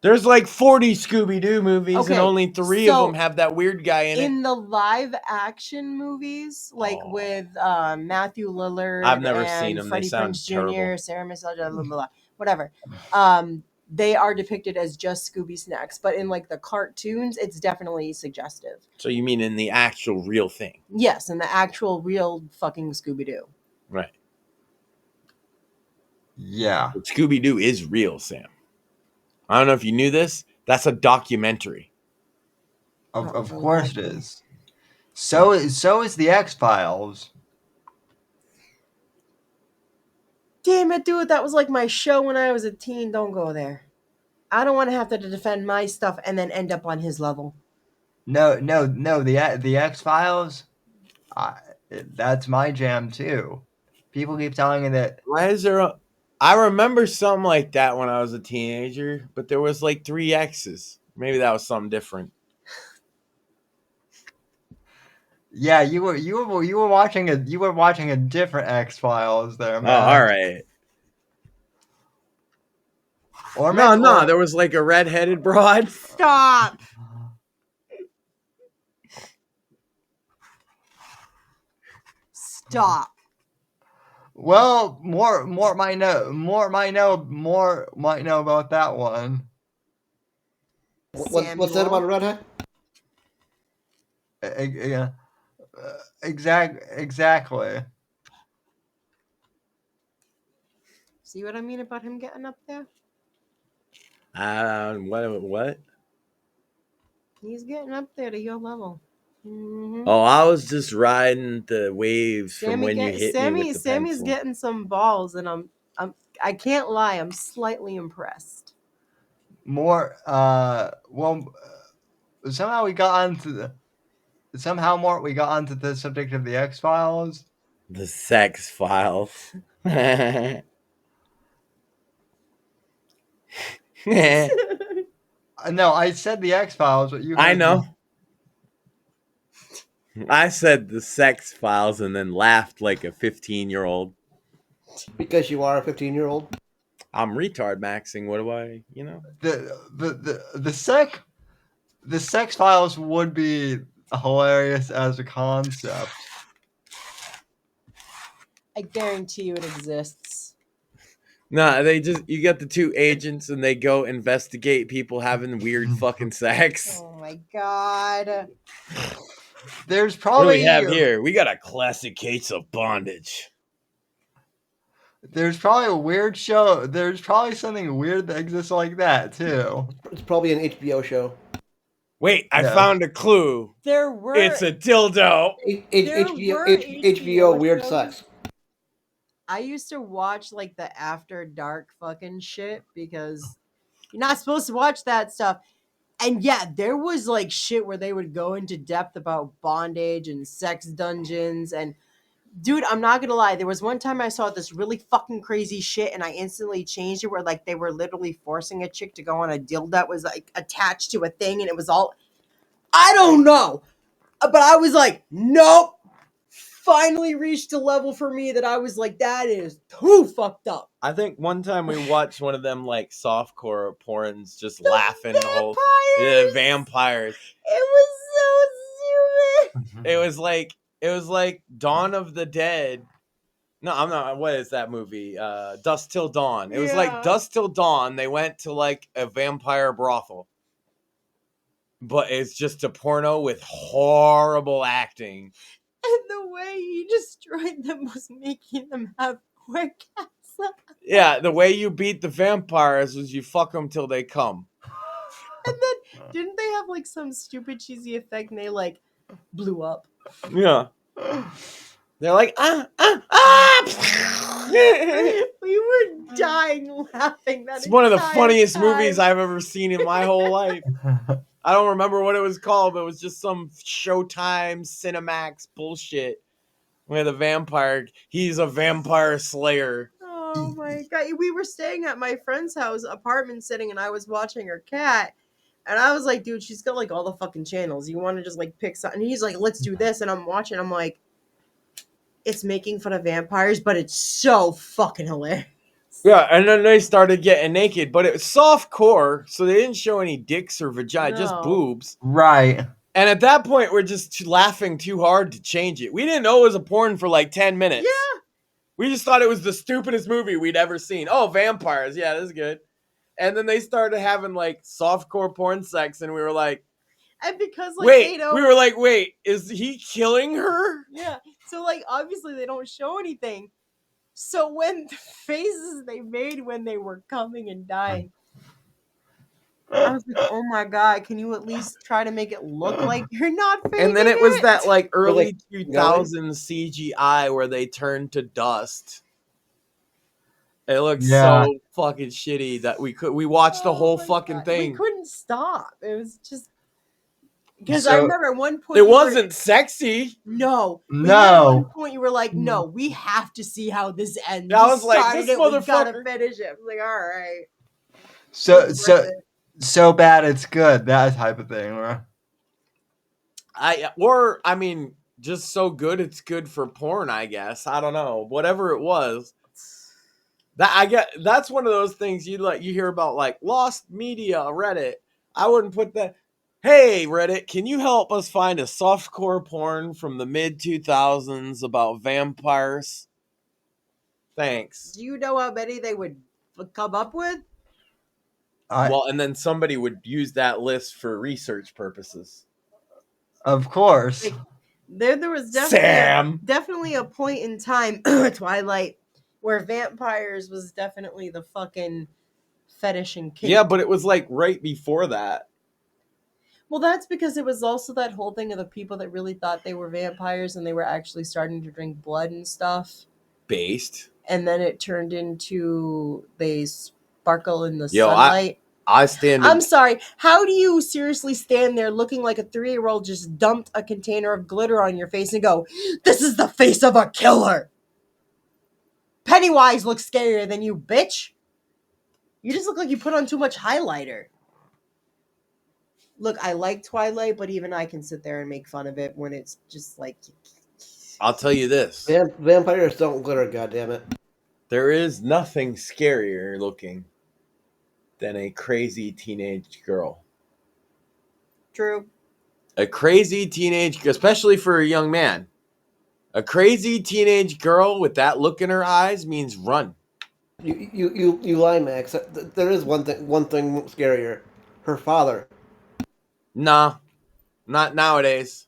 There's like 40 Scooby-Doo movies and only 3 of them have that weird guy in it. In the live action movies, like with Matthew Lillard, I've never seen them. Freddie They sound Prinze Jr., terrible. Sarah Michelle, blah, blah, blah, whatever. They are depicted as just Scooby snacks, but in like the cartoons, it's definitely suggestive. So you mean in the actual real thing? Yes, in the actual real fucking Scooby-Doo. Right. Yeah. But Scooby-Doo is real, Sam. I don't know if you knew this. That's a documentary. Of course it is. So is the X-Files. Damn it, dude. That was like my show when I was a teen. Don't go there. I don't want to have to defend my stuff and then end up on his level. No. The X-Files. That's my jam too. People keep telling me that. Why is there a... I remember something like that when I was a teenager, but there was like 3 X's. Maybe that was something different. Yeah, you were watching a different X-Files there, man. Oh, all right. Or No, there was like a redheaded broad. Stop. Stop. Well, more might know about that one. What's that about a redhead? Yeah, exactly. See what I mean about him getting up there? What? He's getting up there to your level. Mm-hmm. Oh, I was just riding the waves from when you hit me with the Sammy's pencil. getting some balls, and I can't lie, I'm slightly impressed. More, somehow we got onto the subject of the X-Files. The Sex Files. No, I said the X-Files, but you. I know. I said the Sex Files and then laughed like a 15-year-old. Because you are a 15-year-old. I'm retard maxing. What do I, The Sex Files would be hilarious as a concept. I guarantee you it exists. Nah, you get the 2 agents and they go investigate people having weird fucking sex. Oh my god. There's What do probably we have here? We got a classic case of bondage. There's probably a weird show. There's probably something weird that exists like that too. It's probably an HBO show. Wait, I found a clue. There were. It's a dildo. HBO weird sex. I used to watch like the After Dark fucking shit because you're not supposed to watch that stuff. And yeah, there was like shit where they would go into depth about bondage and sex dungeons. And dude, I'm not gonna lie, there was one time I saw this really fucking crazy shit and I instantly changed it where like they were literally forcing a chick to go on a dildo that was like attached to a thing and it was all, I don't know. But I was like, nope. Finally reached a level for me that I was like, that is too fucked up. I think one time we watched one of them like softcore porns, just laughing the whole. Yeah, vampires. It was so stupid. It was like Dawn of the Dead. No, I'm not. What is that movie? Dusk Till Dawn. It was like Dusk Till Dawn. They went to like a vampire brothel, but it's just a porno with horrible acting. And the way he destroyed them was making them have orgasms. Yeah, the way you beat the vampires was you fuck them till they come. And then, didn't they have like some stupid cheesy effect and they like blew up? Yeah. They're like, We were dying laughing. It's one of the funniest movies I've ever seen in my whole life. I don't remember what it was called, but it was just some Showtime Cinemax bullshit where the vampire, he's a vampire slayer. Oh Oh my god. We were staying at my friend's house, apartment sitting, and I was watching her cat. And I was like, dude, she's got like all the fucking channels. You want to just like pick something? And he's like, let's do this. And I'm watching. I'm like, it's making fun of vampires, but it's so fucking hilarious. Yeah, and then they started getting naked, but it was soft core, so they didn't show any dicks or vagina, just No. boobs. Right. And at that point, we're just laughing too hard to change it. We didn't know it was a porn for like 10 minutes. Yeah. We just thought it was the stupidest movie we'd ever seen. Oh, vampires. Yeah, this is good. And then they started having like softcore porn sex, and we were like, And because like they wait, don't, wait, is he killing her? yeah. So like obviously they don't show anything. So when the faces they made when they were coming and dying, I was like, oh my god, can you at least try to make it look like you're not faking And then it was that like Were early they 2000s CGI where they turned to dust. It looked Yeah. so fucking shitty that we watched the Oh whole my fucking God. thing. We couldn't stop. It was just because I So- remember at one point It you were- wasn't sexy. No. But No. yeah, at one point you were like, no, we have to see how this ends. I We was like, started this it, we gotta motherfucker. finish it. I was like, all right. So It was worth it. so bad it's good. That type of thing. Right? I mean, just so good it's good for porn, I guess. I don't know. Whatever it was. That's one of those things you hear about like lost media, Reddit. I wouldn't put that. Hey, Reddit, can you help us find a softcore porn from the mid 2000s about vampires? Thanks. Do you know how many they would come up with? Well, and then somebody would use that list for research purposes. Of course. Like, there was Sam! definitely a point in time, Twilight, where vampires was definitely the fucking fetish and kink. Yeah, but it was like right before that. Well, that's because it was also that whole thing of the people that really thought they were vampires and they were actually starting to drink blood and stuff. Based. And then it turned into they sparkle in the Yo, sunlight. I stand. I'm sorry. How do you seriously stand there looking like a 3-year-old just dumped a container of glitter on your face and go, this is the face of a killer? Pennywise looks scarier than you, bitch. You just look like you put on too much highlighter. Look, I like Twilight, but even I can sit there and make fun of it when it's just like... I'll tell you this. Vampires don't glitter, goddammit. There is nothing scarier looking than a crazy teenage girl. True. A crazy teenage girl, especially for a young man. A crazy teenage girl with that look in her eyes means run. You lie, Max. There is one thing scarier. Her father. Nah, not nowadays.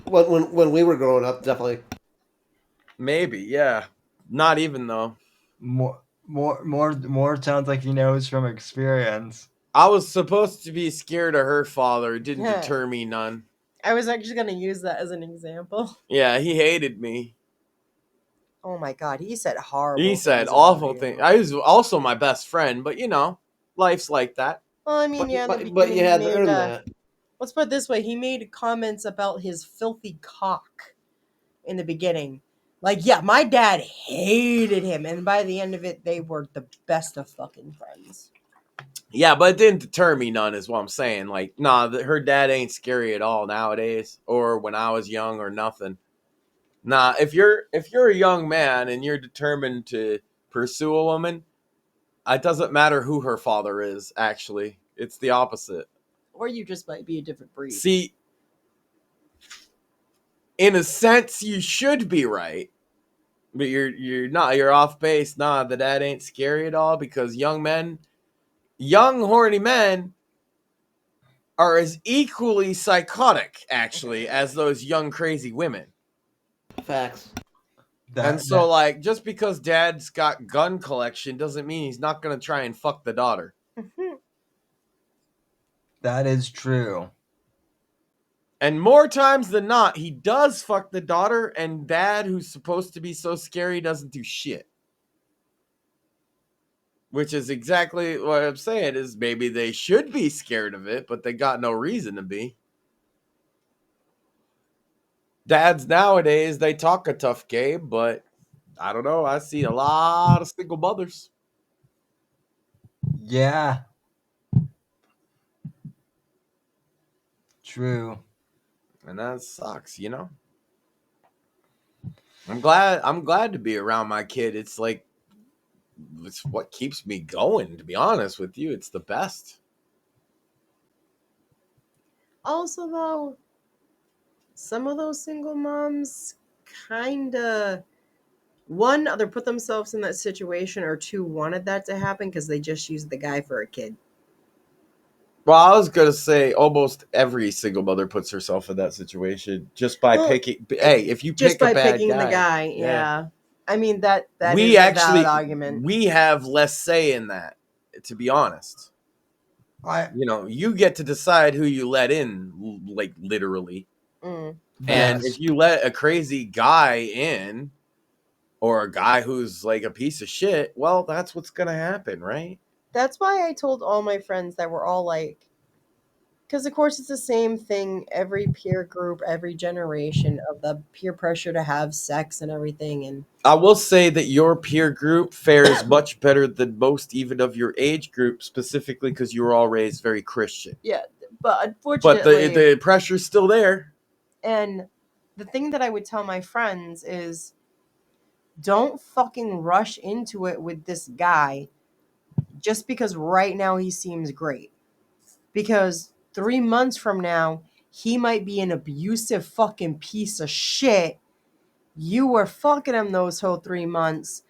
When we were growing up, definitely. Maybe, yeah. Not even though. More sounds like he knows from experience. I was supposed to be scared of her father. It didn't Yeah. deter me none. I was actually going to use that as an example. Yeah, he hated me. Oh my god, he said horrible He said things about awful you. things. I was also my best friend, but you know, life's like that. Well, I mean, yeah, in the But beginning you he had to made, earn that. let's put it this way. He made comments about his filthy cock in the beginning. Like, yeah, my dad hated him. And by the end of it, they were the best of fucking friends. Yeah, but it didn't deter me none, is what I'm saying. Like, nah, her dad ain't scary at all nowadays, or when I was young, or nothing. Nah, if you're a young man and you're determined to pursue a woman, it doesn't matter who her father is. Actually, it's the opposite. Or you just might be a different breed. See, in a sense, you should be right, but you're not. You're off base. Nah, the dad ain't scary at all because young horny men are as equally psychotic, actually, as those young crazy women. Facts. And so, like, just because dad's got gun collection doesn't mean he's not going to try and fuck the daughter. That is true. And more times than not, he does fuck the daughter, and dad, who's supposed to be so scary, doesn't do shit. Which is exactly what I'm saying, is maybe they should be scared of it, but they got no reason to be. Dads nowadays, they talk a tough game, but I don't know. I see a lot of single mothers. Yeah. True. And that sucks, you know? I'm glad to be around my kid. It's like it's what keeps me going, to be honest with you. It's the best. Also, though, some of those single moms kind of, one, either put themselves in that situation, or two, wanted that to happen because they just used the guy for a kid. Well, I was gonna say almost every single mother puts herself in that situation just by picking. Hey, if you Just pick by a bad picking guy, the guy, yeah. I mean that we is a actually valid argument. we have less say in that. To be honest, you get to decide who you let in, like literally. Mm. And Yes. if you let a crazy guy in, or a guy who's like a piece of shit, well, that's what's gonna happen, right? That's why I told all my friends that were all like, because of course it's the same thing every peer group, every generation, of the peer pressure to have sex and everything. And I will say that your peer group fares much better than most, even of your age group, specifically because you were all raised very Christian. yeah, but But unfortunately, the pressure's still there. and the thing that I would tell my friends is, don't fucking rush into it with this guy just because right now he seems great. Because 3 months from now, he might be an abusive fucking piece of shit. You were fucking him those whole 3 months,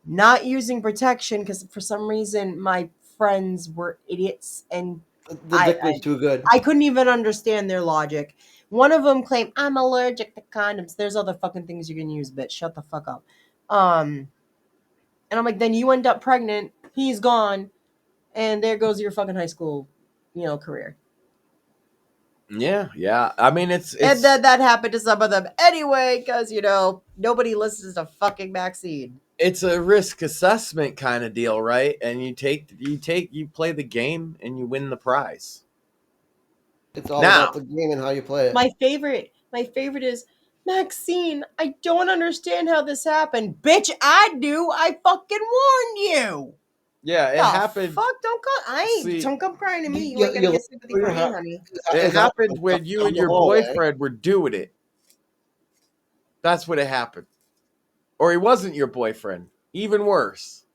not using protection because for some reason my friends were idiots, and The dick was too good. I couldn't even understand their logic. One of them claimed, I'm allergic to condoms. There's other fucking things you can use, bitch. Shut the fuck up. And I'm like, then you end up pregnant. He's gone. And there goes your fucking high school, career. Yeah. I mean, it's And then that happened to some of them anyway, because, nobody listens to fucking Maxine. it's a risk assessment kind of deal, right? And you play the game and you win the prize. It's all Now, about the game and how you play it. My favorite is, Maxine, I don't understand how this happened. Bitch, I do. I fucking warned you. yeah, it The happened. fuck, don't come crying to me. You ain't gonna get sympathy from me, honey. It happened when you and your boyfriend were doing it. That's what it happened. Or he wasn't your boyfriend. Even worse.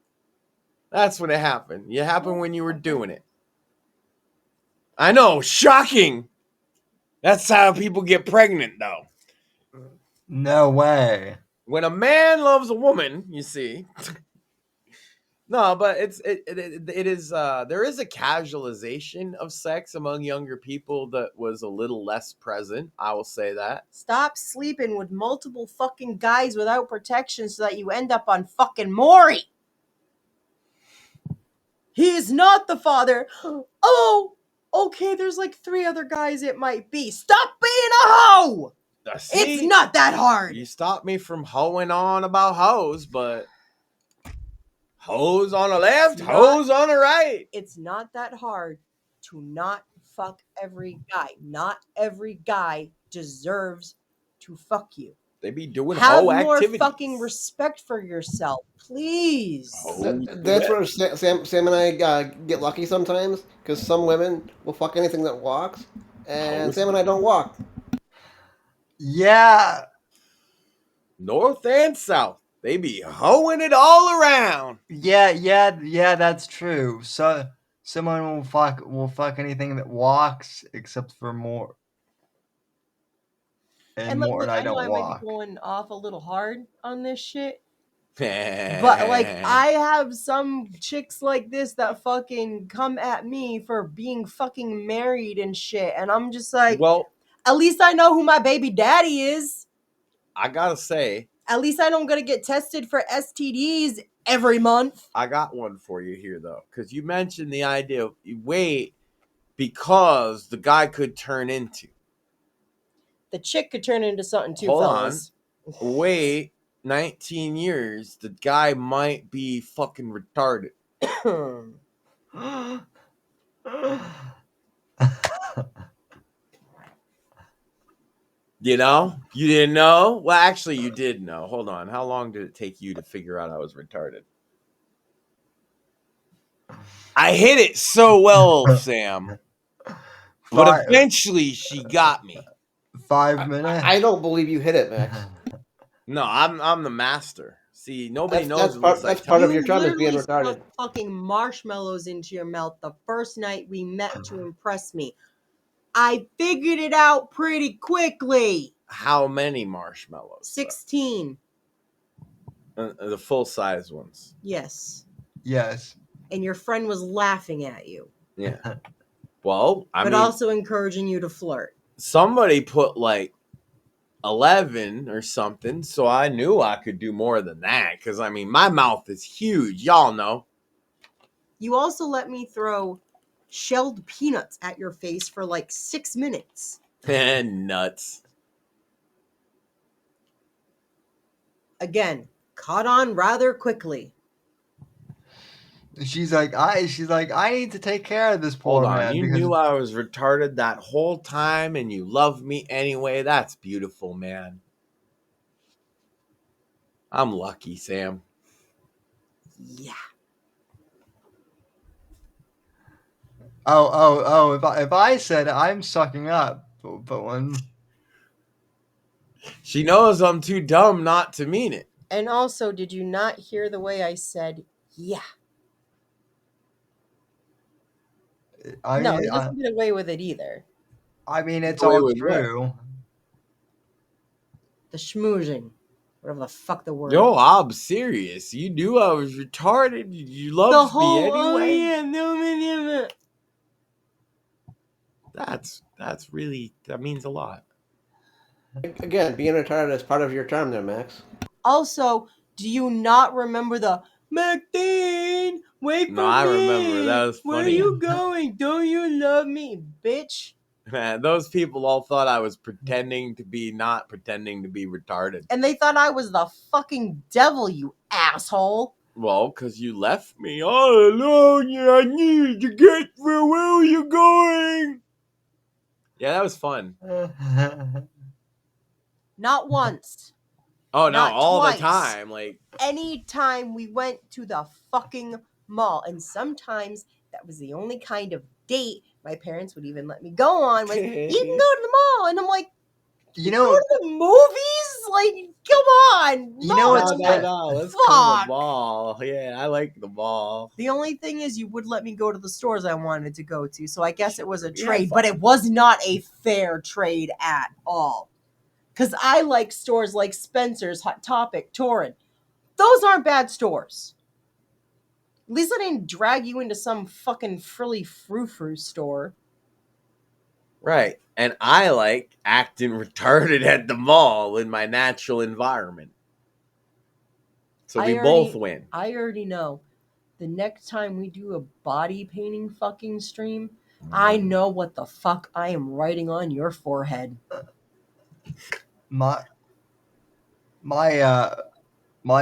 That's when it happened. It happened when you were doing it. I know, shocking. That's how people get pregnant, though. No way. When a man loves a woman, you see. No, but it is there is a casualization of sex among younger people that was a little less present. I will say that. Stop sleeping with multiple fucking guys without protection so that you end up on fucking Maury. He is not the father. Oh, okay, there's like 3 other guys it might be. Stop being a hoe! It's not that hard. You stopped me from hoeing on about hoes, but hoes on the left, hoes on the right. It's not that hard to not fuck every guy. Not every guy deserves to fuck you. They be doing Have hoe more activities. fucking respect for yourself, please. That's where Sam and I get lucky sometimes, because some women will fuck anything that walks, and Sam and I don't walk. Yeah. North and south. They be hoeing it all around. Yeah, that's true. So someone will fuck anything that walks except for more. And like, more look, and I I know don't I walk. might be going off a little hard on this shit, But but like I have some chicks like this that fucking come at me for being fucking married and shit, and I'm just like, well, at least I know who my baby daddy is. I gotta say, At least I don't gotta get tested for STDs every month. I got one for you here though, because you mentioned the idea of wait, because the guy could turn into. The chick could turn into something too, Hold fellas. on. Wait 19 years, the guy might be fucking retarded. You know? You didn't know? Well, actually, you did know. Hold on. How long did it take you to figure out I was retarded? I hit it so well, Sam. But eventually, she got me. 5 minutes. I don't believe you hit it, Max. No, I'm the master. See, nobody knows That's unless I that's tell part you. of your charm is being literally retarded. stuck fucking marshmallows into your mouth the first night we met to impress me. I figured it out pretty quickly. How many marshmallows? 16. The full-size ones. Yes. Yes. And your friend was laughing at you. Yeah. Well, I but mean, also encouraging you to flirt. Somebody put like 11 or something, so I knew I could do more than that. Because, I mean, my mouth is huge. Y'all know. You also let me throw shelled peanuts at your face for like 6 minutes. And nuts. Again, caught on rather quickly. She's like, I need to take care of this poor Hold on, man. you knew I was retarded that whole time and you loved me anyway? That's beautiful, man. I'm lucky, Sam. Yeah. Oh, if I said I'm sucking up, but when she knows I'm too dumb not to mean it. And also, did you not hear the way I said, yeah? No, he doesn't get away with it either. I mean, it's all true. What? The schmoozing. Whatever the fuck the word Yo, is. I'm serious. You knew I was retarded. You loved me anyway. Oh yeah, no. That's really, that means a lot. Again, being retarded is part of your charm there, Max. Also, do you not remember the McDean? Wait for me. No, I remember. That was funny. Where are you going? Don't you love me, bitch? Man, those people all thought I was pretending to be not pretending to be retarded. And they thought I was the fucking devil, you asshole. Well, because you left me all alone. Yeah, I needed to get where are you going? Yeah, that was fun. Not once. Oh, no, Not all twice. the time. Like, anytime we went to the fucking mall, and sometimes that was the only kind of date my parents would even let me go on. Was, you can go to the mall, and I'm like, you know, go to the movies? Like, come on. You know what's no, let's go to the mall. Yeah, I like the mall. The only thing is you would let me go to the stores I wanted to go to, so I guess it was a trade, but it was not a fair trade at all. Because I like stores like Spencer's, Hot Topic, Torrid. Those aren't bad stores. At least I didn't drag you into some fucking frilly frou-frou store. Right. And I like acting retarded at the mall in my natural environment. So we both win. I already know. The next time we do a body painting fucking stream, I know what the fuck I am writing on your forehead. My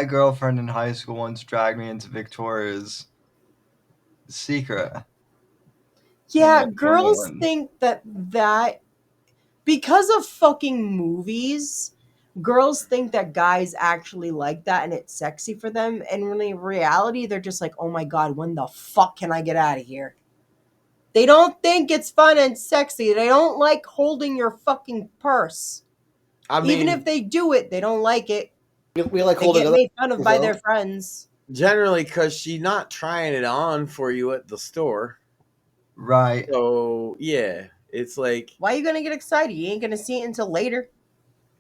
girlfriend in high school once dragged me into Victoria's Secret. Yeah, girls think that because of fucking movies, girls think that guys actually like that and it's sexy for them. And in reality, they're just like, oh my God, when the fuck can I get out of here? They don't think it's fun and sexy. They don't like holding your fucking purse. I mean, even if they do it, they don't like it. We like holding it. They get made fun of by their friends. Generally, because she's not trying it on for you at the store. Right. So, yeah. It's like... Why are you going to get excited? You ain't going to see it until later.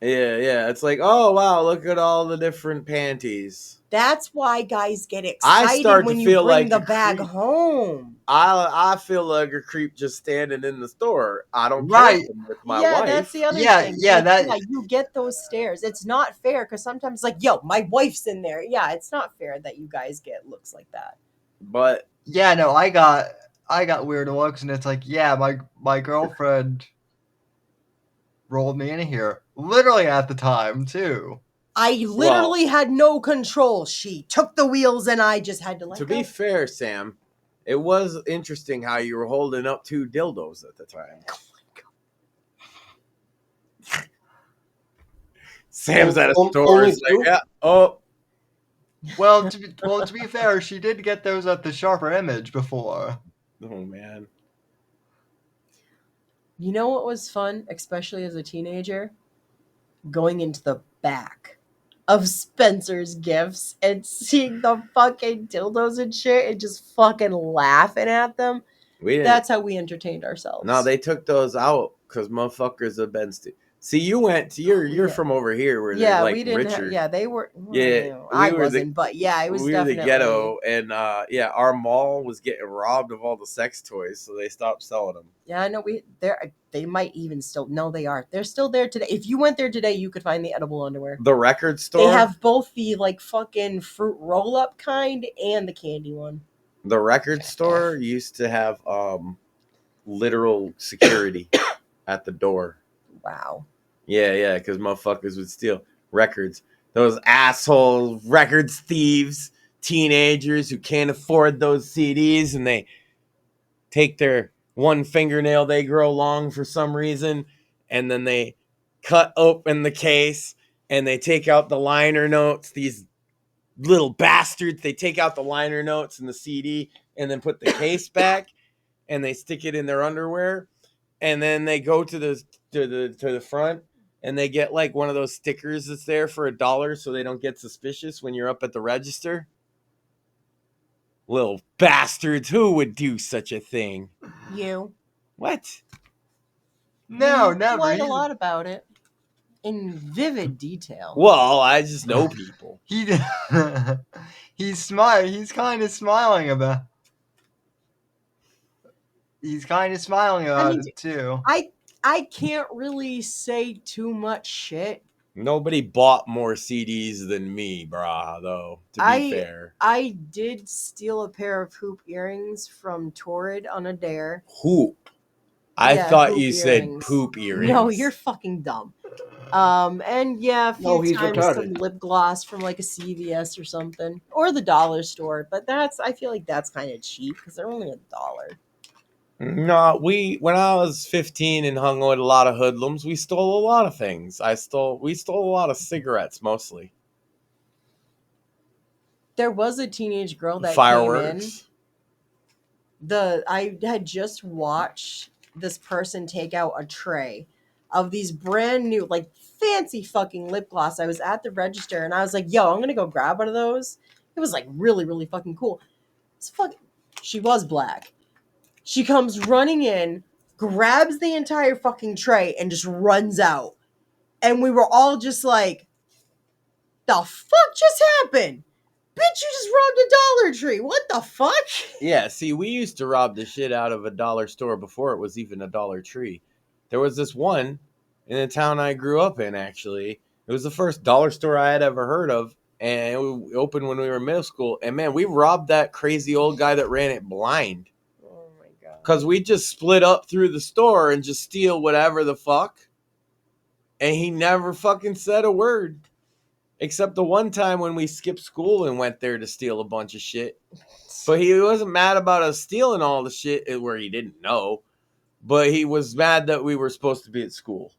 Yeah. It's like, oh, wow, look at all the different panties. That's why guys get excited when you bring the bag home. I feel like a creep just standing in the store. I don't care with my wife. Yeah, that's the other thing. Yeah, you get those stares. It's not fair because sometimes it's like, yo, my wife's in there. Yeah, it's not fair that you guys get looks like that. But yeah, no, I got weird looks, and it's like, yeah, my girlfriend rolled me in here, literally at the time too. I literally had no control. She took the wheels, and I just had to let go. To be fair, Sam, it was interesting how you were holding up 2 dildos at the time. Oh my God. Sam's at a store. Only It's like, two? yeah. Oh, Well, to be fair, she did get those at the Sharper Image before. oh man. You know what was fun, especially as a teenager? Going into the back of Spencer's Gifts and seeing the fucking dildos and shit and just fucking laughing at them. We didn't. That's how we entertained ourselves. No, they took those out because motherfuckers have been. See, you went to you're Yeah. from over here where yeah, they're like we didn't. richer. Yeah, they were. Yeah, I we were the- wasn't, but yeah, it was we were definitely the ghetto, and yeah, our mall was getting robbed of all the sex toys, so they stopped selling them. Yeah, I know they might even still. No, they are. They're still there today. If you went there today, you could find the edible underwear. The record store. They have both the like fucking fruit roll up kind and the candy one. The record store used to have literal security at the door. Wow. Yeah, because motherfuckers would steal records. Those asshole records thieves, teenagers who can't afford those CDs, and they take their one fingernail they grow long for some reason, and then they cut open the case, and they take out the liner notes. These little bastards, they take out the liner notes and the CD, and then put the case back, and they stick it in their underwear, and then they go to the front, and they get like one of those stickers that's there for $1 so they don't get suspicious when you're up at the register. Little bastards, who would do such a thing? You. What? No, You never. lied a lot about it in vivid detail. Well, I just know people. He's smiling. He's kind of smiling about. He's kind of smiling about it too. I can't really say too much shit. Nobody bought more CDs than me, brah, though, to be fair. I did steal a pair of hoop earrings from Torrid on a dare. Hoop. I Yeah, thought hoop you said earrings. poop earrings. No, you're fucking dumb. And yeah, a few No, he's times retarded. some lip gloss from like a CVS or something, or the dollar store. But I feel like that's kind of cheap because they're only $1. No, when I was 15 and hung with a lot of hoodlums, we stole a lot of things. We stole a lot of cigarettes, mostly. There was a teenage girl that Fireworks. came in. I had just watched this person take out a tray of these brand new, like fancy fucking lip gloss. I was at the register and I was like, yo, I'm gonna go grab one of those. It was like really, really fucking cool. She was black. She comes running in, grabs the entire fucking tray, and just runs out. And we were all just like, the fuck just happened? Bitch, you just robbed a Dollar Tree. What the fuck? Yeah, see, we used to rob the shit out of a dollar store before it was even a Dollar Tree. There was this one in the town I grew up in, actually. It was the first dollar store I had ever heard of, and it opened when we were in middle school. And man, we robbed that crazy old guy that ran it blind. Oh my god. Because we just split up through the store and just steal whatever the fuck. And he never fucking said a word. Except the one time when we skipped school and went there to steal a bunch of shit. But he wasn't mad about us stealing all the shit where he didn't know. But he was mad that we were supposed to be at school.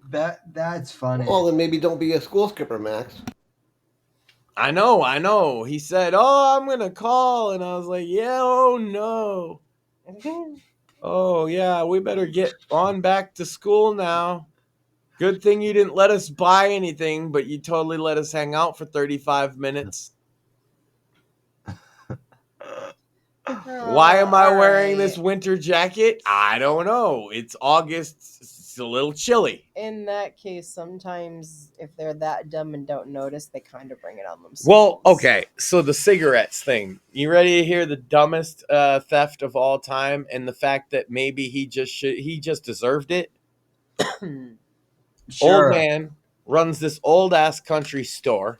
That's funny. Well, then maybe don't be a school skipper, Max. I know. He said, oh, I'm going to call. And I was like, yeah, oh, no. Oh, yeah, we better get on back to school now. Good thing you didn't let us buy anything, but you totally let us hang out for 35 minutes. Why am I wearing this winter jacket? I don't know. It's August. It's a little chilly. In that case, sometimes if they're that dumb and don't notice, they kind of bring it on themselves. Well, okay. So the cigarettes thing. You ready to hear the dumbest theft of all time, and the fact that maybe he just deserved it? Sure. Old man runs this old ass country store.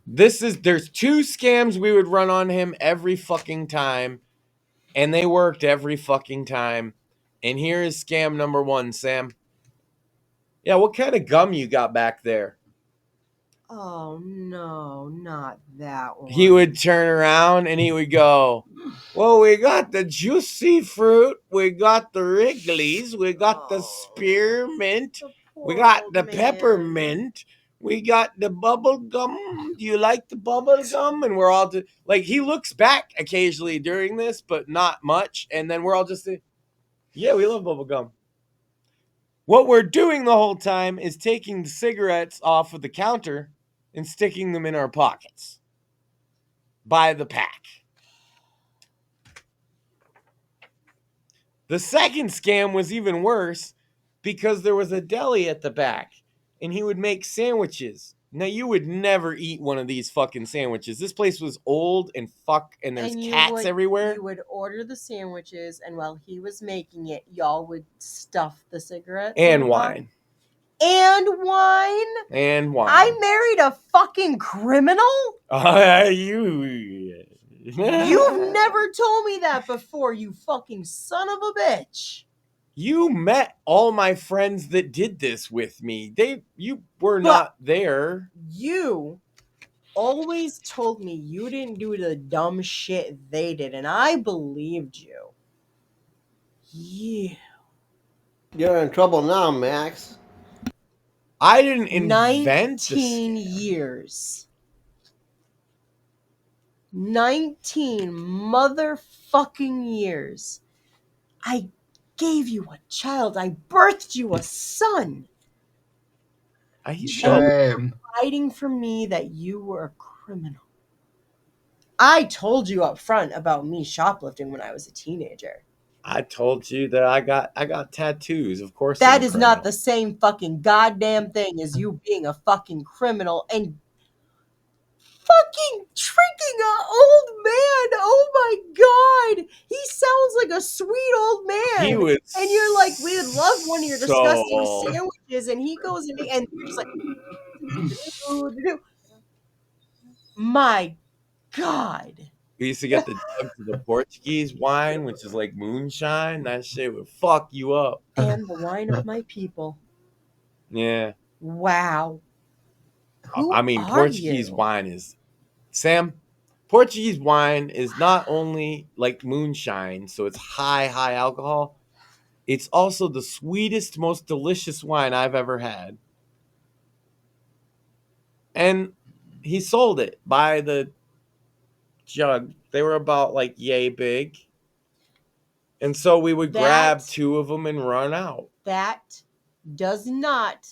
There's 2 scams we would run on him every fucking time, and they worked every fucking time. And here is scam number 1, Sam. Yeah, what kind of gum you got back there? Oh no, not that one. He would turn around and he would go, Well, we got the juicy fruit, we got the Wrigley's, we got the Oh, spearmint, the we poor got old the man. peppermint, we got the bubble gum. Do you like the bubble gum? And we're all like, he looks back occasionally during this, but not much. And then we're all just, yeah, we love bubble gum. What we're doing the whole time is taking the cigarettes off of the counter and sticking them in our pockets by the pack. The second scam was even worse because there was a deli at the back and he would make sandwiches. Now, you would never eat one of these fucking sandwiches. This place was old and there's cats everywhere. You would order the sandwiches, and while he was making it, y'all would stuff the cigarettes And wine. And wine. And wine. I married a fucking criminal? You've never told me that before, you fucking son of a bitch. You met all my friends that did this with me. You were not there. You always told me you didn't do the dumb shit they did, and I believed you. Yeah. You're in trouble now, Max. I didn't invent 19 years. 19 motherfucking years. I gave you a child. I birthed you a son. Shame. Hiding from me that you were a criminal. I told you up front about me shoplifting when I was a teenager. I told you that I got tattoos. Of course, that is not the same fucking goddamn thing as you being a fucking criminal and fucking tricking an old man. Oh my god, he sounds like a sweet old man. He was, and you're like, we would love one of your disgusting sandwiches, and he goes and you're just like, my god. We used to get the Portuguese wine, which is like moonshine. That shit would fuck you up. And the wine of my people. Yeah. Wow. Portuguese wine is... Sam, Portuguese wine is not only like moonshine, so it's high alcohol. It's also the sweetest, most delicious wine I've ever had. And he sold it by the jug. They were about like yay big. And so we would grab 2 of them and run out. That does not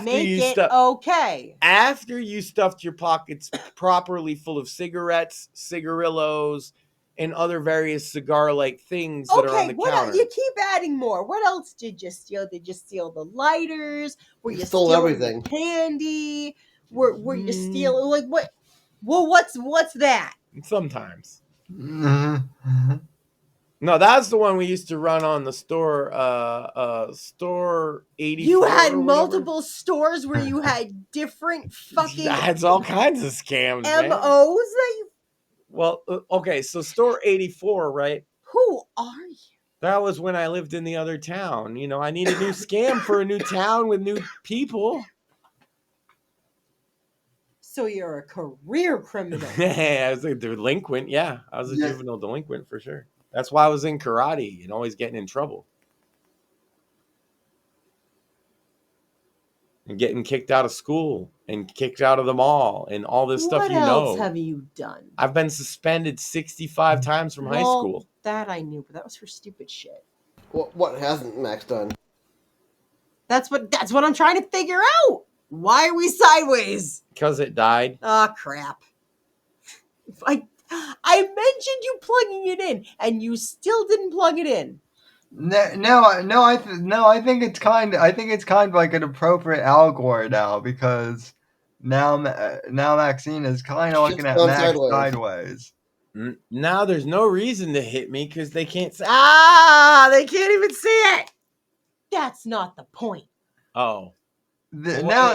make it okay. After you stuffed your pockets properly full of cigarettes, cigarillos, and other various cigar-like things that are on the counter. You keep adding more. What else did you steal? Did you steal the lighters? Were you stole everything? Candy? Were you stealing like what? Well, what's that? Sometimes. No, that's the one we used to run on the store, store 84. You had multiple stores where you had different fucking... That's all kinds of scams, MOs that you... Well, okay, so store 84, right? Who are you? That was when I lived in the other town. You know, I need a new scam for a new town with new people. So you're a career criminal. I was a delinquent, yeah. I was a juvenile delinquent for sure. That's why I was in karate and always getting in trouble. And getting kicked out of school and kicked out of the mall and all this stuff you know. What else have you done? I've been suspended 65 times from high school. That I knew, but that was for stupid shit. What hasn't Max done? That's what I'm trying to figure out. Why are we sideways? Because it died. Oh, crap. I mentioned you plugging it in, and you still didn't plug it in. I think it's kind of like an appropriate Algor now, because now Maxine is kind of looking at Max sideways. Now there's no reason to hit me because they can't say. They can't even see it. That's not the point. Oh. Now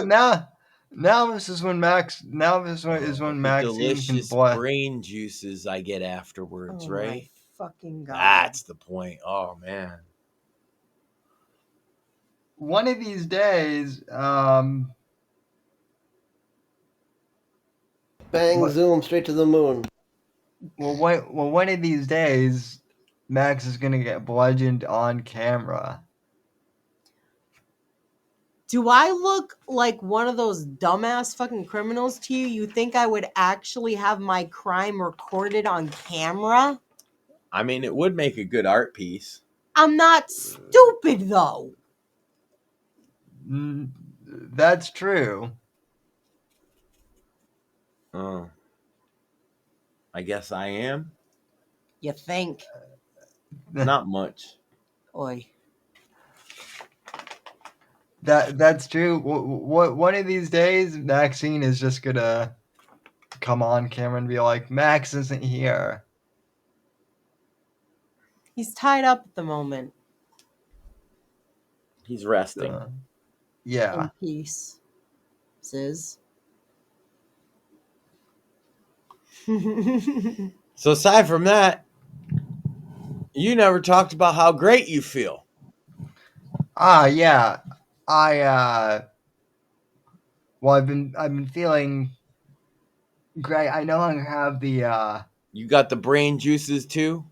this is when Max. Now this is when Maxine delicious can brain juices I get afterwards, right? My fucking god. That's the point. Oh man. One of these days, bang, zoom straight to the moon. Well, one of these days, Max is gonna get bludgeoned on camera. Do I look like one of those dumbass fucking criminals to you? You think I would actually have my crime recorded on camera? I mean, it would make a good art piece. I'm not stupid though. That's true. Oh, I guess I am. You think? Not much. Oi. That's true. One of these days, Maxine is just gonna come on camera and be like, "Max isn't here." He's tied up at the moment. He's resting. Yeah. In peace. Sis. So aside from that, you never talked about how great you feel. Yeah. Well, I've been feeling great. I no longer have the You got the brain juices too?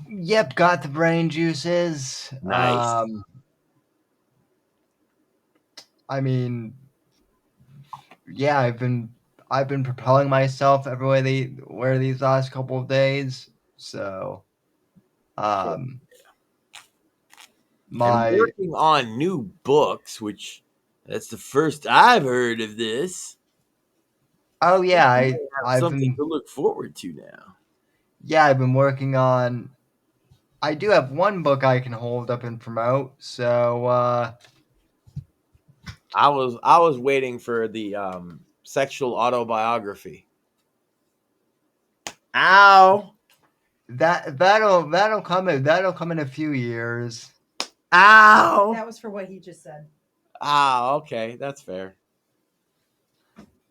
Yep, got the brain juices. Nice. I mean, yeah, I've been propelling myself everywhere these last couple of days. So, And my working on new books, which that's the first I've heard of this. oh yeah, Have I've something been to look forward to now. I've been working on. I do have one book I can hold up and promote. So, I was waiting for the sexual autobiography. Ow! that'll come in a few years. Ow! That was for what he just said. Ah, okay, that's fair.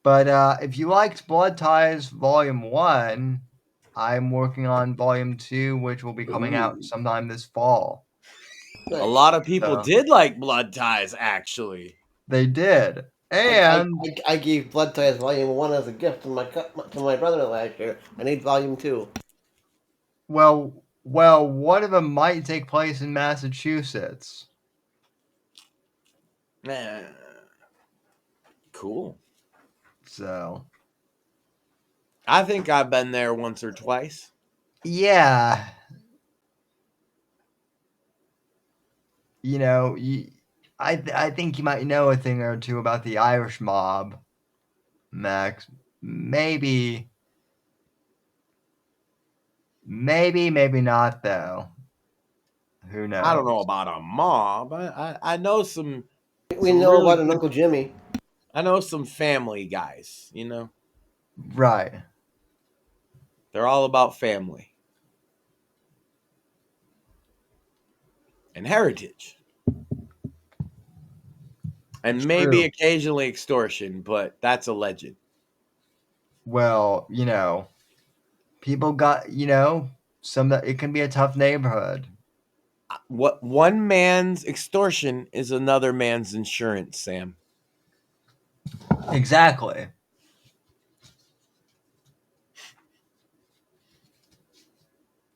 But if you liked Blood Ties Volume 1, I'm working on Volume 2, which will be coming out sometime this fall. A lot of people So- did like Blood Ties, actually. They did. And I gave Blood Ties Volume 1 as a gift to my brother last year. I need Volume 2. well, one of them might take place in Massachusetts. Cool. So, I think I've been there once or twice. yeah. You know, I think you might know a thing or two about the Irish mob, Max. Maybe, maybe not, though. Who knows? I don't know about a mob. I know some. We Some know really about an good- Uncle Jimmy. I know some family guys. You know, Right. they're all about family and heritage, and maybe True. occasionally extortion, but that's alleged. Well, people got, it can be a tough neighborhood. What one man's extortion is another man's insurance, Sam. Exactly.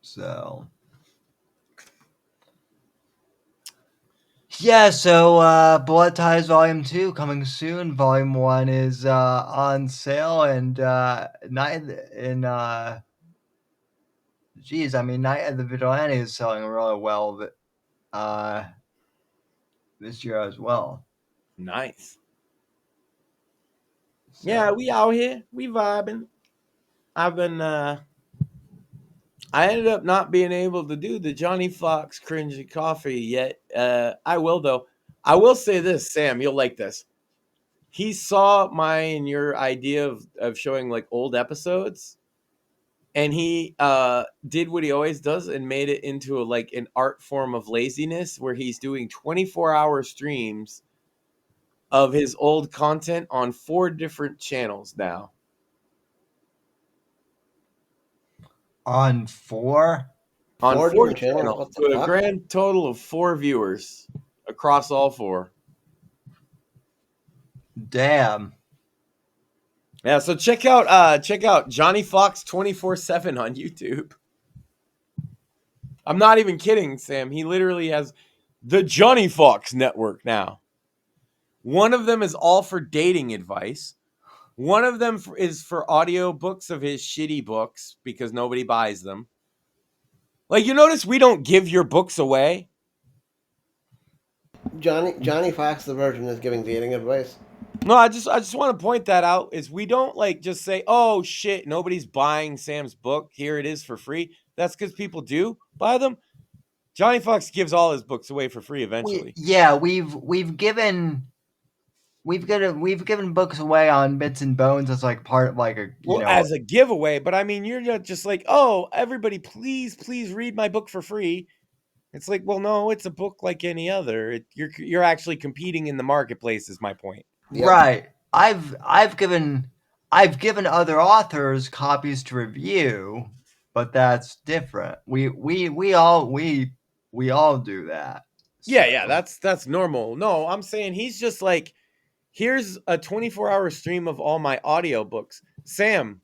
So, yeah, so Blood Ties Volume 2 coming soon. Volume 1 is on sale, and Night of the Vigilante is selling really well this year as well. Nice. So, Yeah, we out here. We vibing. I've been I ended up not being able to do the Johnny Fox cringy coffee yet. I will though. I will say this, Sam, you'll like this. He saw my and your idea of showing like old episodes, and he did what he always does and made it into like an art form of laziness where he's doing 24-hour streams of his old content on 4 different channels now. on 4? On 4 4 different channels? channels, What the with a fuck? grand total of 4 viewers across all 4. Damn. Yeah, so check out Johnny Fox 24/7 on YouTube. I'm not even kidding, Sam. He literally has the Johnny Fox network now. One of them is all for dating advice. One of them is for audio books of his shitty books because nobody buys them. Like, you notice we don't give your books away? Johnny Fox, the Virgin, is giving dating advice. No, I just want to point that out is we don't like just say, "Oh shit, nobody's buying Sam's book. Here it is for free." That's because people do buy them. Johnny Fox gives all his books away for free eventually. We've given books away on Bits and Bones as like part of like as a giveaway, but I mean, you're not just like, "Oh, everybody, please read my book for free." It's like, well, no, it's a book like any other. You're actually competing in the marketplace. Is my point. Yep. Right. I've given other authors copies to review, but that's different. We all do that. Yeah, that's normal. No, I'm saying he's just like, here's a 24-hour stream of all my audiobooks. Sam,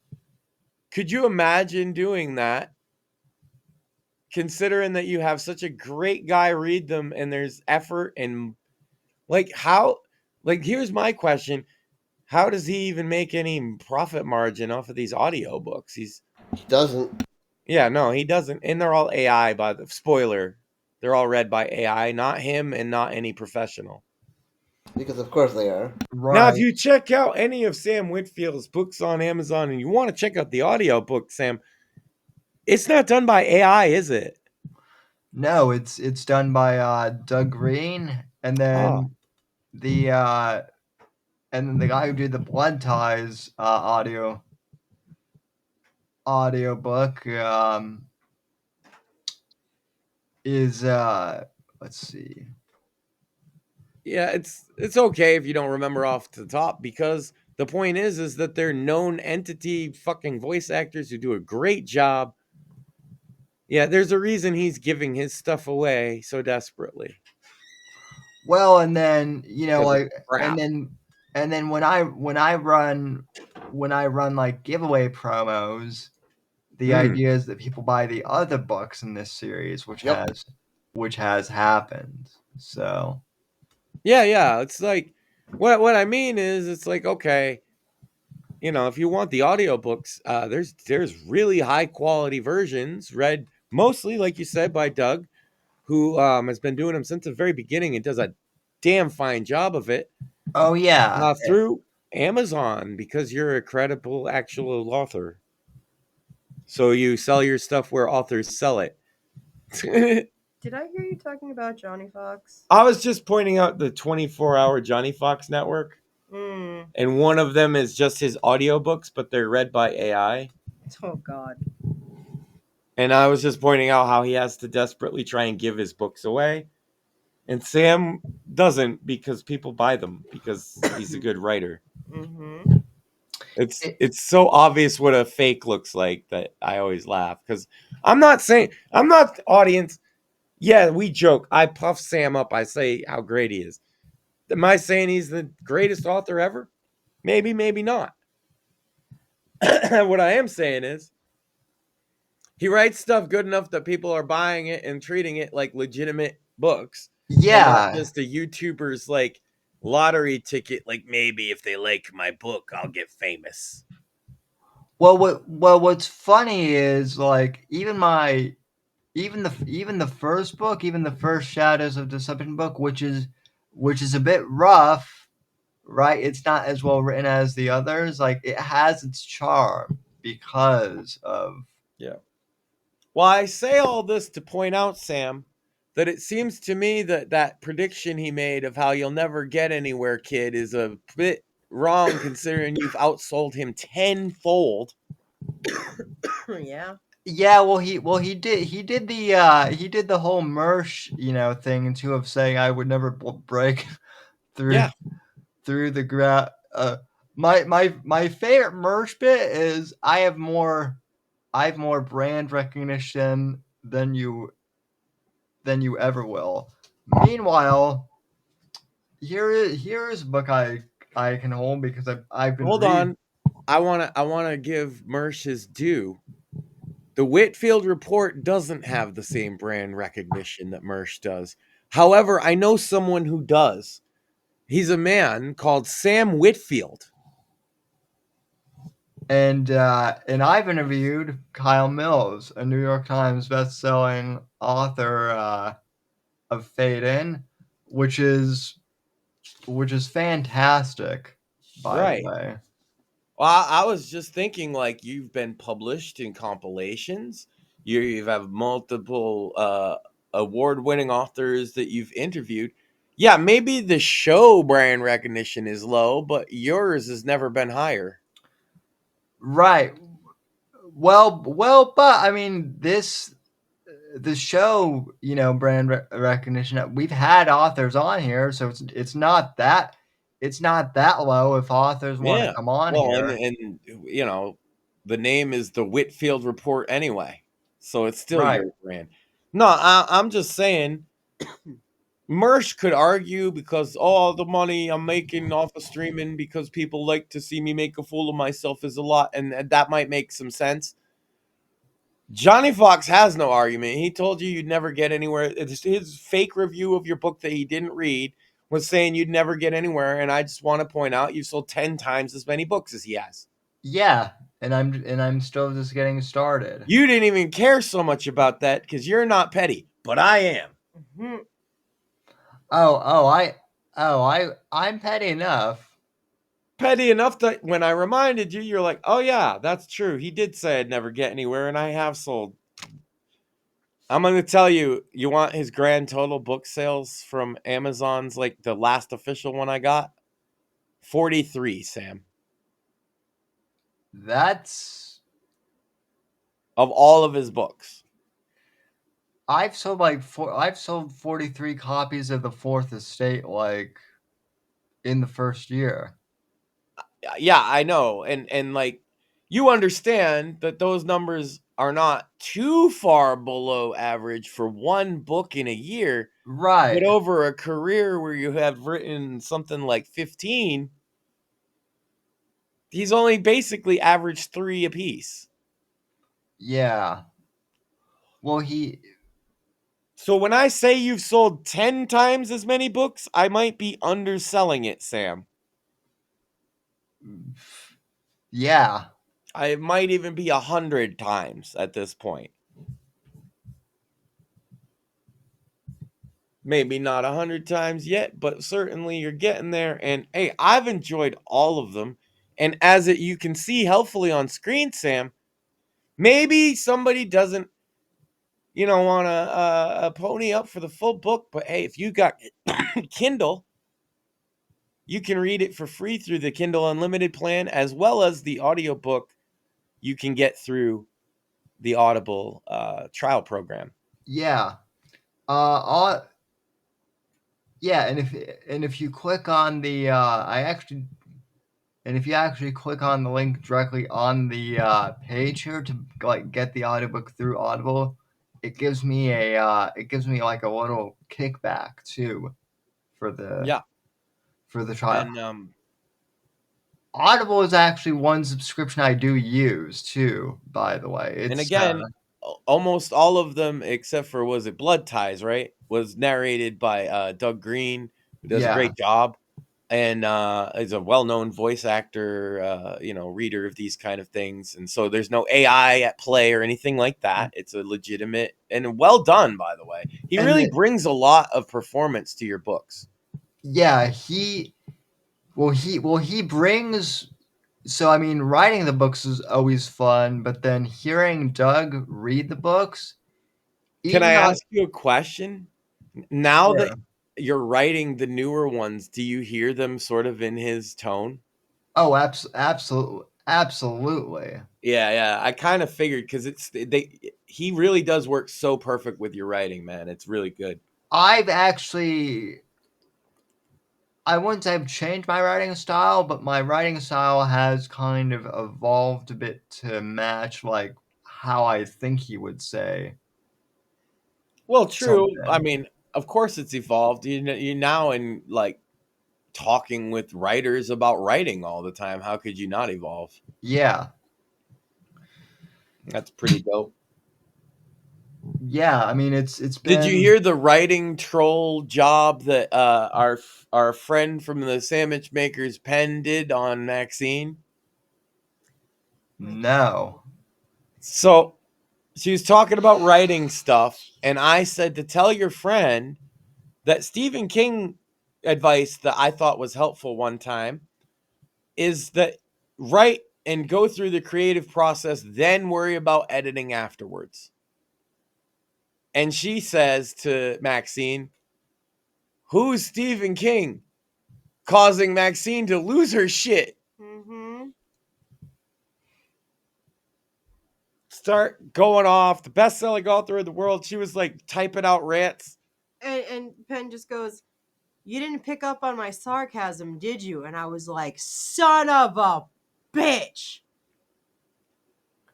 could you imagine doing that? Considering that you have such a great guy read them and there's effort and like how, like here's my question. How does he even make any profit margin off of these audiobooks? He doesn't. Yeah, no, he doesn't. And they're all AI by the spoiler. They're all read by AI, not him and not any professional. Because of course they are. Right. Now, if you check out any of Sam Whitfield's books on Amazon and you want to check out the audiobook, Sam, it's not done by AI, is it? No, it's done by Doug Green, and then the guy who did the Blood Ties audiobook is let's see. Yeah, it's okay if you don't remember off the top because the point is that they're known entity fucking voice actors who do a great job. Yeah, there's a reason he's giving his stuff away so desperately. Well, and then Like crap. and then when I run like giveaway promos, the idea is that people buy the other books in this series, which has happened. So yeah, it's like what I mean is it's like, okay, if you want the audiobooks, there's really high quality versions read mostly, like you said, by Doug, who has been doing them since the very beginning and does a damn fine job of it. Oh yeah, through Amazon because you're a credible actual author. So you sell your stuff where authors sell it. Did I hear you talking about Johnny Fox? I was just pointing out the 24-hour Johnny Fox network. And one of them is just his audiobooks, but they're read by AI. Oh, God. And I was just pointing out how he has to desperately try and give his books away. And Sam doesn't because people buy them because he's a good writer. Mm-hmm. It's so obvious what a fake looks like that I always laugh because I'm not audience. Yeah, we joke. I puff Sam up. I say how great he is. Am I saying he's the greatest author ever? Maybe, maybe not. What I am saying is he writes stuff good enough that people are buying it and treating it like legitimate books. Yeah. Not just a YouTuber's like lottery ticket, like maybe if they like my book, I'll get famous. Well, what's funny is like even the first book, even the first Shadows of Deception book, which is a bit rough, right? It's not as well written as the others. Like it has its charm because of Well, I say all this to point out, Sam, that it seems to me that prediction he made of how you'll never get anywhere, kid, is a bit wrong considering you've outsold him tenfold. Yeah. Yeah, well he did the whole Mersh, thing too of saying I would never break through the ground. My favorite Mersh bit is I have more brand recognition than you ever will. Meanwhile, here is a book I can hold because I've been Hold on. I wanna give Mersh his due. The Whitfield report doesn't have the same brand recognition that Mersh does. However, I know someone who does. He's a man called Sam Whitfield. And I've interviewed Kyle Mills, a New York Times best-selling author of Fade In, which is fantastic, by the Right. way. Well, I was just thinking, like, you've been published in compilations. You have multiple award-winning authors that you've interviewed. Yeah, maybe the show brand recognition is low, but yours has never been higher. Right. Well, but I mean, the show, brand recognition. We've had authors on here, so it's not that low if authors want to Yeah. come on Well, here. and you know, the name is the Whitfield Report anyway, so it's still Right. your brand. No, I'm just saying. Mersh could argue because all the money I'm making off of streaming because people like to see me make a fool of myself is a lot, and that might make some sense. Johnny Fox has no argument. He told you you'd never get anywhere. His fake review of your book that he didn't read was saying you'd never get anywhere, and I just want to point out you sold 10 times as many books as he has. Yeah, and I'm still just getting started. You didn't even care so much about that because you're not petty, but I am. Mm-hmm. I'm petty enough. Petty enough that when I reminded you, you're like, oh yeah, that's true. He did say I'd never get anywhere, and I have sold. I'm going to tell you, you want his grand total book sales from Amazon's, like the last official one I got? 43, Sam. That's Of all of his books. I've sold 43 copies of The Fourth Estate in the first year. Yeah, I know. And like you understand that those numbers are not too far below average for one book in a year. Right. But over a career where you have written something like 15, he's only basically averaged 3 apiece. Yeah. Well, So when I say you've sold 10 times as many books, I might be underselling it, Sam. yeah. I might even be 100 times at this point. Maybe not 100 times yet, but certainly you're getting there. And hey, I've enjoyed all of them. And as you can see helpfully on screen, Sam, maybe somebody doesn't, want to pony up for the full book. But hey, if you got Kindle, you can read it for free through the Kindle Unlimited plan, as well as the audiobook you can get through the Audible trial program. Yeah. Yeah, and if you click on the if you actually click on the link directly on the page here to get the audiobook through Audible, it gives me like a little kickback too for the trial. And Audible is actually one subscription I do use too, by the way. and again, almost all of them except for, was it Blood Ties, right? Was narrated by Doug Green, who does a great job, and is a well-known voice actor, reader of these kind of things. And so there's no AI at play or anything like that. It's a legitimate and well done, by the way. He really brings a lot of performance to your books. Yeah, he brings. So I mean, writing the books is always fun, but then hearing Doug read the books. Can I ask you a question? Now that you're writing the newer ones, do you hear them sort of in his tone? Oh, absolutely. Yeah. I kind of figured, because he really does work so perfect with your writing, man. It's really good. I wouldn't say I've changed my writing style, but my writing style has kind of evolved a bit to match like how I think he would say. Well, true. Something. I mean, of course it's evolved. You now in like talking with writers about writing all the time. How could you not evolve? Yeah. That's pretty dope. Yeah, I mean it's been. Did you hear the writing troll job that our friend from the sandwich maker's pen did on Maxine? No. So she was talking about writing stuff, and I said to tell your friend that Stephen King advice that I thought was helpful one time is that write and go through the creative process, then worry about editing afterwards. And she says to Maxine, "Who's Stephen King?" Causing Maxine to lose her shit. Mm-hmm. Start going off. The best-selling author in the world. She was like typing out rants. And Penn just goes, "You didn't pick up on my sarcasm, did you?" And I was like, "Son of a bitch."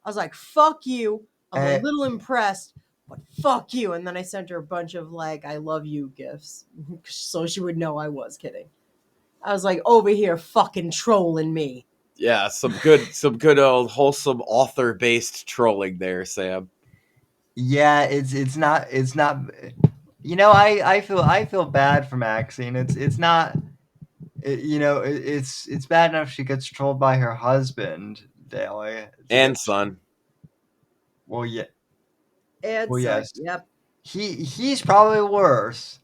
I was like, "Fuck you." I'm a little impressed, but fuck you. And then I sent her a bunch of like, "I love you" gifts. So she would know I was kidding. I was like, over here fucking trolling me. Yeah, some good old wholesome author-based trolling there, Sam. Yeah, it's not. You know, I feel bad for Maxine. It's not. You know, it's bad enough she gets trolled by her husband daily And son. Well, yeah. And Well, so, yes. yep. He's probably worse.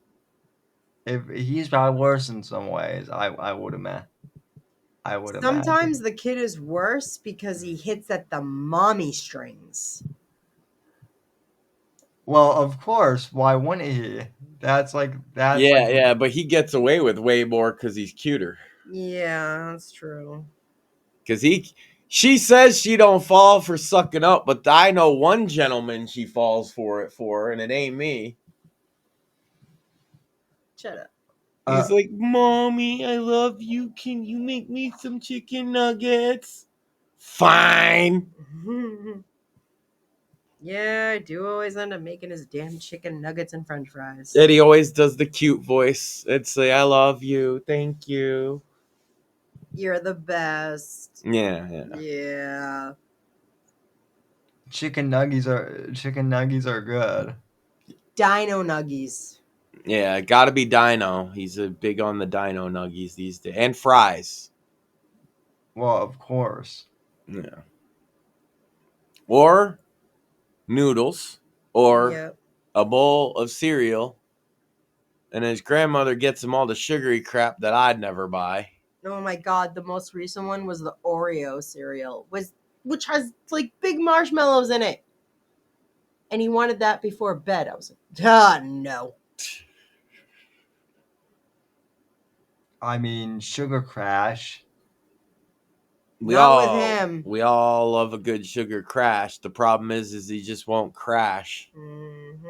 If he's probably worse in some ways, I would imagine. Sometimes the kid is worse because he hits at the mommy strings. Well, of course. Why wouldn't he? That's like Yeah, but he gets away with way more because he's cuter. Yeah, that's true. Because she says she don't fall for sucking up, but I know one gentleman she falls for it for, and it ain't me. Shut up. He's like, "Mommy, I love you. Can you make me some chicken nuggets?" Fine. Yeah, I do always end up making his damn chicken nuggets and french fries. And he always does the cute voice. It's like, "I love you. Thank you. You're the best." Yeah. Yeah. chicken nuggies are good. Dino nuggies. Yeah, gotta be Dino. He's big on the Dino nuggies these days. And fries. Well, of course. Yeah. Or noodles. Or Yep. a bowl of cereal. And his grandmother gets him all the sugary crap that I'd never buy. Oh my god, the most recent one was the Oreo cereal, which has like big marshmallows in it. And he wanted that before bed. I was like, no. I mean, Sugar Crash. Not with him. We all love a good sugar crash. The problem is he just won't crash. Mm-hmm.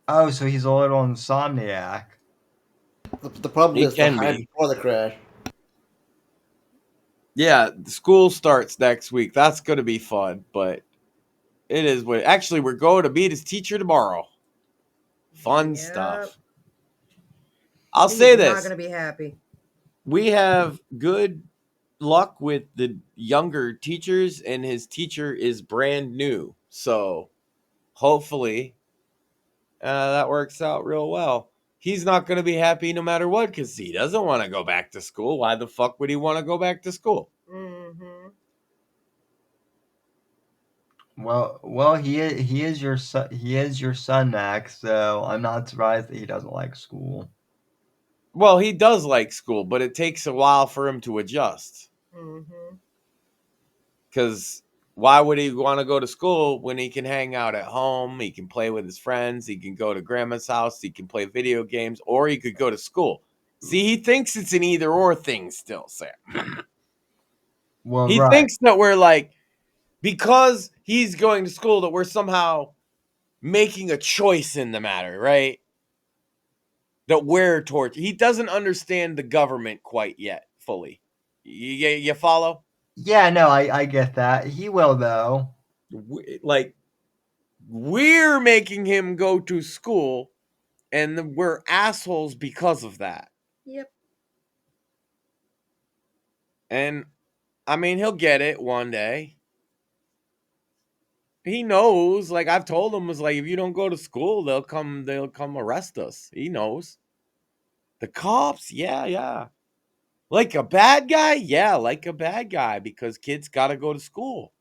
Oh, so he's a little insomniac. The problem He is the can high be. before the crash. Yeah, the school starts next week. That's going to be fun, but it is what. Actually, we're going to meet his teacher tomorrow. Fun stuff. I'll say this. Not going to be happy. We have good luck with the younger teachers, and his teacher is brand new. So hopefully that works out real well. He's not going to be happy no matter what because he doesn't want to go back to school. Why the fuck would he want to go back to school? Mm-hmm. Well, he is your son. He is your son, Max. So I'm not surprised that he doesn't like school. Well, he does like school, but it takes a while for him to adjust. Mm-hmm. Because why would he want to go to school when he can hang out at home? He can play with his friends. He can go to grandma's house. He can play video games, or he could go to school. See, he thinks it's an either or thing still, Sam. Well, He thinks that we're like, because he's going to school, that we're somehow making a choice in the matter, right? That we're tortured. He doesn't understand the government quite yet fully. You follow? Yeah, no, I get that. He will though. Like, we're making him go to school, and we're assholes because of that. Yep. And I mean, he'll get it one day. He knows, like I've told him, was like, if you don't go to school, they'll come arrest us. He knows. The cops, yeah. Like a bad guy? Yeah, like a bad guy, because kids gotta go to school.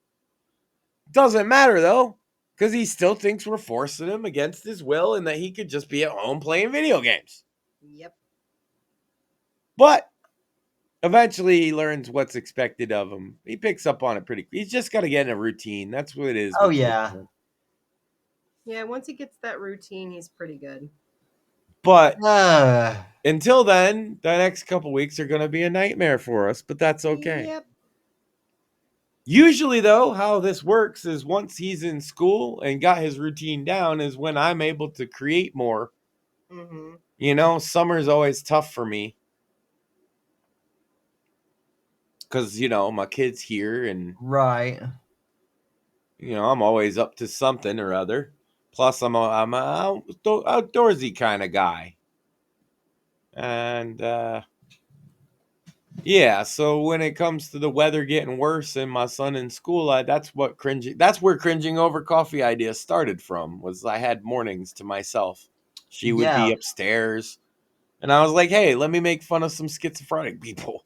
Doesn't matter though, because he still thinks we're forcing him against his will and that he could just be at home playing video games. Yep. But eventually he learns what's expected of him. He picks up on it pretty. He's just got to get in a routine. That's what it is. Oh, yeah. Yeah, once he gets that routine, he's pretty good. But until then, the next couple weeks are going to be a nightmare for us, but that's okay. Yep. Usually, though, how this works is once he's in school and got his routine down is when I'm able to create more. Mm-hmm. You know, summer's always tough for me. Because, you know, my kid's here and... Right. You know, I'm always up to something or other. Plus, I'm a outdoorsy kind of guy. And, yeah, so when it comes to the weather getting worse and my son in school, that's where cringing over coffee idea started from, was I had mornings to myself. She would be upstairs. And I was like, hey, let me make fun of some schizophrenic people.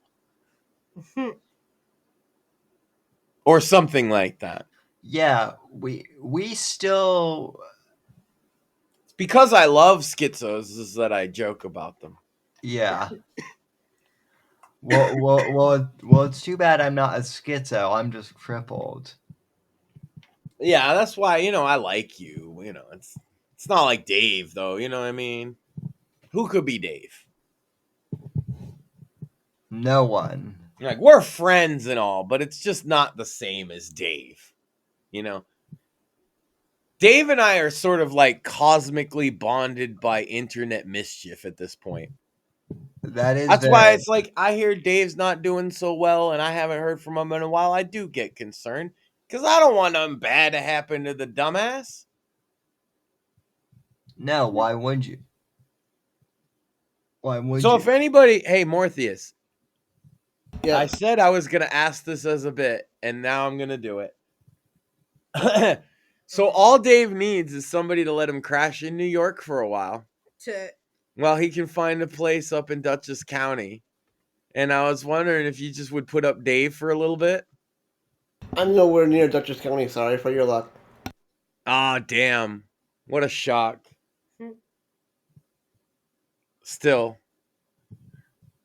Or something like that. Yeah, we still... It's because I love schizos is that I joke about them. Yeah. Well, it's too bad I'm not a schizo. I'm just crippled. Yeah, that's why, you know, I like you. You know, it's not like Dave, though. You know what I mean? Who could be Dave? No one. Like, we're friends and all, but it's just not the same as Dave. You know? Dave and I are sort of like cosmically bonded by internet mischief at this point. That's why it's like I hear Dave's not doing so well and I haven't heard from him in a while. I do get concerned because I don't want nothing bad to happen to the dumbass. No, why would you? Why would so you? If anybody, hey, Morpheus, Yeah. I said I was going to ask this as a bit, and now I'm going to do it. So all Dave needs is somebody to let him crash in New York for a while. Well, he can find a place up in Dutchess County. And I was wondering if you just would put up Dave for a little bit. I'm nowhere near Dutchess County. Sorry for your luck. Ah, damn. What a shock. Still,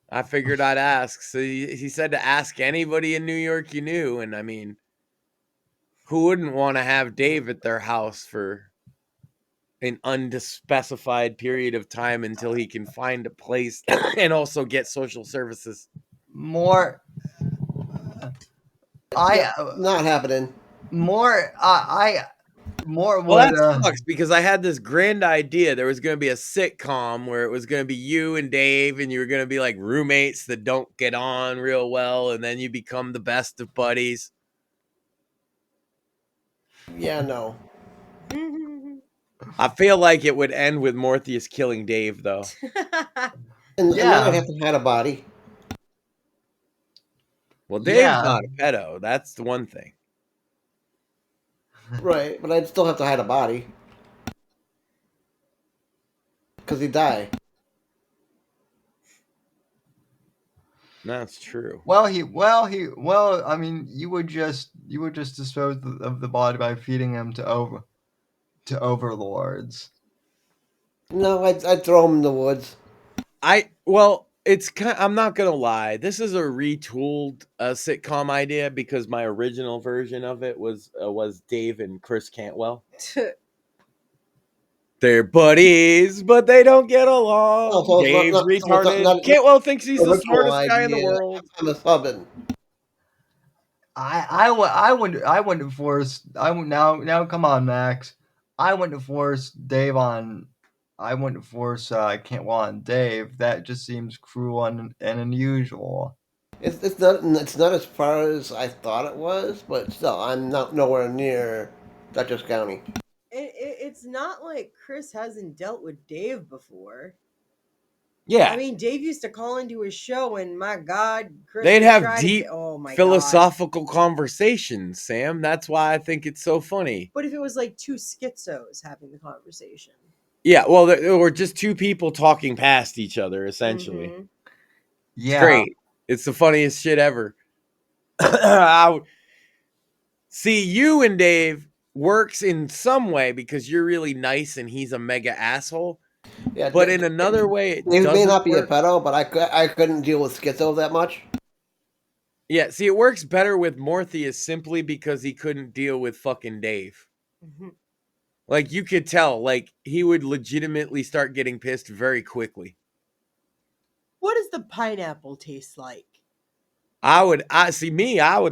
I figured I'd ask. So he said to ask anybody in New York you knew. And I mean, who wouldn't want to have Dave at their house for an unspecified period of time until he can find a place and also get social services? More. Not happening. More. Well, that sucks because I had this grand idea. There was going to be a sitcom where it was going to be you and Dave, and you were going to be like roommates that don't get on real well, and then you become the best of buddies. Yeah, no. I feel like it would end with Morpheus killing Dave, though. And then I'd have to have a body. Well, Dave's not a pedo. That's the one thing. Right, but I'd still have to hide a body. Because he'd die. That's true. Well, I mean, you would just dispose of the body by feeding him to overlords. No, I'd throw him in the woods. I'm not gonna lie. This is a retooled sitcom idea because my original version of it was Dave and Chris Cantwell. They're buddies, but they don't get along. So Dave's retarded. Cantwell thinks he's the smartest guy in the world. I'm a subbing. I wouldn't force. Now come on, Max. I wouldn't force Dave on. I wouldn't force Cantwell on Dave. That just seems cruel and unusual. It's not as far as I thought it was, but still, I'm not nowhere near Dutchess County. It's not like Chris hasn't dealt with Dave before. Yeah. I mean, Dave used to call into his show, and my God, Chris They'd would have try deep oh my God. philosophical conversations, Sam. That's why I think it's so funny. But if it was like two schizos having the conversation. Yeah, well, there were just two people talking past each other, essentially. Mhm. It's Yeah. great. It's the funniest shit ever. See, you and Dave works in some way because you're really nice and he's a mega asshole. Yeah, But in another way, it Dave may doesn't not be a work. pedo, but I couldn't deal with schizo that much. Yeah, see, it works better with Morpheus simply because he couldn't deal with fucking Dave. Mhm. Like, you could tell, like, he would legitimately start getting pissed very quickly. What does the pineapple taste like? I would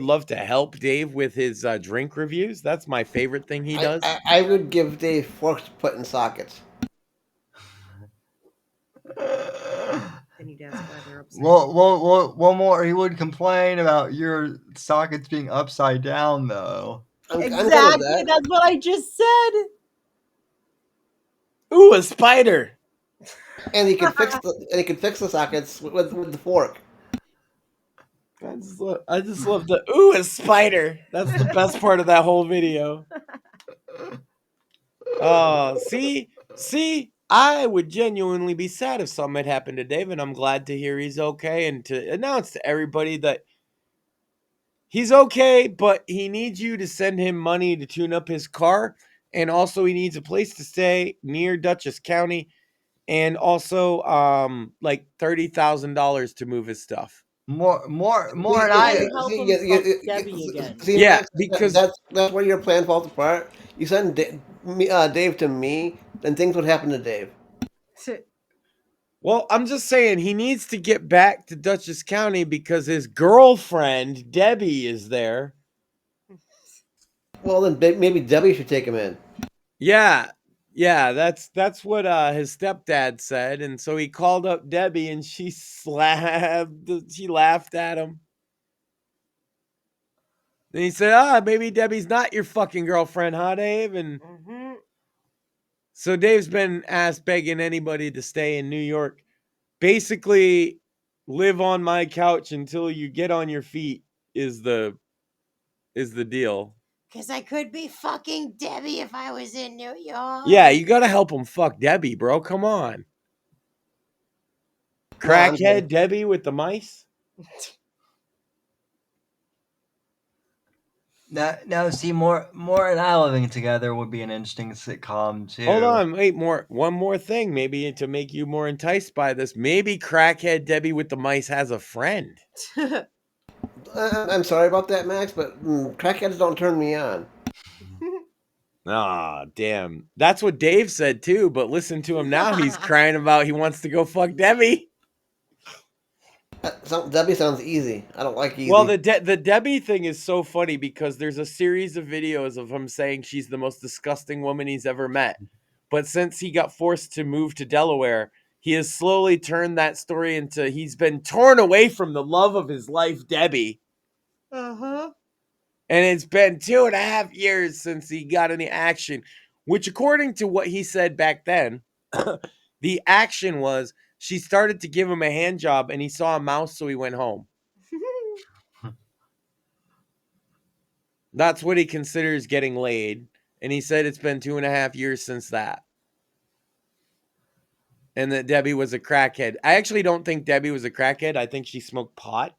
love to help Dave with his drink reviews. That's my favorite thing he does. I would give Dave forks to put in sockets. Then he'd ask why they're upside Well, one more. He would complain about your sockets being upside down, though. I'm good with Exactly, that. that's what I just said. Ooh, a spider. And he could fix the sockets with the fork. I just love the ooh, a spider. That's the best part of that whole video. Oh, see, I would genuinely be sad if something had happened to Dave, and I'm glad to hear he's okay and to announce to everybody that he's okay, but he needs you to send him money to tune up his car, and also he needs a place to stay near Dutchess County, and also like $30,000 to move his stuff. More, and I I. help him fuck Debbie again. See, Yeah, Max, because that's where your plan falls apart. You send Dave to me, then things would happen to Dave. well, I'm just saying he needs to get back to Dutchess County because his girlfriend Debbie is there. Well, then maybe Debbie should take him in. Yeah, that's what his stepdad said, and so he called up Debbie, and she laughed at him. And he said, maybe Debbie's not your fucking girlfriend, huh, Dave? And so Dave's been asked begging anybody to stay in New York. Basically, live on my couch until you get on your feet is the deal. Because I could be fucking Debbie if I was in New York. Yeah, you gotta help him fuck Debbie, bro. Come on. Crackhead Debbie with the mice? Now, see, more and I living together would be an interesting sitcom too. Hold on, wait, one more thing, maybe to make you more enticed by this. Maybe Crackhead Debbie with the mice has a friend. I'm sorry about that, Max, but crackheads don't turn me on. Ah, damn. That's what Dave said too, but listen to him now. He's crying about he wants to go fuck Debbie. Debbie sounds easy. I don't like easy. Well, the Debbie thing is so funny because there's a series of videos of him saying she's the most disgusting woman he's ever met. But since he got forced to move to Delaware, he has slowly turned that story into he's been torn away from the love of his life, Debbie. Uh-huh. And it's been 2.5 years since he got any action, which according to what he said back then, the action was she started to give him a hand job and he saw a mouse, so he went home. That's what he considers getting laid. And he said it's been 2.5 years since that. And that Debbie was a crackhead. I actually don't think Debbie was a crackhead. I think she smoked pot.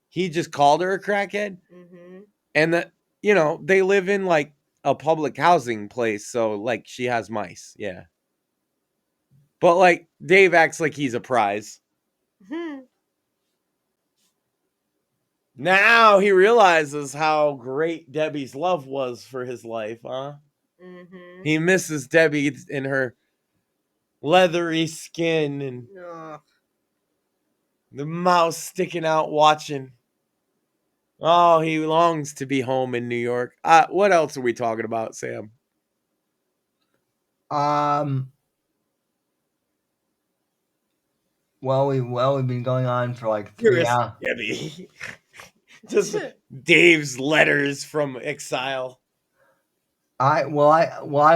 He just called her a crackhead. Mm-hmm. And that, you know, they live in like a public housing place. So like she has mice. Yeah. But like Dave acts like he's a prize. Mm-hmm. Now he realizes how great Debbie's love was for his life, huh? Mm-hmm. He misses Debbie in her leathery skin and the mouse sticking out watching. Oh, he longs to be home in New York. What else are we talking about, Sam? Well, we've been going on for like 3 hours. Debbie. Just Dave's letters from exile. I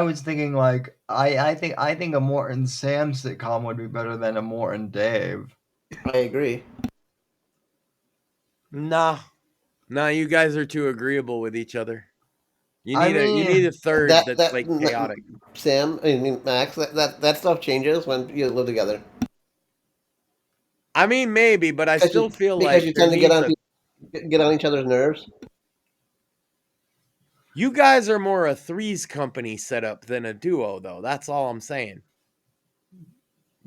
was thinking like I think a Morton Sam sitcom would be better than a Morton Dave. I agree. Nah, you guys are too agreeable with each other. You I need a third That that's that like chaotic. Sam, I mean Max, that stuff changes when you live together. I mean, maybe, but I still feel Because like you there tend to needs a. get on each other's nerves. You guys are more a Three's Company setup than a duo, though. That's all I'm saying.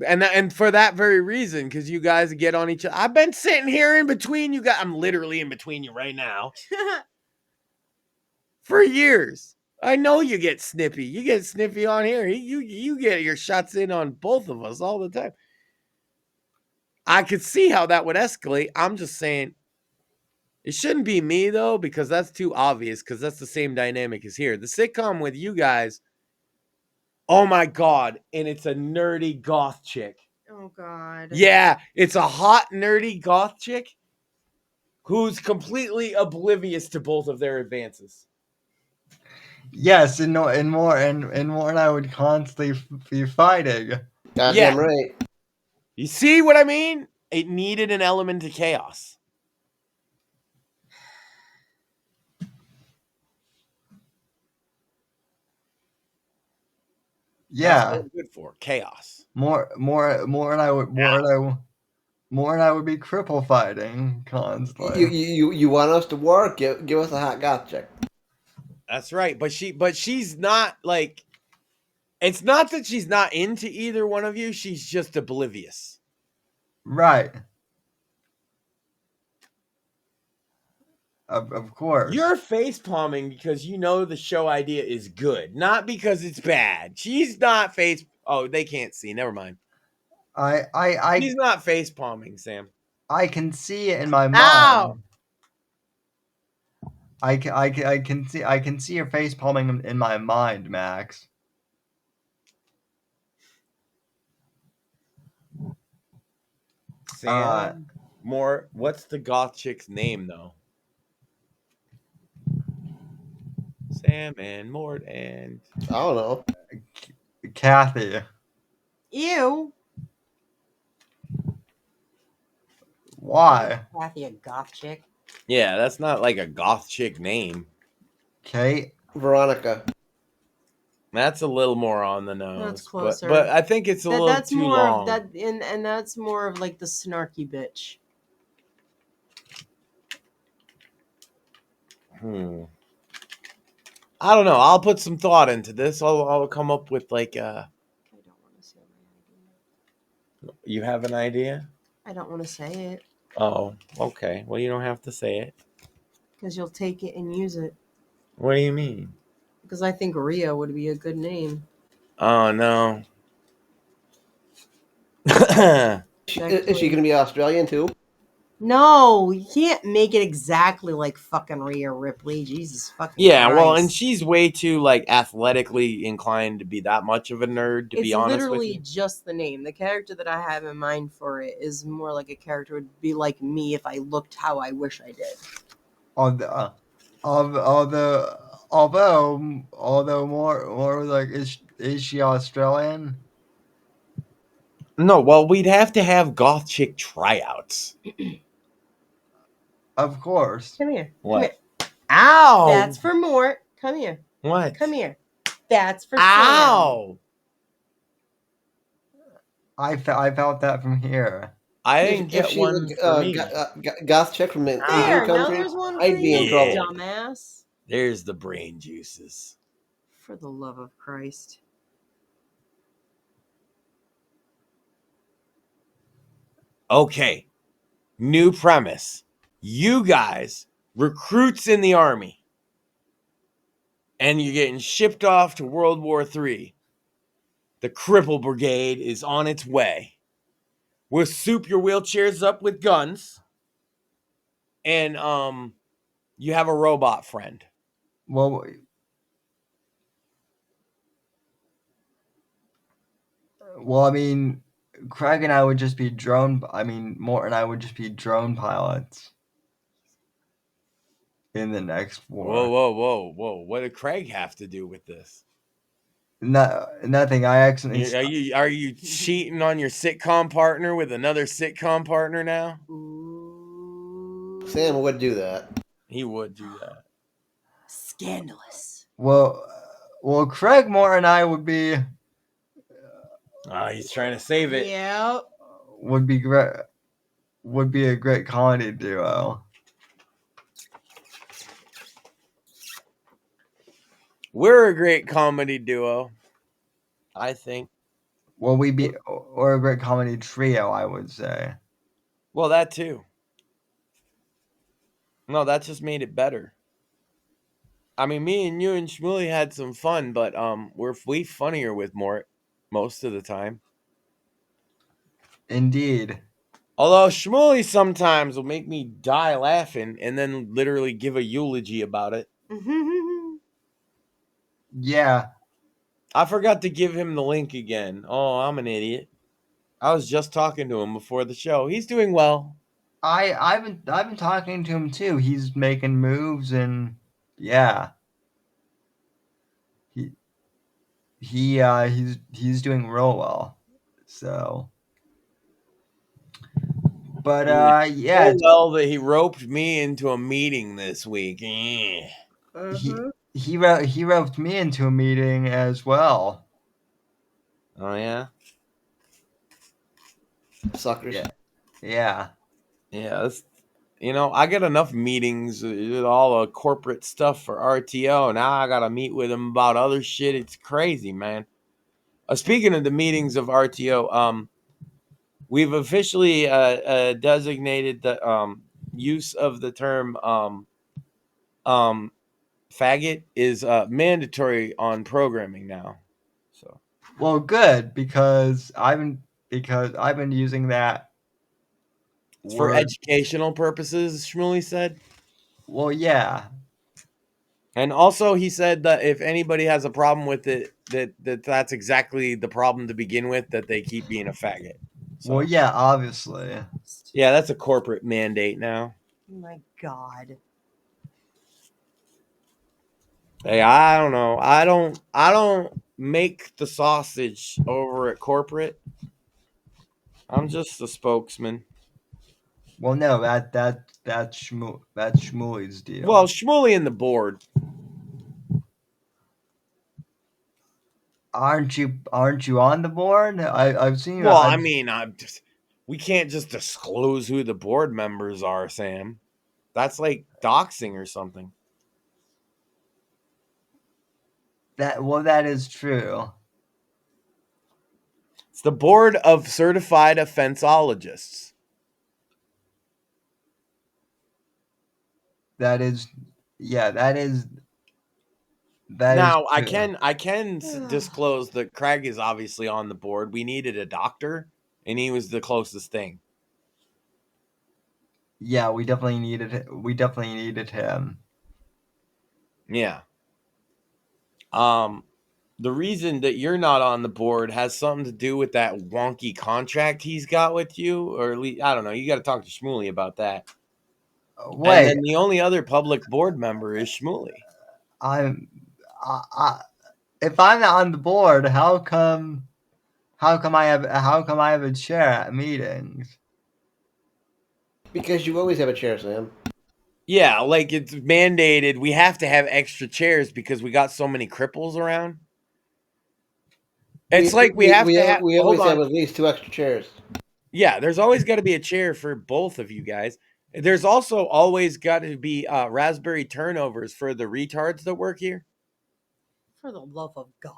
And for that very reason, because you guys get on each other. I've been sitting here in between you guys. I'm literally in between you right now for years. I know you get snippy. You get snippy on here. You get your shots in on both of us all the time. I could see how that would escalate. I'm just saying it shouldn't be me though, because that's too obvious, because that's the same dynamic as here. The sitcom with you guys, oh my God, and it's a nerdy goth chick. Oh God. Yeah, it's a hot, nerdy goth chick who's completely oblivious to both of their advances. Yes, and more and I would constantly be fighting. Goddamn right. You see what I mean? It needed an element of chaos. Yeah. That's what I'm good for. Chaos. More and I would be cripple fighting constantly. You want us to work? Give us a hot goth chick. That's right. But she's not like, it's not that she's not into either one of you. She's just oblivious. Right. Of course. You're face palming because you know the show idea is good, not because it's bad. She's not face. Oh, they can't see. Never mind. She's not face palming, Sam. I can see it in my mind. Ow! I can see your face palming in my mind, Max. Sam Moore. What's the goth chick's name though? Sam and Mort and I don't know. Kathy. Ew. Why? Kathy, a goth chick. yeah, that's not like a goth chick name. Kate. Veronica. That's a little more on the nose. That's closer. But I think it's a little That's too more long. of that, and that's more of like the snarky bitch. I don't know. I'll put some thought into this. I'll come up with like I don't want to say my idea. You have an idea? I don't want to say it. Oh, okay. Well, you don't have to say it. Because you'll take it and use it. What do you mean? Because I think Rhea would be a good name. Oh no. Is she going to be Australian too? No, you can't make it exactly like fucking Rhea Ripley. Jesus fucking Yeah, Christ. well, and she's way too like athletically inclined to be that much of a nerd, to be honest with literally you. just the name. The character that I have in mind for it is more like a character would be like me if I looked how I wish I did. Although more like is she Australian? No, well, we'd have to have goth chick tryouts. Of course. Come here. What? Come here. Ow! That's for Mort. Come here. What? Come here. That's for Ow! I felt that from here. I didn't get she's one for me. goth chick from an Sam. Asian There, now country, there's one for I'd be in you, trouble. dumbass. There's the brain juices. For the love of Christ. Okay. New premise. You guys, recruits in the army, and you're getting shipped off to World War III. The Cripple Brigade is on its way. We'll soup your wheelchairs up with guns. And you have a robot friend. Well, I mean, Craig and I would just be Mort and I would just be drone pilots. in the next war. Whoa! What did Craig have to do with this? Nothing. I accidentally. Are you cheating on your sitcom partner with another sitcom partner now? Sam would do that. He would do that. Scandalous. Well, Craig Moore and I would be. He's trying to save it. Yeah. Would be great. Would be a great comedy duo. We're a great comedy duo, I think. Well, we'd be or a great comedy trio, I would say. Well, that too. No, that just made it better. I mean, me and you and Shmuley had some fun, but we're way funnier with Mort most of the time. Indeed. Although Shmuley sometimes will make me die laughing and then literally give a eulogy about it. Yeah. I forgot to give him the link again. Oh, I'm an idiot. I was just talking to him before the show. He's doing well. I've been talking to him too. He's making moves and yeah. He's doing real well. So but yeah, so well that he roped me into a meeting this week. he roped me into a meeting as well. Oh yeah? Suckers. Yeah. Yeah, I get enough meetings with all the corporate stuff for RTO. Now I got to meet with him about other shit. It's crazy, man. Speaking of the meetings of RTO, we've officially designated the use of the term faggot is mandatory on programming now. So, well, good because I've been using that for educational purposes, Shmuley said. Well, yeah. And also, he said that if anybody has a problem with it, that's exactly the problem to begin with, that they keep being a faggot. So, well, yeah, obviously. Yeah, that's a corporate mandate now. Oh my God. Hey, I don't know. I don't make the sausage over at corporate. I'm just the spokesman. Well, no, that's Shmuley's deal. Well, Shmuley and the board. Aren't you on the board? I've seen you. Well, I mean, we can't just disclose who the board members are, Sam. That's like doxing or something. That is true. It's the board of certified offenseologists. That is now is true. I can disclose that Craig is obviously on the board. We needed a doctor, and he was the closest thing. Yeah, we definitely needed him. Yeah. The reason that you're not on the board has something to do with that wonky contract he's got with you, or at least, I don't know. You got to talk to Shmuley about that. Wait, and then the only other public board member is Shmuley. If I'm not on the board, how come I have a chair at meetings? Because you always have a chair, Sam. Yeah, like it's mandated. We have to have extra chairs because we got so many cripples around. It's we always have at least 2 extra chairs. Yeah, there's always got to be a chair for both of you guys. There's also always got to be raspberry turnovers for the retards that work here. For the love of God.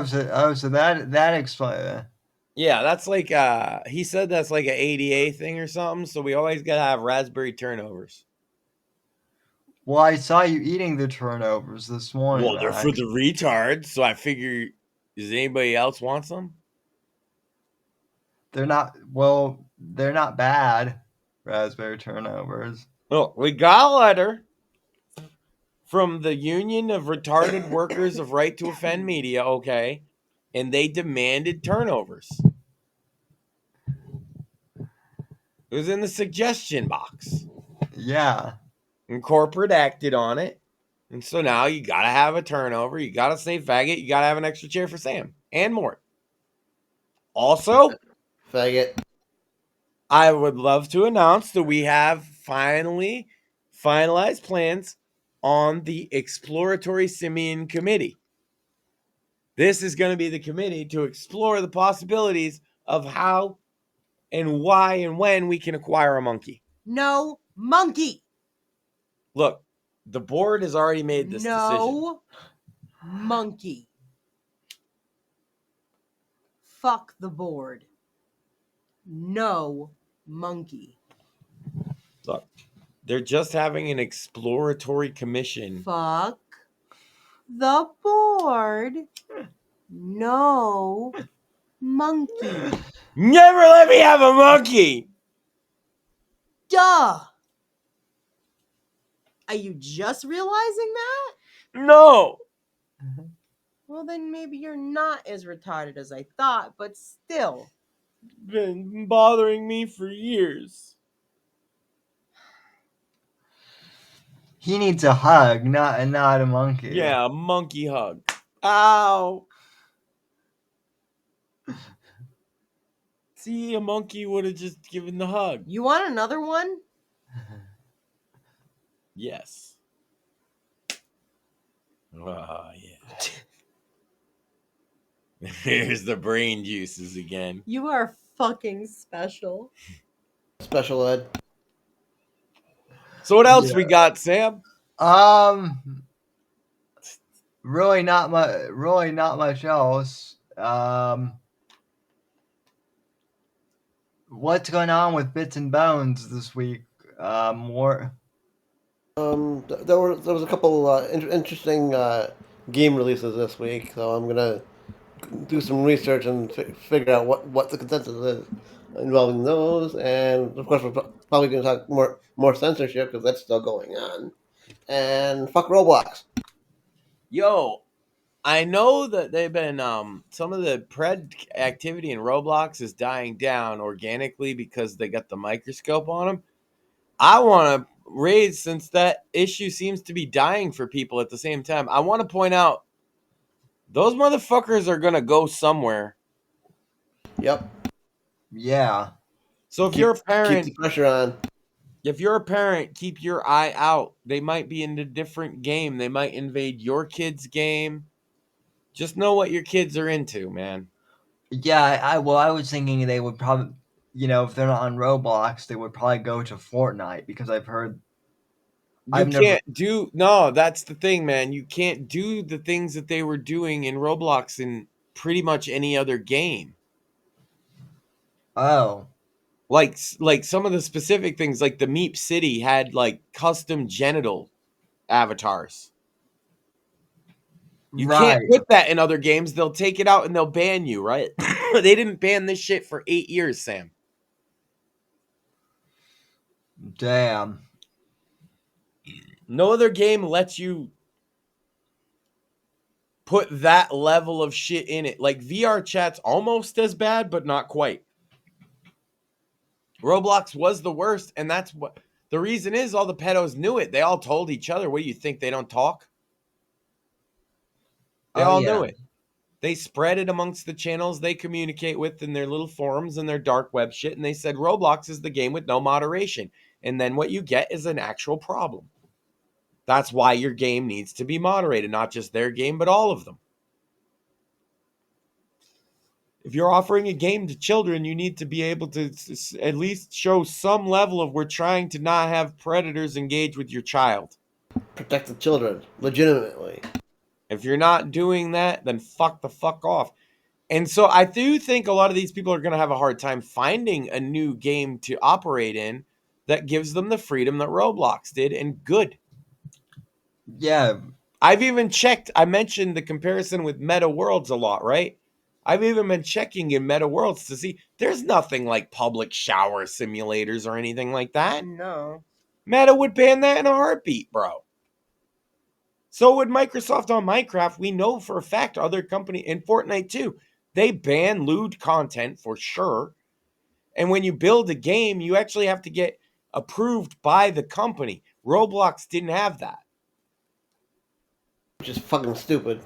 So that explains it. Yeah, that's like he said that's like an ADA thing or something. So we always got to have raspberry turnovers. Well, I saw you eating the turnovers this morning. Well, they're for the retards, so I figure, does anybody else want some? They're not bad, raspberry turnovers. Well, we got a letter from the Union of Retarded Workers of Right to Offend Media, okay, and they demanded turnovers. It was in the suggestion box. Yeah. And corporate acted on it. And so now you got to have a turnover. You got to say faggot. You got to have an extra chair for Sam and more. Also, Faggot. I would love to announce that we have finally finalized plans on the Exploratory Simian Committee. This is going to be the committee to explore the possibilities of how and why and when we can acquire a monkey. No monkey. Look, the board has already made this decision. No monkey. Fuck the board. No monkey. Look, they're just having an exploratory commission. Fuck the board. No monkey. Never let me have a monkey! Duh. Are you just realizing that? No! Well, then maybe you're not as retarded as I thought, but still. Been bothering me for years. He needs a hug, not a monkey. Yeah, a monkey hug. Ow! See, a monkey would have just given the hug. You want another one? Yes. Oh, yeah. Here's the brain juices again. You are fucking special. Special ed. So what else we got, Sam? Really not much else. What's going on with Bits and Bones this week? More. There was a couple interesting game releases this week, so I'm gonna do some research and figure out what the consensus is involving those, and of course we're probably gonna talk more censorship because that's still going on, and fuck Roblox. Yo, I know that they've been some of the pred activity in Roblox is dying down organically because they got the microscope on them. I want to raise, since that issue seems to be dying for people at the same time, I want to point out those motherfuckers are gonna go somewhere. Yep. Yeah. So if you're a parent, keep the pressure on. if you're a parent, keep your eye out. They might be in a different game. They might invade your kid's game. Just know what your kids are into, man. Yeah, I was thinking they would probably, if they're not on Roblox, they would probably go to Fortnite because I've heard. No, that's the thing, man. You can't do the things that they were doing in Roblox in pretty much any other game. Oh. Like some of the specific things, like the Meep City had like custom genital avatars. You can't put that in other games. They'll take it out and they'll ban you, right? They didn't ban this shit for 8 years, Sam. Damn. No other game lets you put that level of shit in it. Like VR chat's almost as bad, but not quite. Roblox was the worst, and that's what the reason is. All the pedos knew it. They all told each other. What do you think? They don't talk? They all knew it. They spread it amongst the channels they communicate with in their little forums and their dark web shit, and they said Roblox is the game with no moderation. And then what you get is an actual problem. That's why your game needs to be moderated, not just their game, but all of them. If you're offering a game to children, you need to be able to at least show some level of we're trying to not have predators engage with your child. Protect the children, legitimately. If you're not doing that, then fuck the fuck off. And so I do think a lot of these people are going to have a hard time finding a new game to operate in that gives them the freedom that Roblox did, and good. Yeah. I've even checked, I mentioned the comparison with Meta Worlds a lot, right? I've even been checking in Meta Worlds to see there's nothing like public shower simulators or anything like that. No. Meta would ban that in a heartbeat, bro. So would Microsoft on Minecraft. We know for a fact other company in Fortnite too. They ban lewd content for sure. And when you build a game, you actually have to get approved by the company. Roblox didn't have that. Which is fucking stupid.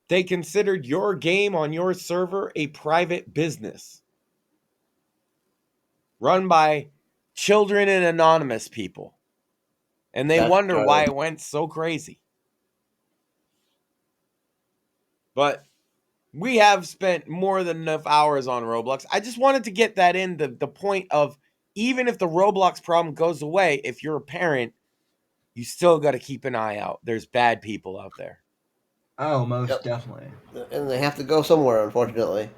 They considered your game on your server a private business run by children and anonymous people. And they wonder why it went so crazy. But we have spent more than enough hours on Roblox. I just wanted to get that in, the point of, even if the Roblox problem goes away, if you're a parent, you still got to keep an eye out. There's bad people out there. Oh, most definitely. And they have to go somewhere, unfortunately.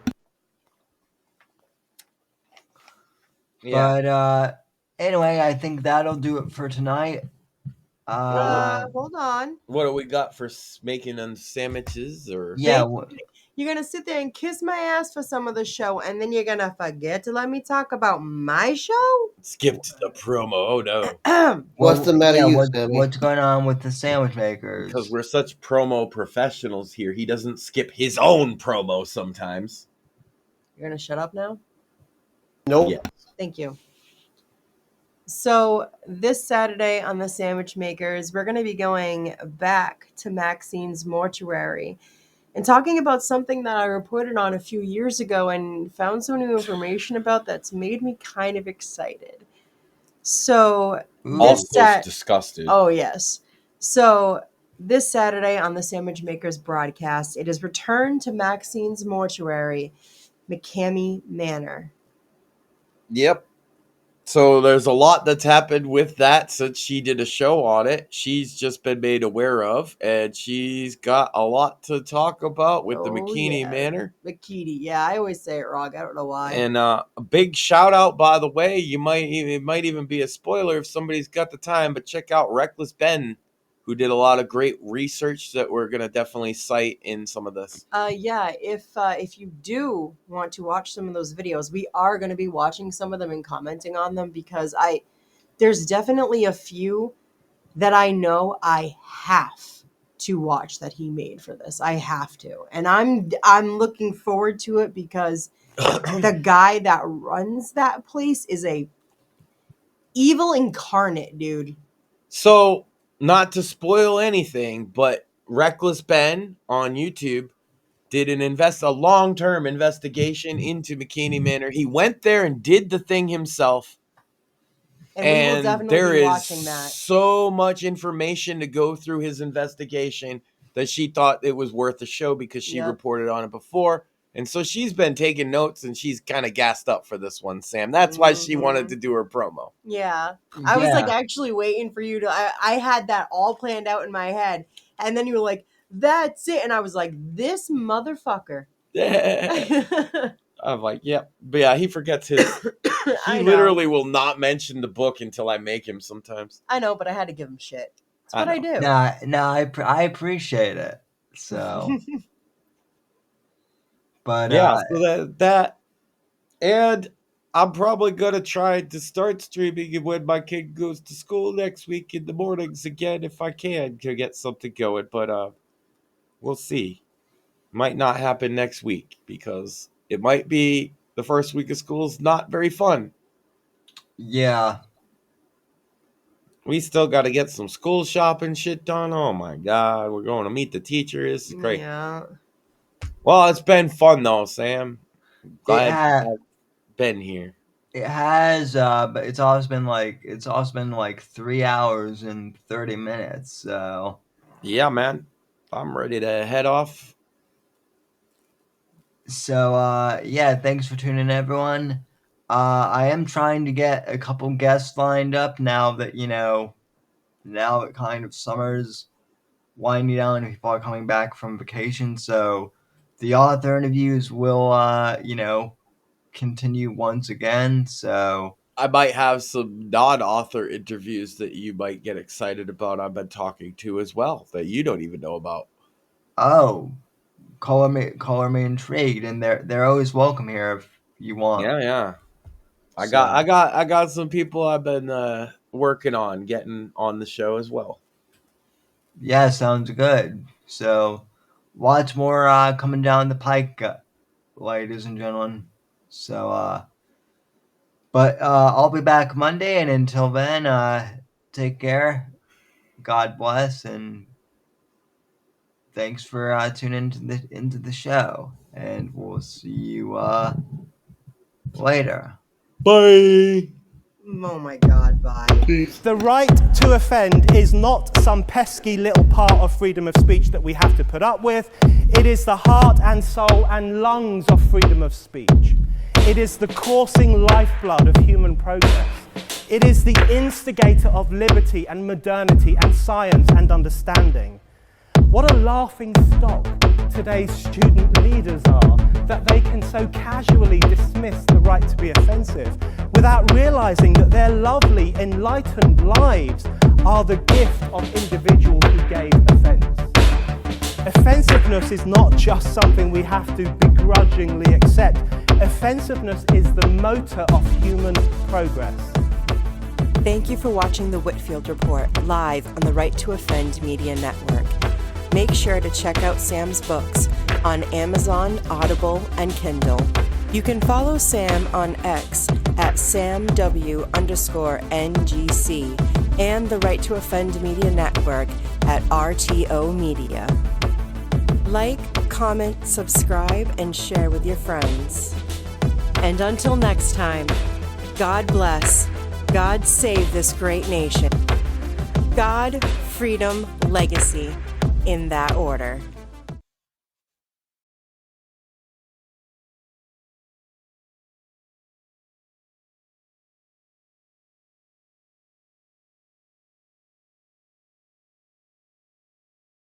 Yeah. But anyway, I think that'll do it for tonight. Hold on. What do we got for making them sandwiches? Or yeah, you're gonna sit there and kiss my ass for some of the show, and then you're gonna forget to let me talk about my show. Skip to the promo. Oh no! What's the matter, Sammy? What's going on with the sandwich makers? Because we're such promo professionals here, he doesn't skip his own promo sometimes. You're gonna shut up now? Nope. Yeah. Thank you. So this Saturday on the Sandwich Makers, we're going to be going back to Maxine's mortuary and talking about something that I reported on a few years ago and found some new information about that's made me kind of excited. So also disgusted. Oh yes. So this Saturday on the Sandwich Makers broadcast, it is returned to Maxine's mortuary, McCamey Manor. Yep. So there's a lot that's happened with that since she did a show on it. She's just been made aware of, and she's got a lot to talk about with the McKinney Manor. McKinney, yeah, I always say it wrong. I don't know why. And a big shout out, by the way. It might even be a spoiler if somebody's got the time, but check out Reckless Ben, who did a lot of great research that we're gonna definitely cite in some of this. Yeah, if you do want to watch some of those videos, we are going to be watching some of them and commenting on them, because there's definitely a few that I know I have to watch that he made for this. I have to, and I'm looking forward to it, because the guy that runs that place is a evil incarnate, dude. So, not to spoil anything, but Reckless Ben on YouTube did a long-term investigation into McKinney Manor. He went there and did the thing himself. And we will definitely be watching that. So much information to go through his investigation that she thought it was worth a show, because she reported on it before. And so she's been taking notes, and she's kind of gassed up for this one, Sam. That's why she wanted to do her promo. Yeah. I was like actually waiting for you to, I had that all planned out in my head. And then you were like, that's it. And I was like, this motherfucker. I'm like, yep. But yeah, he forgets his. He literally will not mention the book until I make him sometimes. I know, but I had to give him shit. That's what I do. No, I appreciate it. So. But yeah, so that, and I'm probably gonna try to start streaming when my kid goes to school next week in the mornings again, if I can, to get something going. But we'll see. Might not happen next week, because it might be the first week of school is not very fun. Yeah. We still got to get some school shopping shit done. Oh my God, we're going to meet the teachers. This is great. Yeah. Well, it's been fun though, Sam. Glad I've been here. It has, but it's also been like 3 hours and 30 minutes. So yeah, man, I'm ready to head off. So yeah, thanks for tuning in, everyone. I am trying to get a couple guests lined up now that now it kind of summer's winding down and people are coming back from vacation. So the author interviews will continue once again. So I might have some non-author interviews that you might get excited about. I've been talking to as well that you don't even know about. Oh, color me intrigued, and they're always welcome here if you want. Yeah. I got some people I've been working on getting on the show as well. Yeah, sounds good. So lots more coming down the pike, ladies and gentlemen. So, but I'll be back Monday, and until then, take care. God bless, and thanks for tuning into the show. And we'll see you later. Bye. Oh my God, bye. The right to offend is not some pesky little part of freedom of speech that we have to put up with. It is the heart and soul and lungs of freedom of speech. It is the coursing lifeblood of human progress. It is the instigator of liberty and modernity and science and understanding. What a laughing stock today's student leaders are, that they can so casually dismiss the right to be offensive without realizing that their lovely, enlightened lives are the gift of individuals who gave offense. Offensiveness is not just something we have to begrudgingly accept. Offensiveness is the motor of human progress. Thank you for watching the Whitfield Report live on the Right to Offend Media Network. Make sure to check out Sam's books on Amazon, Audible, and Kindle. You can follow Sam on X at SamW_NGC and the Right to Offend Media Network at RTO Media. Like, comment, subscribe, and share with your friends. And until next time, God bless, God save this great nation. God, freedom, legacy, in that order.